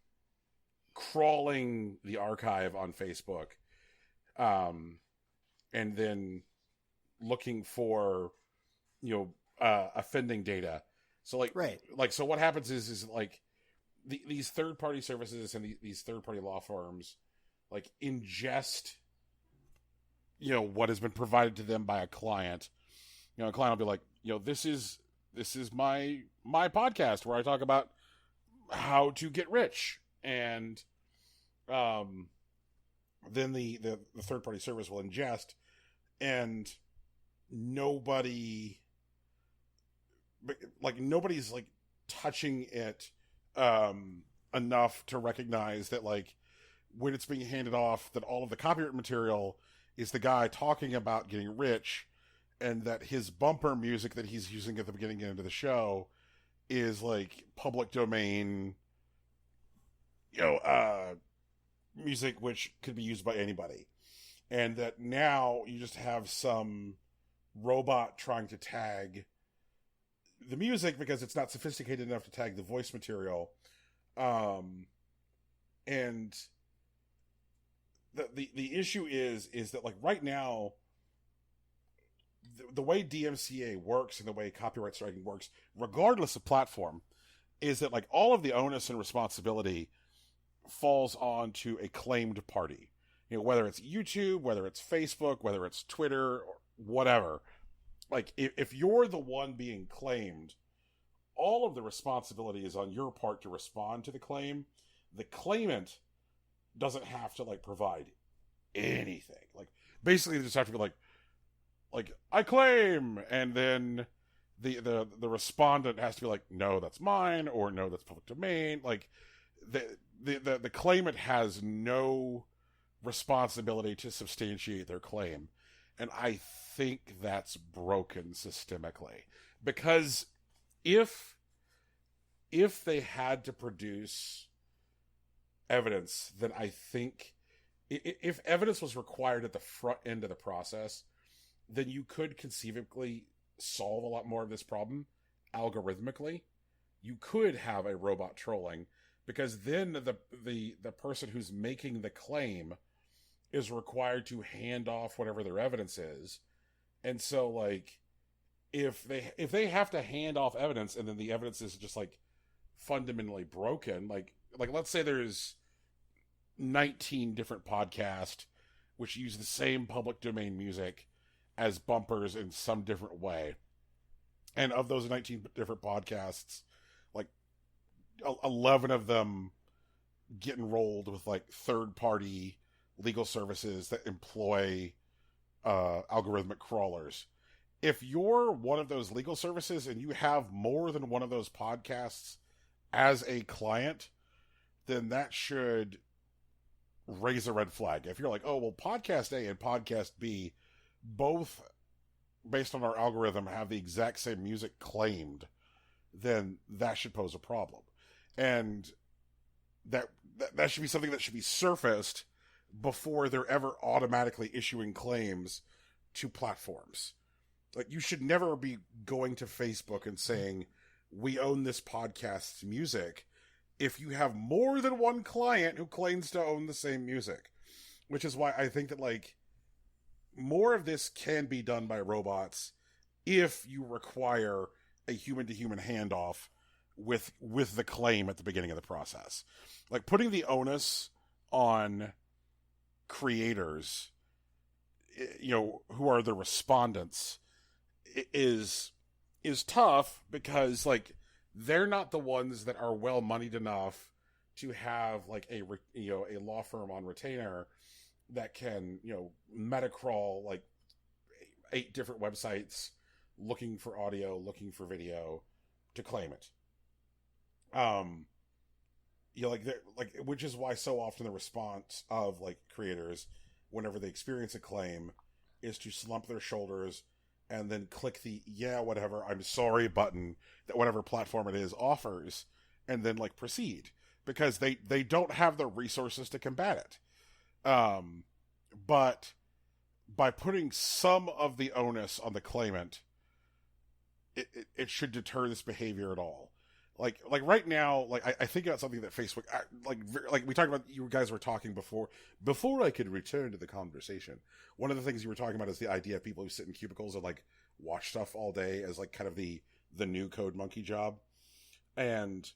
crawling the archive on Facebook, and then looking for, you know, offending data. So, like, right. Like, so what happens is like, these third-party services and these third-party law firms, like, ingest, you know, what has been provided to them by a client. You know, a client will be like, you know, this is my podcast where I talk about how to get rich, and then the third party service will ingest, and nobody's like touching it enough to recognize that, like, when it's being handed off, that all of the copyright material is the guy talking about getting rich, and that his bumper music that he's using at the beginning and end of the show is, like, public domain, music which could be used by anybody. And that now you just have some robot trying to tag the music because it's not sophisticated enough to tag the voice material. And the issue is that, like, right now, the way DMCA works and the way copyright striking works, regardless of platform, is that, like, all of the onus and responsibility falls onto a claimed party. Whether it's YouTube, whether it's Facebook, whether it's Twitter, or whatever. Like, if you're the one being claimed, all of the responsibility is on your part to respond to the claim. The claimant doesn't have to, like, provide anything. Like, basically they just have to be like, I claim, and then the respondent has to be like, no, that's mine, or no, that's public domain. Like, the claimant has no responsibility to substantiate their claim. And I think that's broken systemically. Because if they had to produce evidence, then I think if evidence was required at the front end of the process, then you could conceivably solve a lot more of this problem algorithmically. You could have a robot trolling, because then the person who's making the claim is required to hand off whatever their evidence is. And so, like, if they have to hand off evidence and then the evidence is just, like, fundamentally broken, like let's say there's 19 different podcasts which use the same public domain music as bumpers in some different way. And of those 19 different podcasts, like, 11 of them get enrolled with, like, third-party legal services that employ algorithmic crawlers. If you're one of those legal services and you have more than one of those podcasts as a client, then that should raise a red flag. If you're like, oh, well, podcast A and podcast B, both, based on our algorithm, have the exact same music claimed, then that should pose a problem. And that should be something that should be surfaced before they're ever automatically issuing claims to platforms. Like, you should never be going to Facebook and saying, we own this podcast's music, if you have more than one client who claims to own the same music. Which is why I think that, like, more of this can be done by robots if you require a human-to-human handoff with the claim at the beginning of the process. Like, putting the onus on creators, who are the respondents, is tough, because, like, they're not the ones that are well moneyed enough to have, like, a law firm on retainer that can, metacrawl, like, 8 different websites looking for audio, looking for video to claim it. Which is why so often the response of, like, creators, whenever they experience a claim, is to slump their shoulders and then click the whatever, I'm sorry button that whatever platform it is offers, and then, like, proceed, because they don't have the resources to combat it. But by putting some of the onus on the claimant, it should deter this behavior at all. Like right now, like, I think about something that Facebook, like we talked about, you guys were talking before I could return to the conversation. One of the things you were talking about is the idea of people who sit in cubicles and, like, watch stuff all day as, like, kind of the new code monkey job. And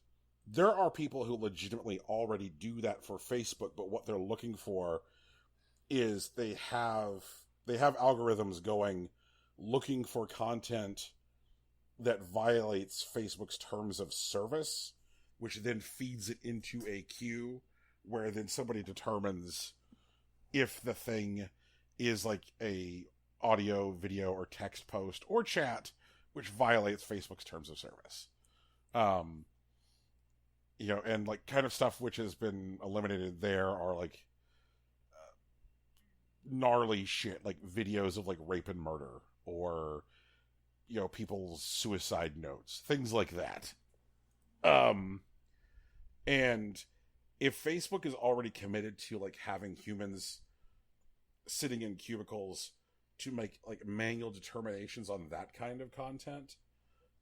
there are people who legitimately already do that for Facebook, but what they're looking for is they have algorithms going, looking for content that violates Facebook's terms of service, which then feeds it into a queue where then somebody determines if the thing is, like, a audio, video, or text post or chat which violates Facebook's terms of service. and like kind of stuff which has been eliminated there are like gnarly shit, like videos of like rape and murder, or people's suicide notes, things like that. And if Facebook is already committed to like having humans sitting in cubicles to make like manual determinations on that kind of content,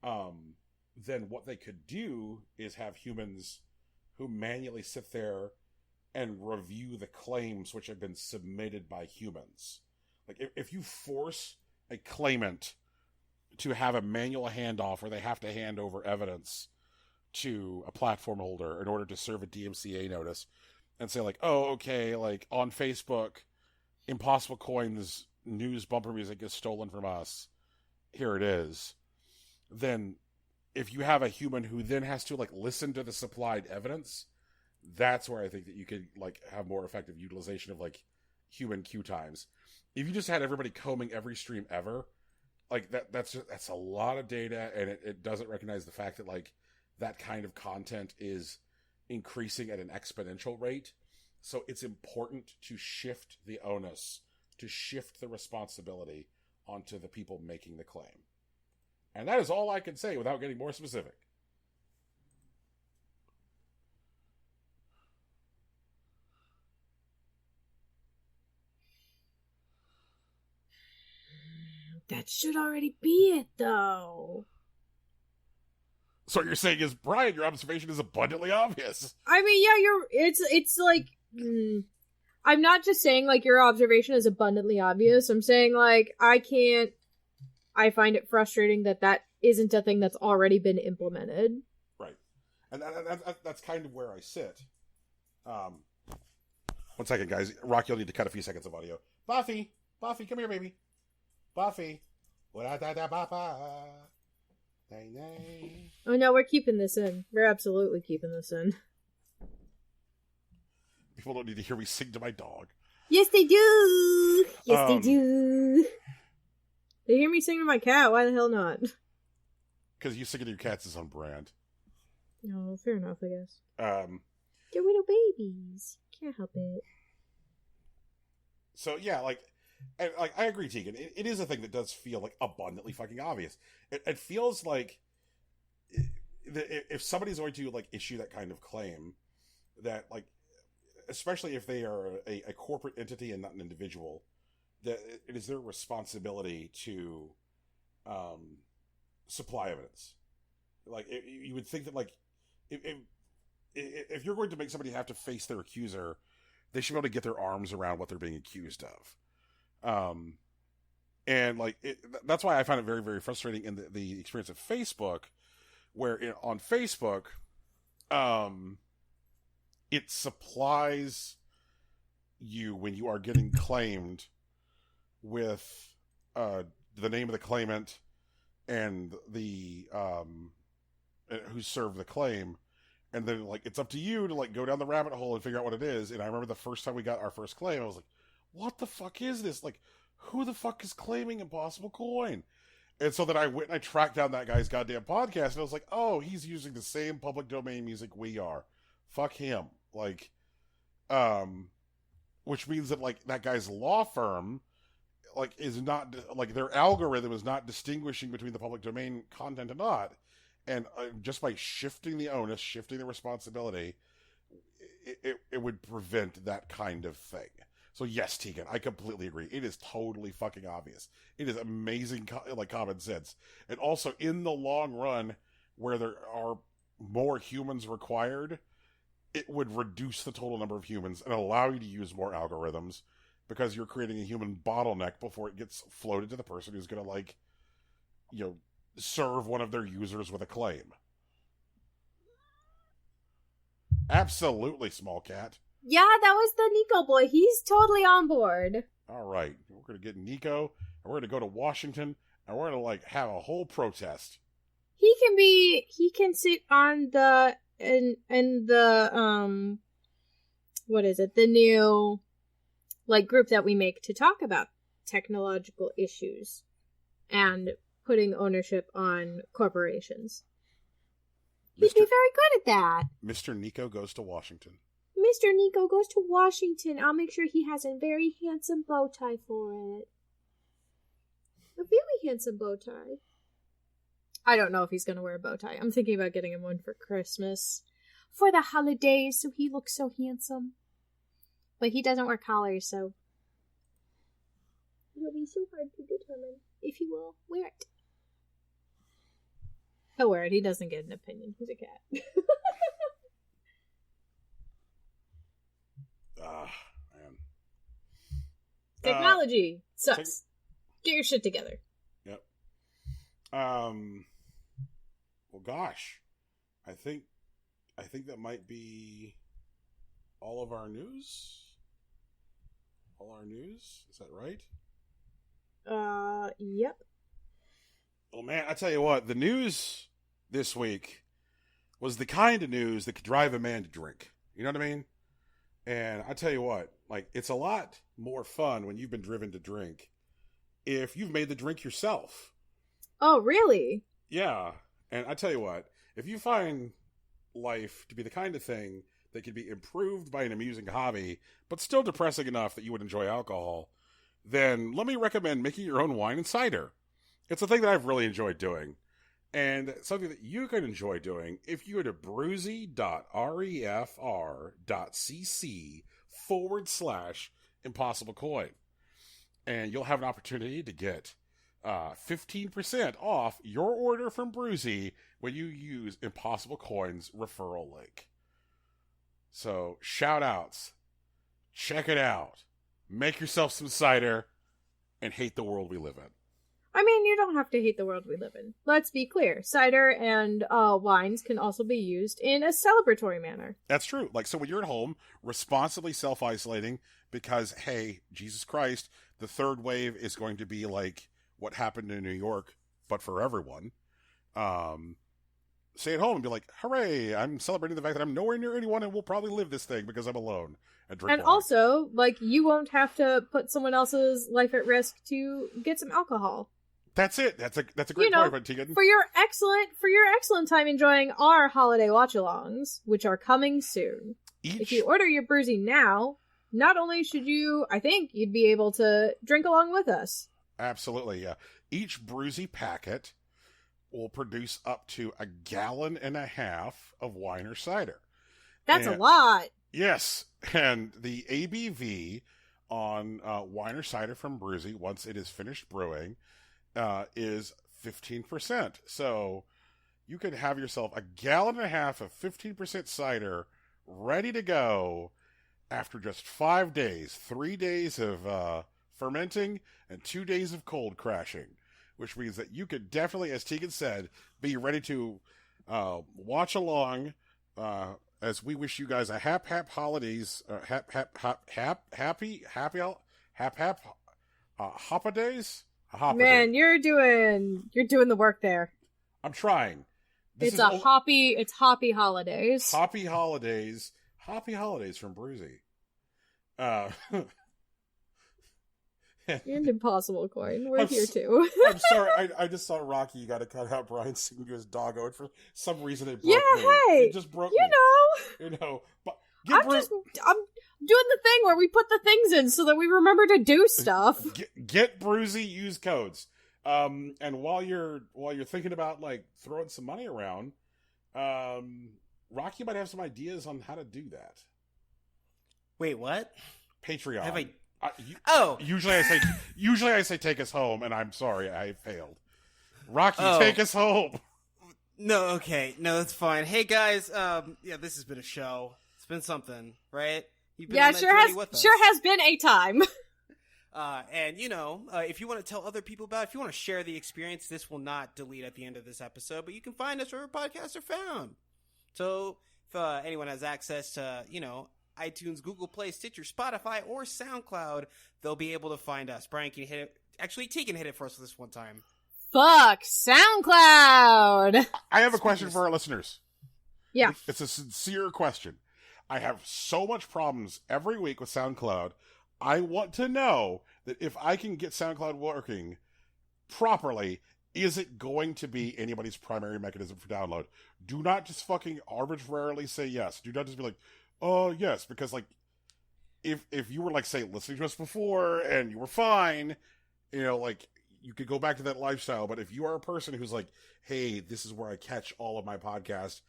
then what they could do is have humans who manually sit there and review the claims which have been submitted by humans. Like if you force a claimant to have a manual handoff where they have to hand over evidence to a platform holder in order to serve a DMCA notice and say like, oh, okay, like on Facebook, Impossible Coins news bumper music is stolen from us. Here it is. Then if you have a human who then has to like listen to the supplied evidence, that's where I think that you could like have more effective utilization of like human queue times. If you just had everybody combing every stream ever, like that's a lot of data, and it doesn't recognize the fact that like that kind of content is increasing at an exponential rate. So it's important to shift the onus, to shift the responsibility onto the people making the claim. And that is all I can say without getting more specific. That should already be it, though. So what you're saying is, Brian, your observation is abundantly obvious. I mean, yeah, it's like... I'm not just saying, like, your observation is abundantly obvious. I'm saying, like, I find it frustrating that isn't a thing that's already been implemented. Right. And that's kind of where I sit. 1 second, guys. Rocky will need to cut a few seconds of audio. Buffy, come here, baby. Buffy. Oh no, we're keeping this in. We're absolutely keeping this in. People don't need to hear me sing to my dog. Yes, they do. Yes, they do. They hear me sing to my cat. Why the hell not? Because you singing to your cats is on brand. No, fair enough, I guess. They're little babies. Can't help it. So yeah, I agree, Tegan. It is a thing that does feel like abundantly fucking obvious. It feels like if somebody's going to like issue that kind of claim, that like, especially if they are a corporate entity and not an individual, that it is their responsibility to supply evidence. Like you would think that like if you're going to make somebody have to face their accuser, they should be able to get their arms around what they're being accused of. And like that's why I find it very, very frustrating in the experience of Facebook, where on Facebook, it supplies you when you are getting claimed with the name of the claimant and the who served the claim, and then like it's up to you to like go down the rabbit hole and figure out what it is. And I remember the first time we got our first claim, I was like, what the fuck is this? Like, who the fuck is claiming Impossible Coin? And so then I went and I tracked down that guy's goddamn podcast, and I was like, oh, he's using the same public domain music we are. Fuck him. Like, which means that like that guy's law firm like is not like their algorithm is not distinguishing between the public domain content and not. And just by shifting the onus, shifting the responsibility, it would prevent that kind of thing. So yes, Tegan, I completely agree. It is totally fucking obvious. It is amazing, like common sense. And also, in the long run, where there are more humans required, it would reduce the total number of humans and allow you to use more algorithms, because you're creating a human bottleneck before it gets floated to the person who's going to like, serve one of their users with a claim. Absolutely, small cat. Yeah, that was the Nico boy. He's totally on board. All right. We're going to get Nico, and we're going to go to Washington, and we're going to, like, have a whole protest. He can sit on the, in the, what is it? The new, like, group that we make to talk about technological issues and putting ownership on corporations. He'd be very good at that. Mr. Nico Goes to Washington. Mr. Nico Goes to Washington. I'll make sure he has a very handsome bow tie for it. A very handsome bow tie. I don't know if he's going to wear a bow tie. I'm thinking about getting him one for Christmas. For the holidays, so he looks so handsome. But he doesn't wear collars, so it'll be so hard to determine if he will wear it. He'll wear it. He doesn't get an opinion. He's a cat. Man. Technology sucks. Get your shit together. Yep. Well, gosh, I think that might be all of our news. All our news, is that right? Yep. Well, man, I tell you what, the news this week was the kind of news that could drive a man to drink. You know what I mean? And I tell you what, like, it's a lot more fun when you've been driven to drink if you've made the drink yourself. Oh, really? Yeah. And I tell you what, if you find life to be the kind of thing that can be improved by an amusing hobby, but still depressing enough that you would enjoy alcohol, then let me recommend making your own wine and cider. It's a thing that I've really enjoyed doing. And something that you can enjoy doing if you go to bruzy.refr.cc/impossible coin. And you'll have an opportunity to get 15% off your order from Bruzy when you use Impossible Coin's referral link. So, shout outs. Check it out. Make yourself some cider and hate the world we live in. I mean, you don't have to hate the world we live in. Let's be clear. Cider and wines can also be used in a celebratory manner. That's true. Like, so when you're at home, responsibly self-isolating because, hey, Jesus Christ, the third wave is going to be like what happened in New York, but for everyone. Stay at home and be like, hooray, I'm celebrating the fact that I'm nowhere near anyone and will probably live this thing because I'm alone. And drink wine. Also, like, you won't have to put someone else's life at risk to get some alcohol. That's it. That's a great point, Tegan. For your excellent time enjoying our holiday watch-alongs, which are coming soon. If you order your Bruzy now, not only should you, I think, you'd be able to drink along with us. Absolutely, yeah. Each Bruzy packet will produce up to 1.5 gallons of wine or cider. That's a lot. Yes, and the ABV on wine or cider from Bruzy, once it is finished brewing, is 15%. So you could have yourself 1.5 gallons of 15% cider ready to go after just 5 days. 3 days of fermenting and 2 days of cold crashing, which means that you could definitely, as Tegan said, be ready to watch along as we wish you guys a happy holidays, happy holidays. Man, you're doing the work there. I'm trying. It's hoppy holidays. Hoppy holidays from Bruzy. And Impossible Coin. We're here too. I'm sorry. I just saw Rocky. You got to cut out Brian singing to his doggo, and for some reason it broke me. Hey, it just broke me. You know. But I'm doing the thing where we put the things in so that we remember to do stuff. Get Bruzy, use codes. And while you're thinking about like throwing some money around, Rocky might have some ideas on how to do that. Wait, what? Patreon. Have I? Usually I say take us home, and I'm sorry, I failed. Rocky, take us home. No, okay, no, that's fine. Hey guys, this has been a show. It's been something, right? You've been on that journey with us. Sure has been a time. And if you want to tell other people about it, if you want to share the experience, this will not delete at the end of this episode, but you can find us wherever podcasts are found. So if anyone has access to, iTunes, Google Play, Stitcher, Spotify, or SoundCloud, they'll be able to find us. Brian, can you hit it? Actually, Tegan hit it for us this one time. Fuck SoundCloud! I have a question for our listeners. Yeah. It's a sincere question. I have so much problems every week with SoundCloud. I want to know that if I can get SoundCloud working properly, is it going to be anybody's primary mechanism for download? Do not just fucking arbitrarily say yes. Do not just be like, oh, yes, because, like, if you were, like, say, listening to us before and you were fine, you know, like, you could go back to that lifestyle. But if you are a person who's like, hey, this is where I catch all of my podcasts,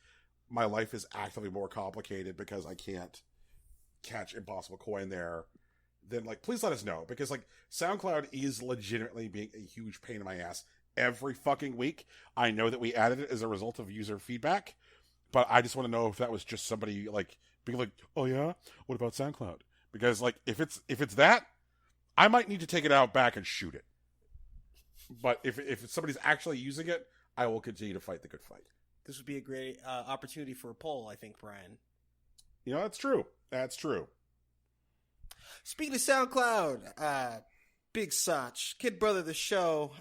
my life is actively more complicated because I can't catch Impossible Coin there, then, like, please let us know. Because, like, SoundCloud is legitimately being a huge pain in my ass every fucking week. I know that we added it as a result of user feedback, but I just want to know if that was just somebody, like, being like, oh yeah, what about SoundCloud? Because, like, if it's that, I might need to take it out back and shoot it. But if somebody's actually using it, I will continue to fight the good fight. This would be a great opportunity for a poll, I think, Brian. You know, that's true. That's true. Speaking of SoundCloud, Big Sach, kid brother of the show,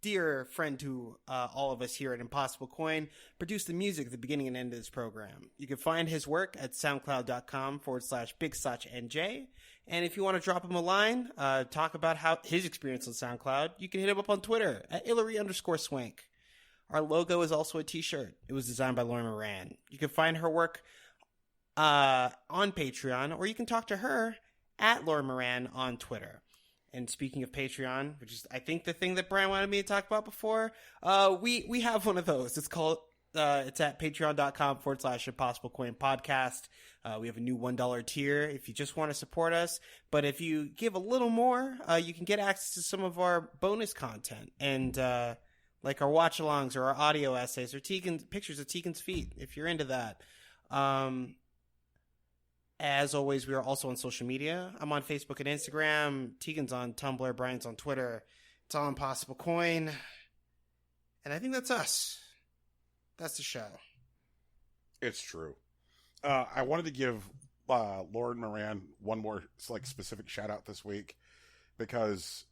dear friend to all of us here at Impossible Coin, produced the music at the beginning and end of this program. You can find his work at soundcloud.com/BigSachNJ. And if you want to drop him a line, talk about how his experience on SoundCloud, you can hit him up on Twitter at Hillary_Swank. Our logo is also a t-shirt. It was designed by Lauren Moran. You can find her work on Patreon, or you can talk to her at Lauren Moran on Twitter. And speaking of Patreon, which is, I think, the thing that Brian wanted me to talk about before, we have one of those. It's called, it's at patreon.com/Impossible Coin Podcast. We have a new $1 tier if you just want to support us. But if you give a little more, you can get access to some of our bonus content. And, like our watch-alongs or our audio essays or pictures of Tegan's feet, if you're into that. As always, we are also on social media. I'm on Facebook and Instagram. Tegan's on Tumblr. Brian's on Twitter. It's all Impossible Coin. And I think that's us. That's the show. It's true. I wanted to give Lauren Moran one more, like, specific shout-out this week because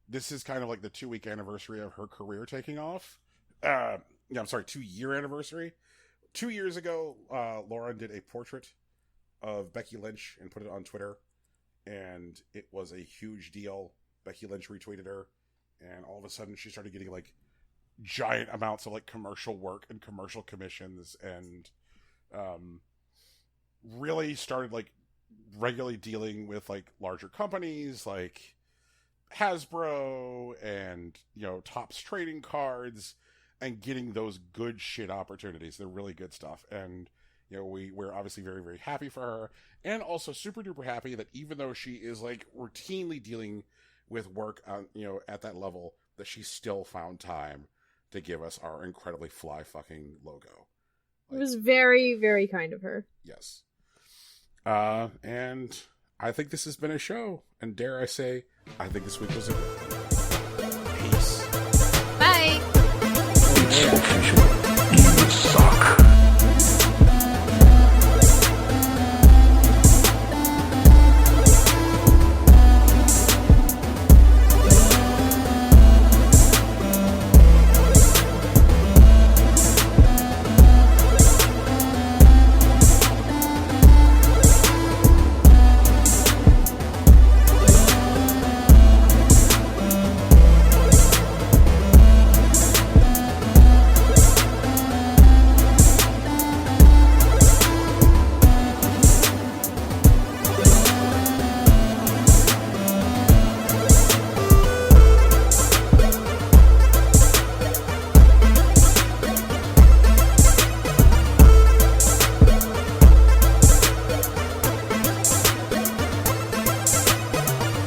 this is kind of like the 2-week anniversary of her career taking off. 2-year anniversary. 2 years ago, Lauren did a portrait of Becky Lynch and put it on Twitter, and it was a huge deal. Becky Lynch retweeted her, and all of a sudden she started getting, like, giant amounts of, like, commercial work and commercial commissions, and really started, like, regularly dealing with, like, larger companies like Hasbro and, you know, Topps trading cards, and getting those good shit opportunities. They're really good stuff. And, you know, we're obviously very, very happy for her, and also super duper happy that even though she is, like, routinely dealing with work on, you know, at that level, that she still found time to give us our incredibly fly fucking logo. It was very, very kind of her. Yes. And I think this has been a show. And dare I say, I think this week was a good one. Peace. Bye. Yeah.